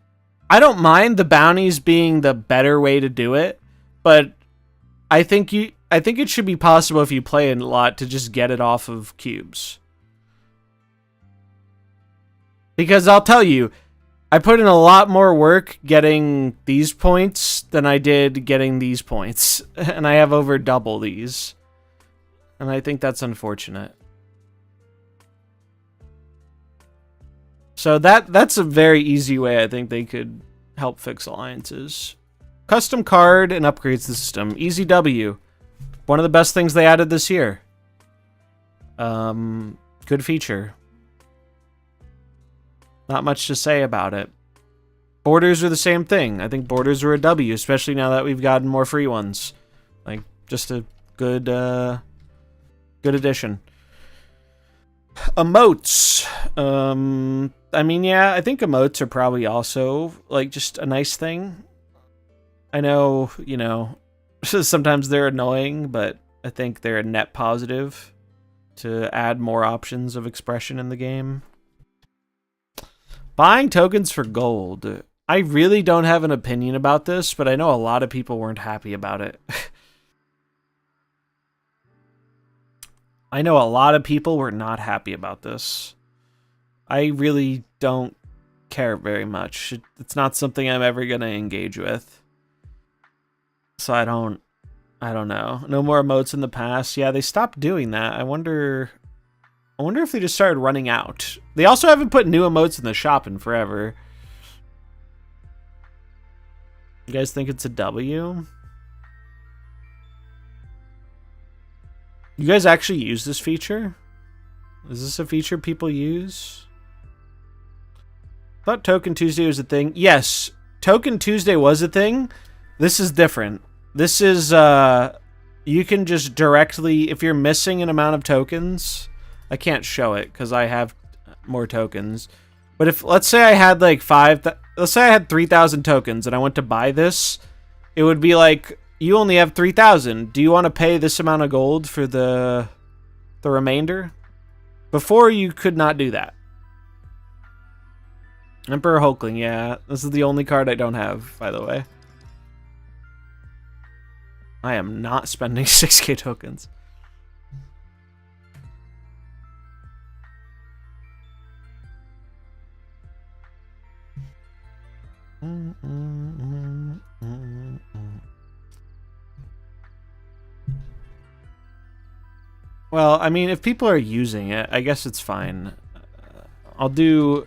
I don't mind the bounties being the better way to do it, but I think it should be possible if you play it a lot to just get it off of cubes. Because I'll tell you, I put in a lot more work getting these points than I did getting these points. And I have over double these. And I think that's unfortunate. So that's a very easy way I think they could help fix alliances. Custom card and upgrades the system. Easy W. One of the best things they added this year. Good feature. Not much to say about it. Borders are the same thing. I think borders are a W, especially now that we've gotten more free ones. Like, just a good addition. Emotes. I mean, yeah, I think emotes are probably also, like, just a nice thing. I know, you know, sometimes they're annoying, but I think they're a net positive to add more options of expression in the game. Buying tokens for gold. I really don't have an opinion about this, but I know a lot of people weren't happy about it. I know a lot of people were not happy about this. I really don't care very much. It's not something I'm ever going to engage with. So I don't know. No more emotes in the past. Yeah, they stopped doing that. I wonder if they just started running out. They also haven't put new emotes in the shop in forever. You guys think it's a W? You guys actually use this feature? Is this a feature people use? I thought Token Tuesday was a thing. Yes, Token Tuesday was a thing. This is different. This is, you can just directly, if you're missing an amount of tokens, I can't show it because I have more tokens, But if, let's say I had like let's say I had 3,000 tokens and I went to buy this, it would be like, you only have 3,000. Do you want to pay this amount of gold for the remainder? Before, you could not do that. Emperor Hulkling, yeah. This is the only card I don't have, by the way. I am not spending 6k tokens. Well, I mean, if people are using it, I guess it's fine. I'll do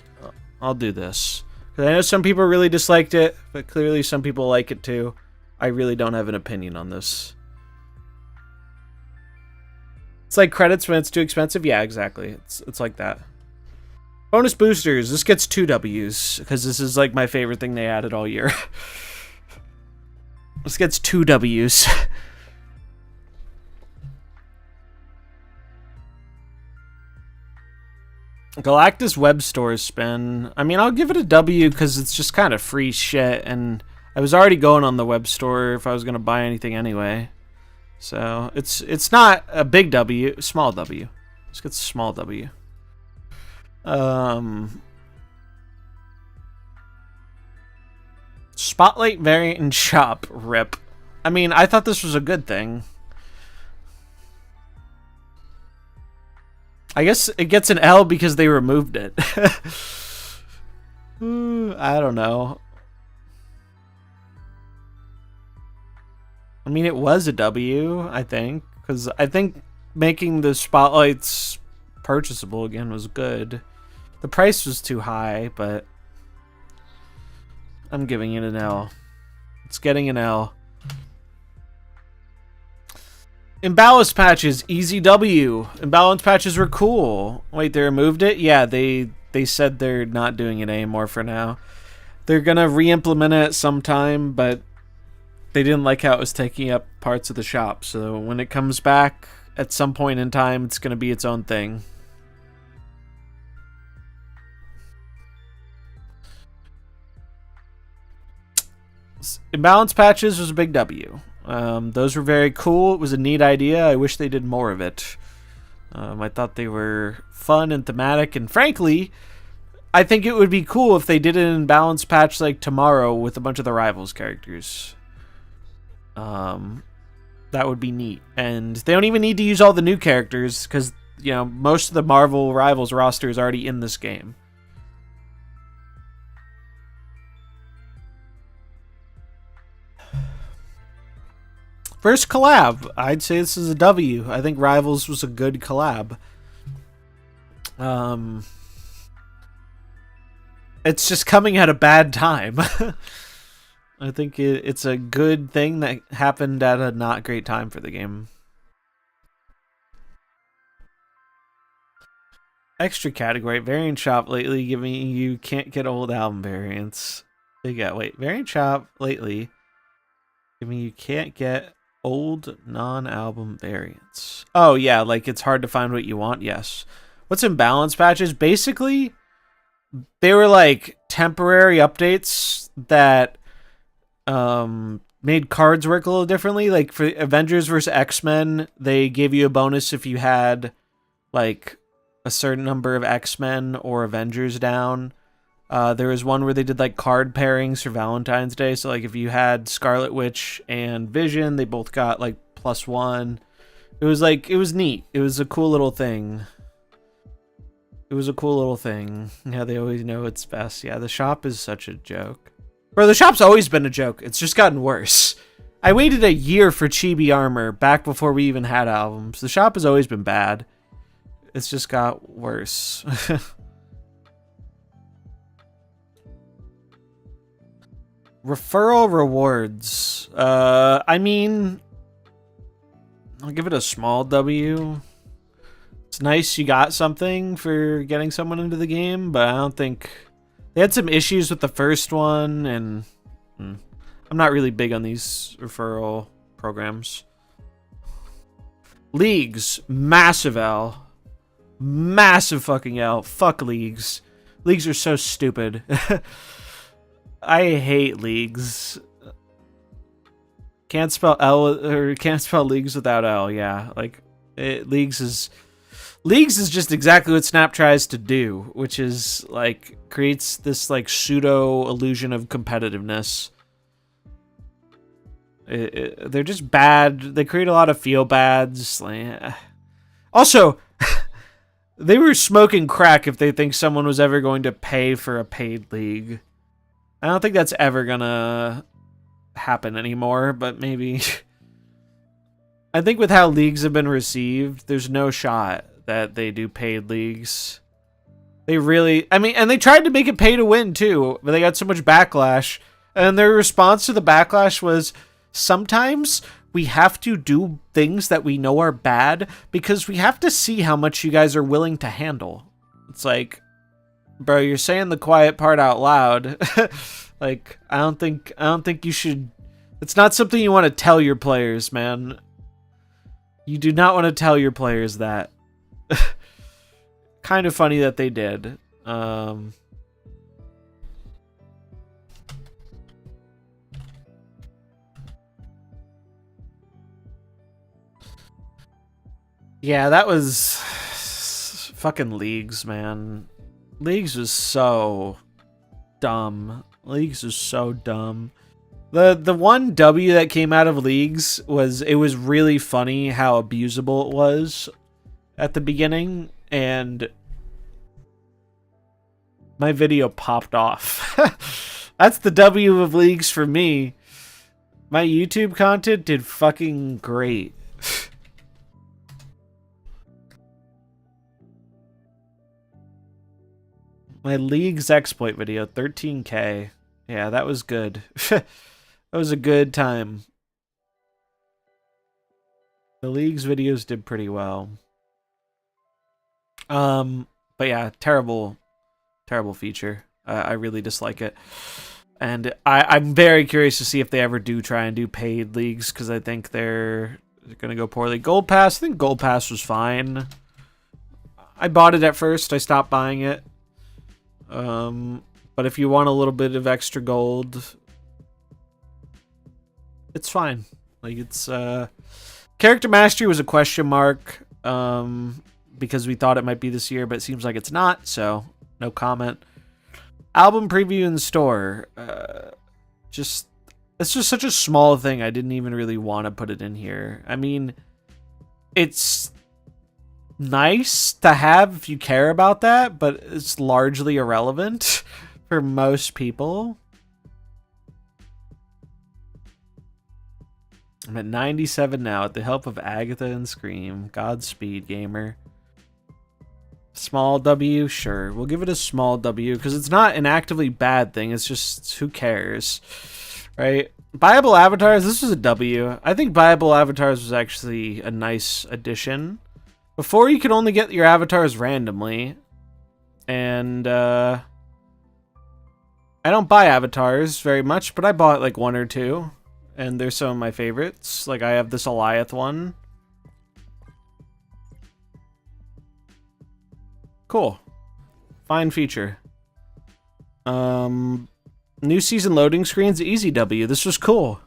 this. 'Cause I know some people really disliked it, but clearly some people like it too. I really don't have an opinion on this. It's like credits when it's too expensive. Yeah, exactly. It's like that. Bonus boosters. This gets 2 W's because this is like my favorite thing they added all year. This gets 2 W's. Galactus web store spin. I mean, I'll give it a W because it's just kind of free shit, and I was already going on the web store if I was gonna buy anything anyway. So it's not a big W, small W. Let's get small W. Spotlight variant and shop rip. I mean, I thought this was a good thing. I guess it gets an L because they removed it. I don't know. I mean, it was a W, I think, because I think making the spotlights purchasable again was good. The price was too high, but I'm giving it an L. It's getting an L. Imbalance patches, easy W. Imbalance patches were cool. Wait, they removed it? Yeah, they said they're not doing it anymore for now. They're gonna re-implement it sometime, but they didn't like how it was taking up parts of the shop. So when it comes back at some point in time, it's gonna be its own thing. Imbalance patches was a big W. Those were very cool. It was a neat idea. I wish they did more of it. I thought they were fun and thematic, and frankly, I think it would be cool if they did an imbalance patch like tomorrow with a bunch of the Rivals characters. That would be neat. And they don't even need to use all the new characters because, you know, most of the Marvel Rivals roster is already in this game. First collab. I'd say this is a W. I think Rivals was a good collab. It's just coming at a bad time. I think it's a good thing that happened at a not great time for the game. Extra category. Variant shop lately giving you can't get old album variants. They got, wait, variant shop lately giving you can't get old non-album variants. Oh yeah, like it's hard to find what you want. Yes. What's imbalance patches? Basically, they were like temporary updates that made cards work a little differently. Like for Avengers vs. X-Men, they gave you a bonus if you had like a certain number of X-Men or Avengers down. There was one where they did like card pairings for Valentine's Day. So like if you had Scarlet Witch and Vision, they both got like +1. It was like, it was neat. It was a cool little thing. Yeah, they always know it's best. Yeah, the shop is such a joke. Bro, the shop's always been a joke. It's just gotten worse. I waited a year for Chibi Armor back before we even had albums. The shop has always been bad. It's just got worse. Referral rewards. I mean, I'll give it a small W. It's nice you got something for getting someone into the game, but I don't think... They had some issues with the first one, and I'm not really big on these referral programs. Leagues. Massive L. Massive fucking L. Fuck Leagues. Leagues are so stupid. I hate leagues. Can't spell leagues without L. Yeah, like leagues is just exactly what Snap tries to do, which is like creates this like pseudo illusion of competitiveness. They're just bad. They create a lot of feel bads. Also, they were smoking crack if they think someone was ever going to pay for a paid league. I don't think that's ever gonna happen anymore, but maybe. I think with how leagues have been received, there's no shot that they do paid leagues. They really, I mean, and they tried to make it pay to win too, but they got so much backlash. And their response to the backlash was, sometimes we have to do things that we know are bad because we have to see how much you guys are willing to handle. It's like, bro, you're saying the quiet part out loud. Like, I don't think you should. It's not something you want to tell your players, man. You do not want to tell your players that. Kind of funny that they did. Yeah, that was fucking Leagues, man. Leagues was so dumb. Leagues was so dumb. The one W that came out of Leagues was, it was really funny how abusable it was at the beginning, and my video popped off. That's the W of Leagues for me. My YouTube content did fucking great. My Leagues exploit video, 13K. Yeah, that was good. That was a good time. The Leagues videos did pretty well. But yeah, terrible feature. I really dislike it. And I'm very curious to see if they ever do try and do paid leagues, because I think they're going to go poorly. Gold Pass, I think Gold Pass was fine. I bought it at first. I stopped buying it. But if you want a little bit of extra gold, it's fine. Like, it's character mastery was a question mark, because we thought it might be this year, but it seems like it's not, so no comment. Album preview in store. It's just such a small thing. I didn't even really want to put it in here. I mean, it's nice to have if you care about that, but it's largely irrelevant for most people. I'm at 97 now with the help of Agatha and Scream. Godspeed, gamer. Small W, sure. We'll give it a small W because it's not an actively bad thing. It's just, who cares, right? Buyable avatars, this was a W. I think buyable avatars was actually a nice addition. Before, you could only get your avatars randomly, and I don't buy avatars very much, but I bought like one or two, and they're some of my favorites. Like, I have this Eliath one. Cool. Fine feature. New season loading screens, easy W. This was cool.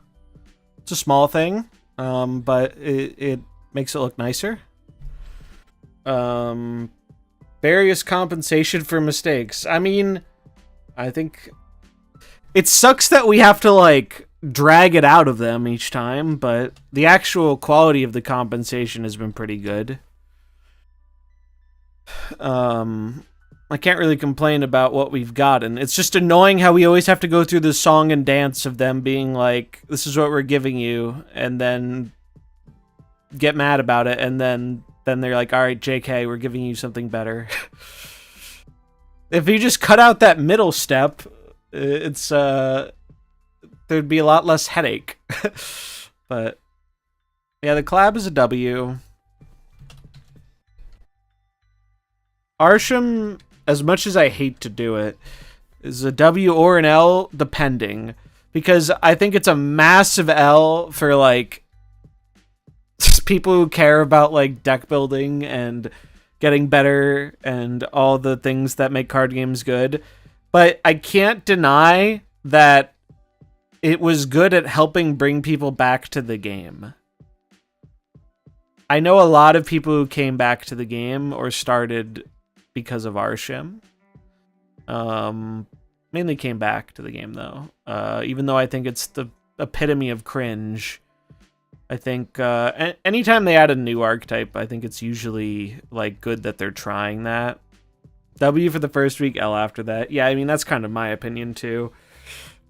It's a small thing, but it makes it look nicer. Various compensation for mistakes. I mean, I think it sucks that we have to like drag it out of them each time, but the actual quality of the compensation has been pretty good. I can't really complain about what we've gotten. It's just annoying how we always have to go through the song and dance of them being like, this is what we're giving you, and then get mad about it, and then they're like, all right, JK, we're giving you something better. If you just cut out that middle step, it's there'd be a lot less headache. But yeah, the collab is a W. Arsham, as much as I hate to do it, is a W or an L, depending. Because I think it's a massive L for, like, people who care about, like, deck building and getting better and all the things that make card games good. But I can't deny that it was good at helping bring people back to the game. I know a lot of people who came back to the game or started because of Arshim. Mainly came back to the game, though. Even though I think it's the epitome of cringe. I think anytime they add a new archetype, I think it's usually like good that they're trying that. W for the first week, L after that. Yeah, I mean, that's kind of my opinion, too.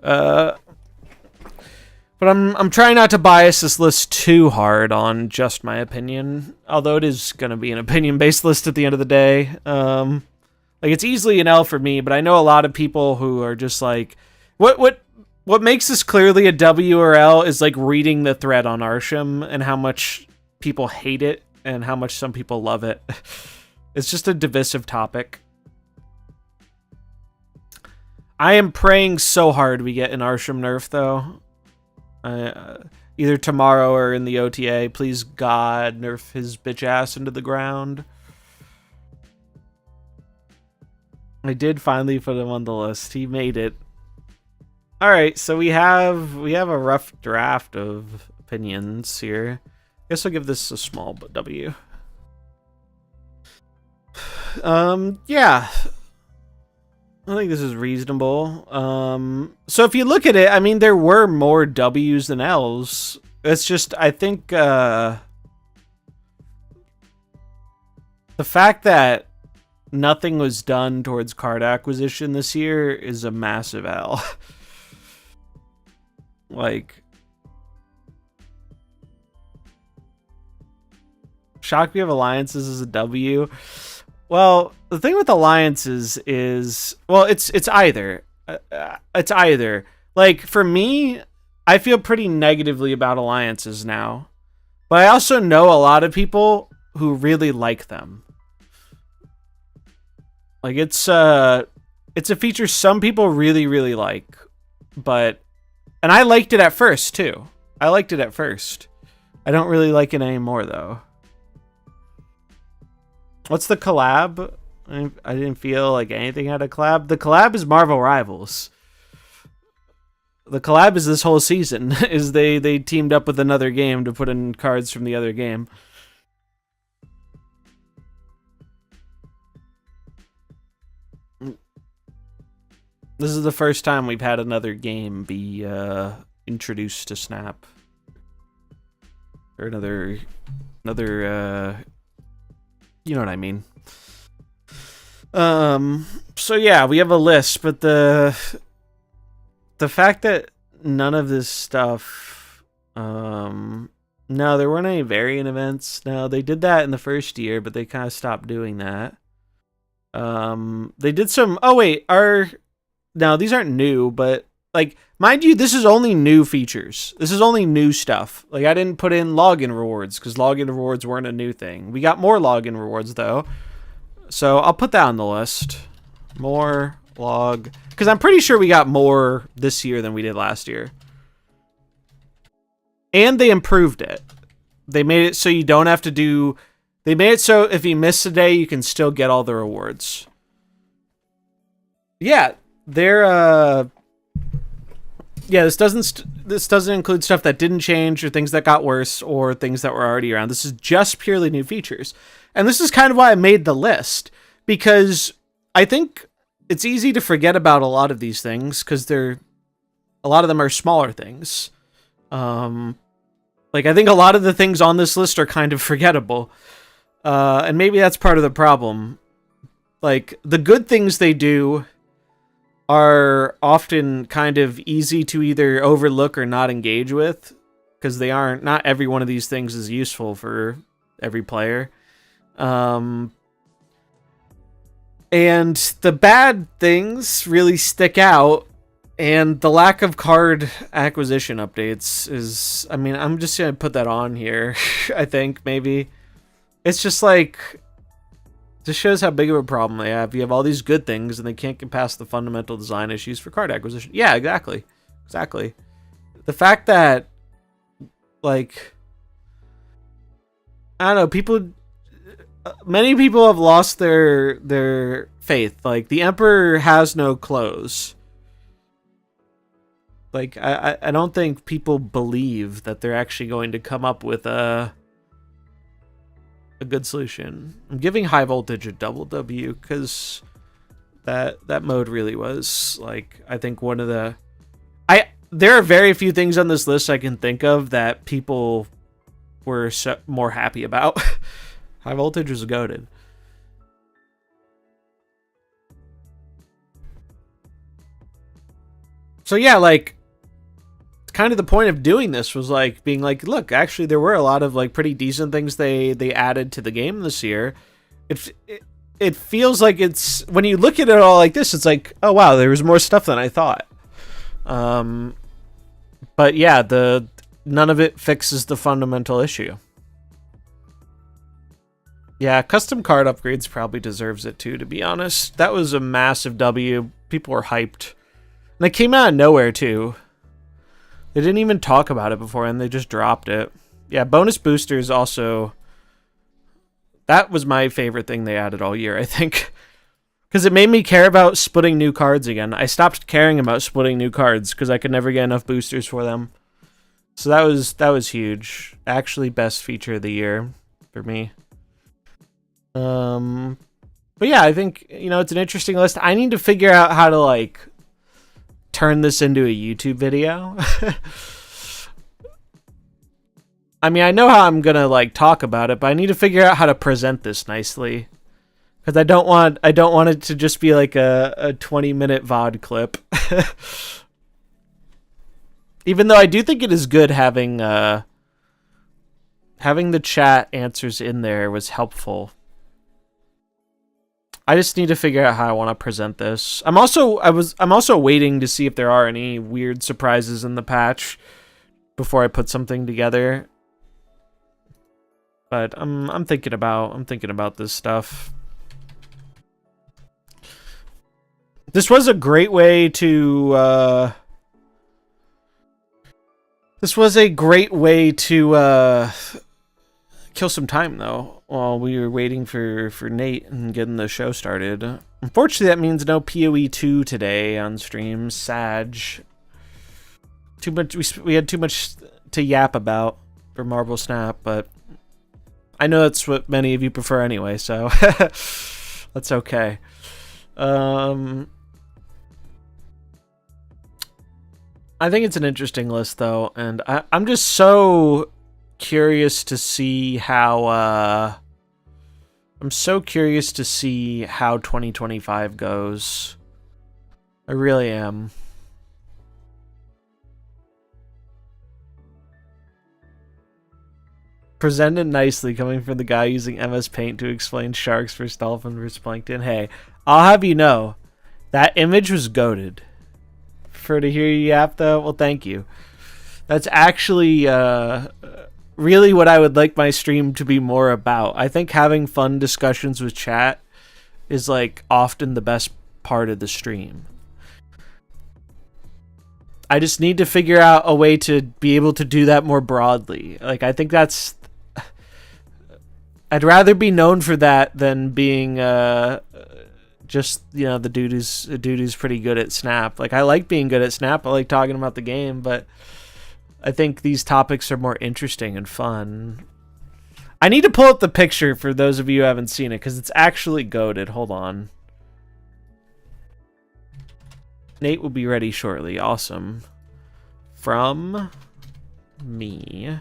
But I'm trying not to bias this list too hard on just my opinion, although it is going to be an opinion-based list at the end of the day. Like, it's easily an L for me, but I know a lot of people who are just like, what makes this clearly a W or L is like reading the thread on Arshim and how much people hate it and how much some people love it. It's just a divisive topic. I am praying so hard we get an Arshim nerf, though. Either tomorrow or in the OTA. Please, God, nerf his bitch ass into the ground. I did finally put him on the list. He made it. All right, so we have a rough draft of opinions here. I guess I'll give this a small W. Yeah. I think this is reasonable. So if you look at it, I mean, there were more W's than L's. It's just, I think, the fact that nothing was done towards card acquisition this year is a massive L. Like, shock we have alliances as a W. Well, the thing with alliances is, well, it's either. It's either. Like, for me, I feel pretty negatively about alliances now. But I also know a lot of people who really like them. Like, it's a feature some people really, really like. But, and I liked it at first, too. I liked it at first. I don't really like it anymore, though. What's the collab? I didn't feel like anything had a collab. The collab is Marvel Rivals. The collab is this whole season. Is they teamed up with another game to put in cards from the other game. This is the first time we've had another game be introduced to Snap. Or another you know what I mean. So yeah, we have a list, but the fact that none of this stuff, no, there weren't any variant events. No, they did that in the first year, but they kind of stopped doing that. They did some, oh wait, no, these aren't new, but like, mind you, this is only new features. This is only new stuff. Like, I didn't put in login rewards because login rewards weren't a new thing. We got more login rewards though. So I'll put that on the list. More log, because I'm pretty sure we got more this year than we did last year. And they improved it. They made it so you don't have to do, they made it so if you miss a day, you can still get all the rewards. Yeah, they're yeah, this doesn't include stuff that didn't change or things that got worse or things that were already around. This is just purely new features. And this is kind of why I made the list, because I think it's easy to forget about a lot of these things because a lot of them are smaller things. Like, I think a lot of the things on this list are kind of forgettable. And maybe that's part of the problem. Like, the good things they do are often kind of easy to either overlook or not engage with, because not every one of these things is useful for every player. And the bad things really stick out, and the lack of card acquisition updates is, I mean, I'm just gonna put that on here. I think maybe it's just like, this shows how big of a problem they have. You have all these good things and they can't get past the fundamental design issues for card acquisition. Yeah, exactly. The fact that, like, I don't know, people, many people have lost their faith. Like, the Emperor has no clothes. Like, I don't think people believe that they're actually going to come up with a good solution. I'm giving High Voltage a double W because that mode really was, like, I think one of the... There are very few things on this list I can think of that people were more happy about. High Voltage was goated. So yeah, like, kind of the point of doing this was like being like, look, actually there were a lot of like pretty decent things they added to the game this year. It feels like it's, when you look at it all like this, it's like, oh wow, there was more stuff than I thought. But yeah, none of it fixes the fundamental issue. Yeah, custom card upgrades probably deserves it too, to be honest. That was a massive W. People were hyped. And it came out of nowhere too. They didn't even talk about it before, and they just dropped it. Yeah, bonus boosters also... That was my favorite thing they added all year, I think. Because it made me care about splitting new cards again. I stopped caring about splitting new cards because I could never get enough boosters for them. So that was huge. Actually, best feature of the year for me. But yeah, I think, you know, it's an interesting list. I need to figure out how to, like, turn this into a YouTube video. I mean, I know how I'm gonna, like, talk about it, but I need to figure out how to present this nicely. Because I don't want it to just be like a 20-minute VOD clip. Even though I do think it is good having the chat answers in there was helpful. I just need to figure out how I want to present this. I'm also waiting to see if there are any weird surprises in the patch before I put something together. But I'm thinking about this stuff. This was a great way to kill some time though while we were waiting for Nate and getting the show started. Unfortunately, that means no POE2 today on stream. Sag. Too much. We had too much to yap about for MarvelSnap, but I know that's what many of you prefer anyway, so that's okay. I think it's an interesting list, though, and I'm just so curious to see how 2025 goes. I really am. Presented nicely, coming from the guy using MS Paint to explain sharks versus dolphin versus plankton. Hey, I'll have you know, that image was goated. For to hear you yap, though, well, thank you. That's actually really what I would like my stream to be more about. I think having fun discussions with chat is, like, often the best part of the stream. I just need to figure out a way to be able to do that more broadly. Like, I think that's... I'd rather be known for that than being just, you know, the dude who's pretty good at Snap. Like, I like being good at Snap. I like talking about the game, but I think these topics are more interesting and fun. I need to pull up the picture for those of you who haven't seen it, because it's actually goated. Hold on. Nate will be ready shortly. Awesome. From me.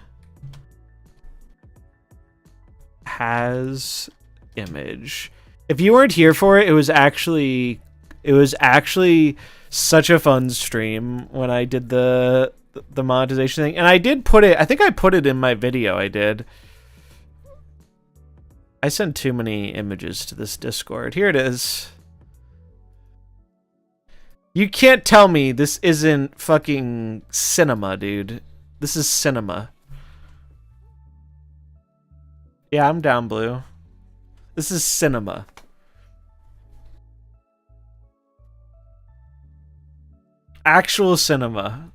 Has image. If you weren't here for it, it was actually such a fun stream when I did the monetization thing. And I did put it, I think I put it in my video. I did. I sent too many images to this Discord. Here it is. You can't tell me this isn't fucking cinema, dude. This is cinema. Yeah, I'm down, Blue. This is cinema. Actual cinema.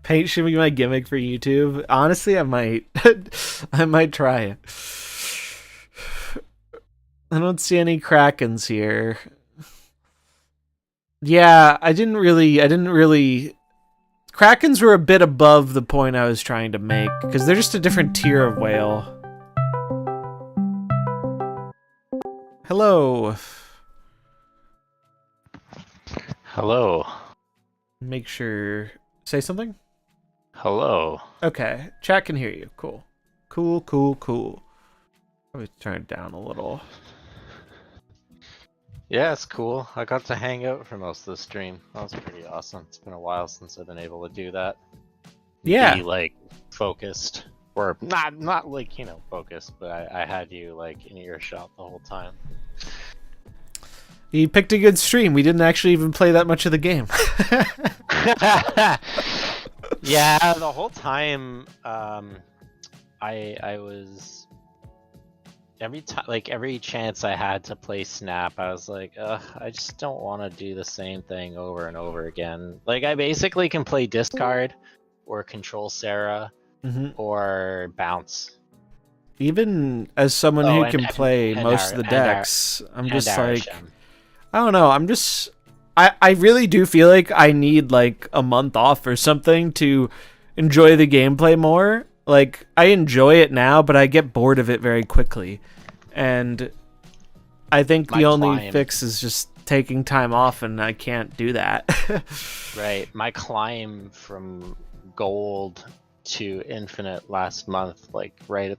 Paint should be my gimmick for YouTube. Honestly, I might. I might try it. I don't see any Krakens here. Yeah, I didn't really Krakens were a bit above the point I was trying to make, because they're just a different tier of whale. Hello. Hello. Make sure... Say something? Hello. Okay, chat can hear you. Cool. Cool. Probably turn it down a little. Yeah, it's cool. I got to hang out for most of the stream. That was pretty awesome. It's been a while since I've been able to do that. Yeah. Be, like, focused. Or, not like, you know, focused, but I had you, like, in earshot the whole time. You picked a good stream. We didn't actually even play that much of the game. Yeah, the whole time, I was... every chance I had to play Snap, I was like, I just don't want to do the same thing over and over again. Like, I basically can play Discard, or Control Sarah, or Bounce. Even as someone who can play most of the decks, I'm just like... I don't know, I really do feel like I need, like, a month off or something to enjoy the gameplay more. Like, I enjoy it now, but I get bored of it very quickly. And I think the only fix is just taking time off, and I can't do that. Right. My climb from gold to infinite last month, like right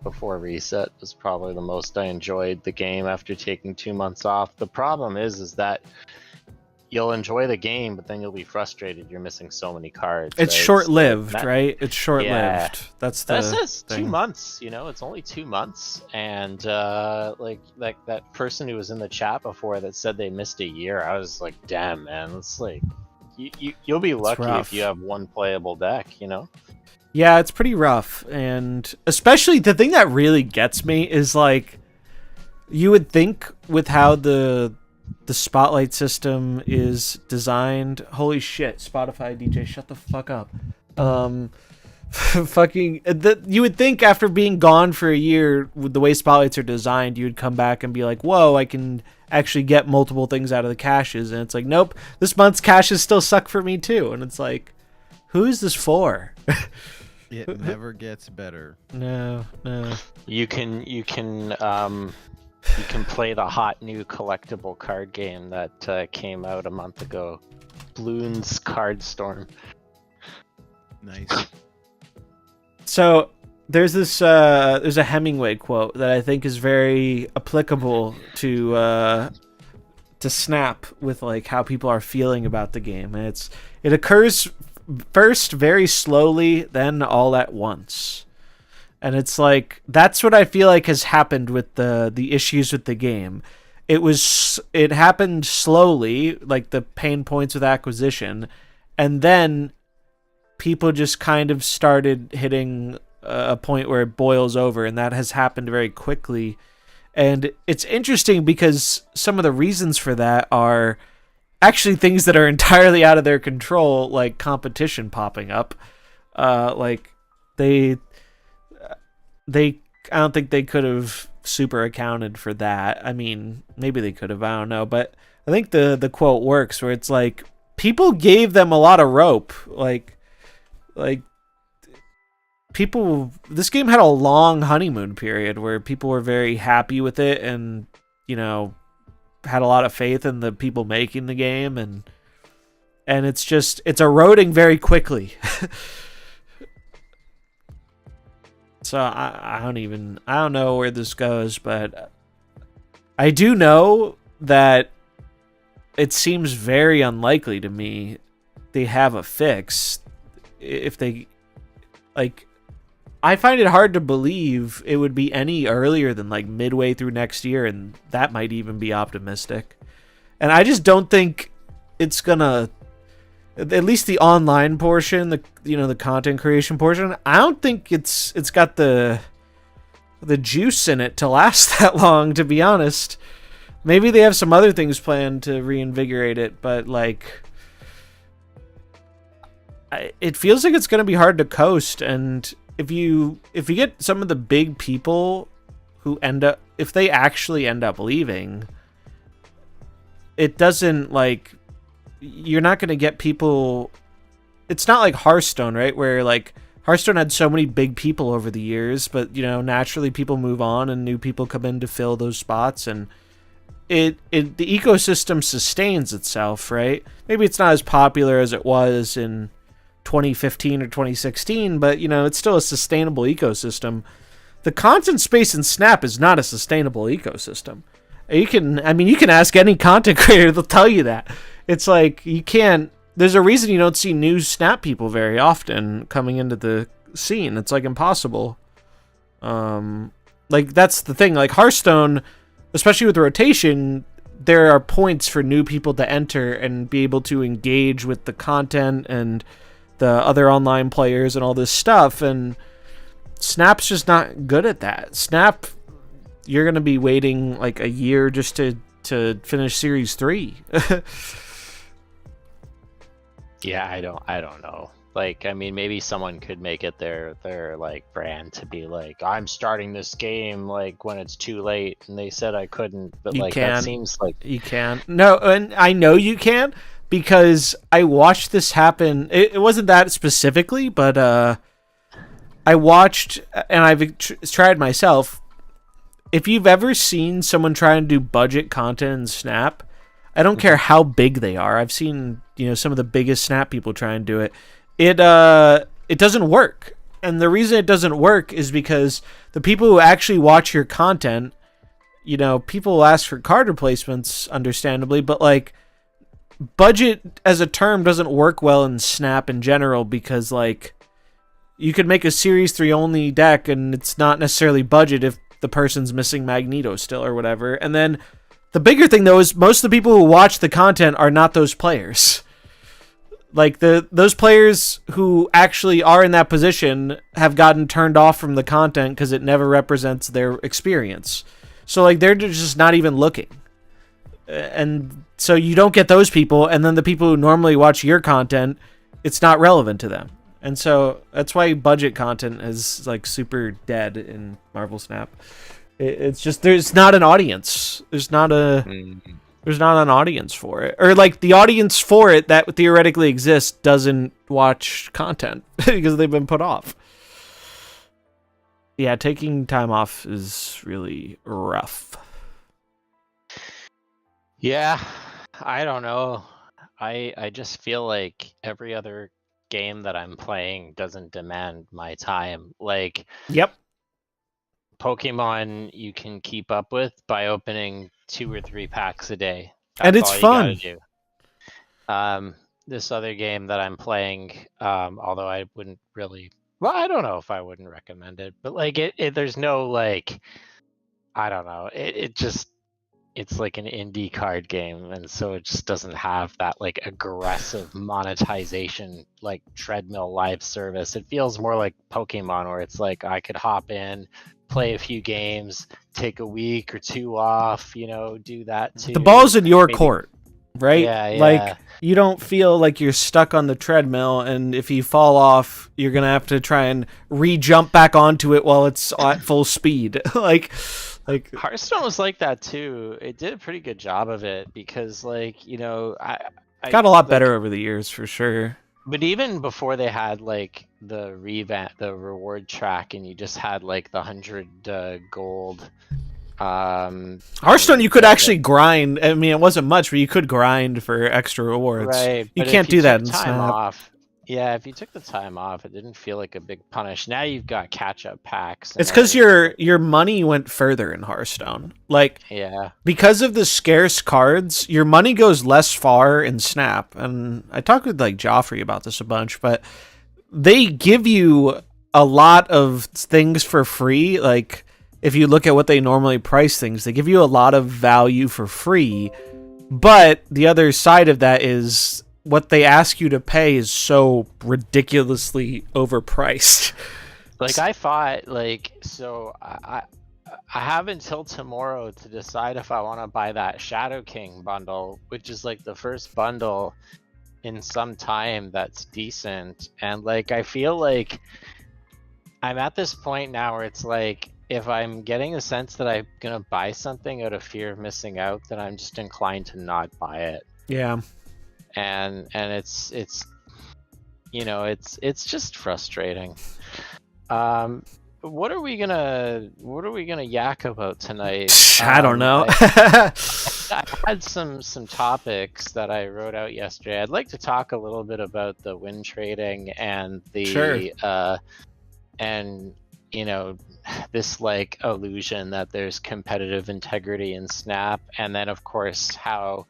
before reset, was probably the most I enjoyed the game after taking 2 months off. The problem is that you'll enjoy the game, but then you'll be frustrated you're missing so many cards. It's right? short-lived, right? It's short-lived. Yeah. That's the That's thing. 2 months, you know? It's only 2 months. And, like that person who was in the chat before that said they missed a year, I was like, damn, man. It's like, you'll be lucky if you have one playable deck, you know? Yeah, it's pretty rough. And especially the thing that really gets me is, like, you would think with how the spotlight system is designed. Holy shit, Spotify DJ, shut the fuck up. You would think after being gone for a year, with the way spotlights are designed, you would come back and be like, whoa, I can actually get multiple things out of the caches. And it's like, nope, this month's caches still suck for me too. And it's like, who is this for? It never gets better. No. You can play the hot new collectible card game that came out a month ago, Bloons Card Storm. Nice. So there's a Hemingway quote that I think is very applicable to Snap with, like, how people are feeling about the game, and it occurs first very slowly, then all at once. And it's like, that's what I feel like has happened with the issues with the game. It happened slowly, like the pain points with acquisition, and then people just kind of started hitting a point where it boils over, and that has happened very quickly. And it's interesting because some of the reasons for that are actually things that are entirely out of their control, like competition popping up. Like I don't think they could have super accounted for that. I mean, maybe they could have, I don't know. But I think the quote works, where it's like, people gave them a lot of rope. Like people, this game had a long honeymoon period where people were very happy with it and, you know, had a lot of faith in the people making the game, and it's eroding very quickly. So I don't know where this goes, but I do know that it seems very unlikely to me they have a fix. If they, like, I find it hard to believe it would be any earlier than, like, midway through next year, and that might even be optimistic. And I just don't think it's gonna, at least the online portion, the content creation portion, I don't think it's got the juice in it to last that long, to be honest. Maybe they have some other things planned to reinvigorate it, but, like, it feels like it's going to be hard to coast. And if you get some of the big people who end up if they actually end up leaving, it doesn't like you're not going to get people. It's not like Hearthstone, right? Where like Hearthstone had so many big people over the years, but you know, naturally people move on and new people come in to fill those spots, and the ecosystem sustains itself, right? Maybe it's not as popular as it was in 2015 or 2016, but you know, it's still a sustainable ecosystem. The content space in Snap is not a sustainable ecosystem. You can ask any content creator, they'll tell you that. It's like you can't. There's a reason you don't see new Snap people very often coming into the scene. It's like impossible. Like that's the thing. Like Hearthstone, especially with rotation, there are points for new people to enter and be able to engage with the content and the other online players and all this stuff. And Snap's just not good at that. Snap, you're gonna be waiting like a year just to finish Series 3. Yeah, I don't know. Like, I mean, maybe someone could make it their like brand to be like, I'm starting this game like when it's too late, and they said I couldn't, but You like can. that seems like You can. No, and I know you can because I watched this happen. It wasn't that specifically, but I watched and I've tried myself. If you've ever seen someone try and do budget content in Snap, I don't care how big they are. I've seen, you know, some of the biggest Snap people try and do it. It doesn't work. And the reason it doesn't work is because the people who actually watch your content, you know, people will ask for card replacements, understandably, but like budget as a term doesn't work well in Snap in general because like you could make a Series 3 only deck and it's not necessarily budget if the person's missing Magneto still or whatever. And then the bigger thing though is most of the people who watch the content are not those players. Like those players who actually are in that position have gotten turned off from the content because it never represents their experience. So like they're just not even looking. And so you don't get those people, and then the people who normally watch your content, it's not relevant to them. And so that's why budget content is like super dead in MarvelSnap. It's just there's not an audience. There's not an audience for it, or like the audience for it that theoretically exists doesn't watch content because they've been put off. Yeah, taking time off is really rough. Yeah, I don't know. I just feel like every other game that I'm playing doesn't demand my time. Like, Yep. Pokemon you can keep up with by opening 2 or 3 packs a day. And it's all you fun. gotta do. This other game that I'm playing, although I wouldn't really, well, I don't know if I wouldn't recommend it, but like there's no like, I don't know, it's like an indie card game, and so it just doesn't have that like aggressive monetization like treadmill live service. It feels more like Pokemon, where it's like I could hop in, play a few games, take a week or 2 off, you know, do that too. The ball's in your court, right? Yeah. Like you don't feel like you're stuck on the treadmill, and if you fall off, you're gonna have to try and re-jump back onto it while it's at full speed. like Hearthstone was like that too. It did a pretty good job of it because, like, you know, I got a lot like, better over the years for sure. But even before they had like the reward track, and you just had like the 100 gold. Hearthstone, you could actually grind. I mean, it wasn't much, but you could grind for extra rewards. Right. You but can't if you do that took in time Snap. off. Yeah, if you took the time off, it didn't feel like a big punish. Now you've got catch-up packs. It's because your money went further in Hearthstone. Like, yeah, because of the scarce cards, your money goes less far in Snap. And I talked with like Joffrey about this a bunch, but they give you a lot of things for free. Like, if you look at what they normally price things, they give you a lot of value for free. But the other side of that is what they ask you to pay is so ridiculously overpriced. like I thought, like, so I have until tomorrow to decide if I want to buy that Shadow King bundle, which is like the first bundle in some time that's decent. And like I feel like I'm at this point now where it's like if I'm getting a sense that I'm gonna buy something out of fear of missing out, then I'm just inclined to not buy it. Yeah. And it's it's just frustrating. What are we gonna yak about tonight? I don't know. I had some topics that I wrote out yesterday. I'd like to talk a little bit about the win trading and the Sure. And this like illusion that there's competitive integrity in Snap, and then of course how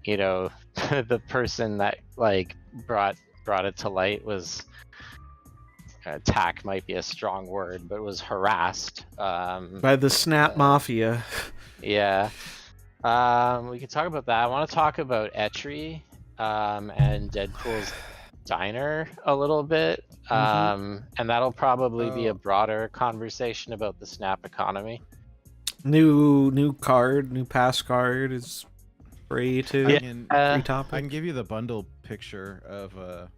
the person that like brought it to light was attack might be a strong word, but was harassed By the Snap Mafia. Yeah. We can talk about that. I want to talk about Etri and Deadpool's Diner a little bit. And that'll probably be a broader conversation about the Snap economy. New card, new pass card is free too. Free topic. I can give you the bundle picture of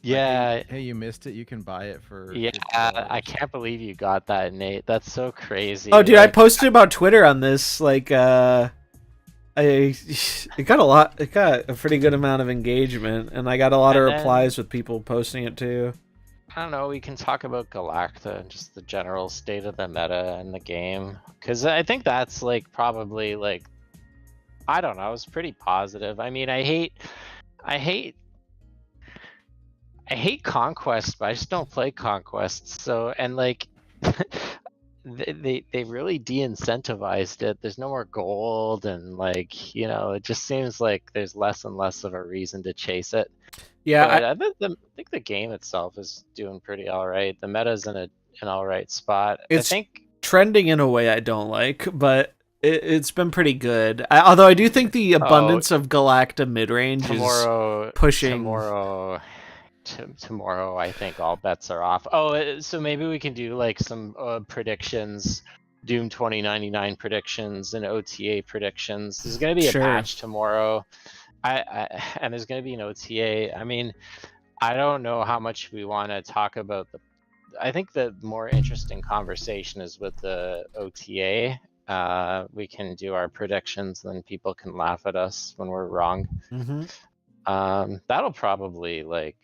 Yeah. Hey, you missed it. You can buy it for. Yeah, I can't believe you got that, Nate. That's so crazy. Oh, dude, I posted about Twitter on this. Like, it got a pretty good amount of engagement, and I got a lot of replies with people posting it too. I don't know. We can talk about Galacta and just the general state of the meta and the game, because I think that's like probably like, I don't know. It's pretty positive. I mean, I hate Conquest, but I just don't play Conquest. So, and like, they really de-incentivized it. There's no more gold, and like, it just seems like there's less and less of a reason to chase it. Yeah, I think the game itself is doing pretty all right. The meta's in an all right spot. It's I think trending in a way I don't like, but it's been pretty good. Although I do think the abundance of Galacta mid-range is pushing. Tomorrow, I think all bets are off. Oh, so maybe we can do like some predictions, Doom 2099 predictions and OTA predictions. There's going to be a patch tomorrow. And there's going to be an OTA. I mean, I don't know how much we want to talk about I think the more interesting conversation is with the OTA. We can do our predictions, then people can laugh at us when we're wrong. That'll probably like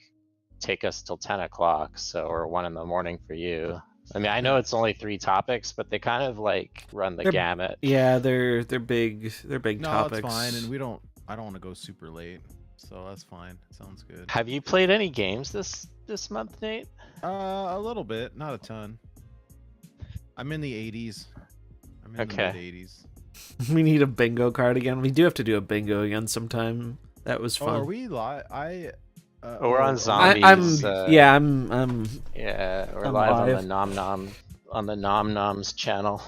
take us till 10 o'clock, or 1 in the morning for you. I mean, I know it's only 3 topics, but they kind of like run the gamut. Yeah, they're big topics. No, it's fine, and I don't want to go super late, so that's fine. Sounds good. Have you played any games this month, Nate? A little bit, not a ton. I'm in the 80s. I'm in the mid 80s. We need a bingo card again. We do have to do a bingo again sometime. That was fun. Are we live? We're on zombies. I'm yeah, we're live on the Nom Noms channel.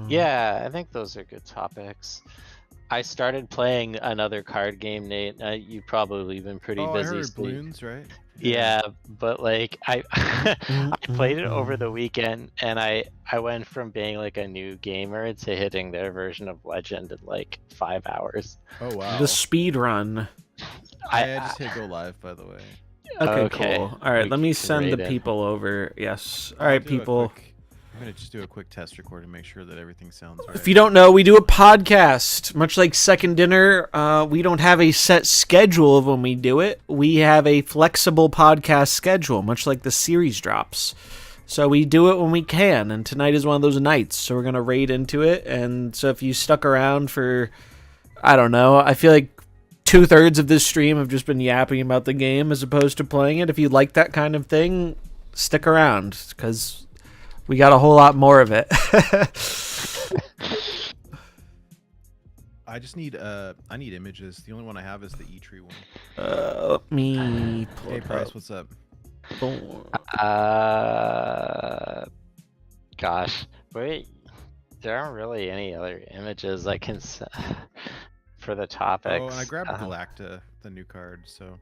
Yeah, I think those are good topics. I started playing another card game, Nate. You've probably been pretty busy. I heard Bloons, right? Yeah, but like I played it over the weekend, and I went from being like a new gamer to hitting their version of Legend in like 5 hours. Oh wow! The speed run. I just hit go live, by the way. Okay, cool. All right, let me send the people over. Yes. All right, people. I'm going to just do a quick test record and make sure that everything sounds right. If you don't know, we do a podcast. Much like Second Dinner, we don't have a set schedule of when we do it. We have a flexible podcast schedule, much like the series drops. So we do it when we can, and tonight is one of those nights, so we're going to raid into it. And so if you stuck around for, I don't know, I feel like 2/3 of this stream have just been yapping about the game as opposed to playing it. If you like that kind of thing, stick around, because we got a whole lot more of it. I just need I need images. The only one I have is the E-Tree one. Let me pull Hey it Price, up. what's up? Gosh, wait, there aren't really any other images I can for the topics. Oh, and I grabbed Galacta, the new card, so.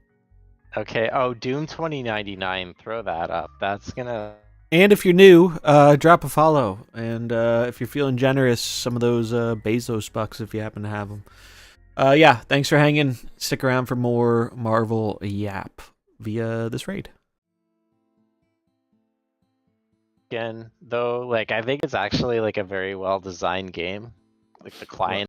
Okay, Doom 2099, throw that up. That's gonna... And if you're new, drop a follow. And if you're feeling generous, some of those Bezos bucks if you happen to have them. Yeah, thanks for hanging. Stick around for more Marvel Yap. via this raid. Again, though, like I think it's actually like a very well designed game. Like the client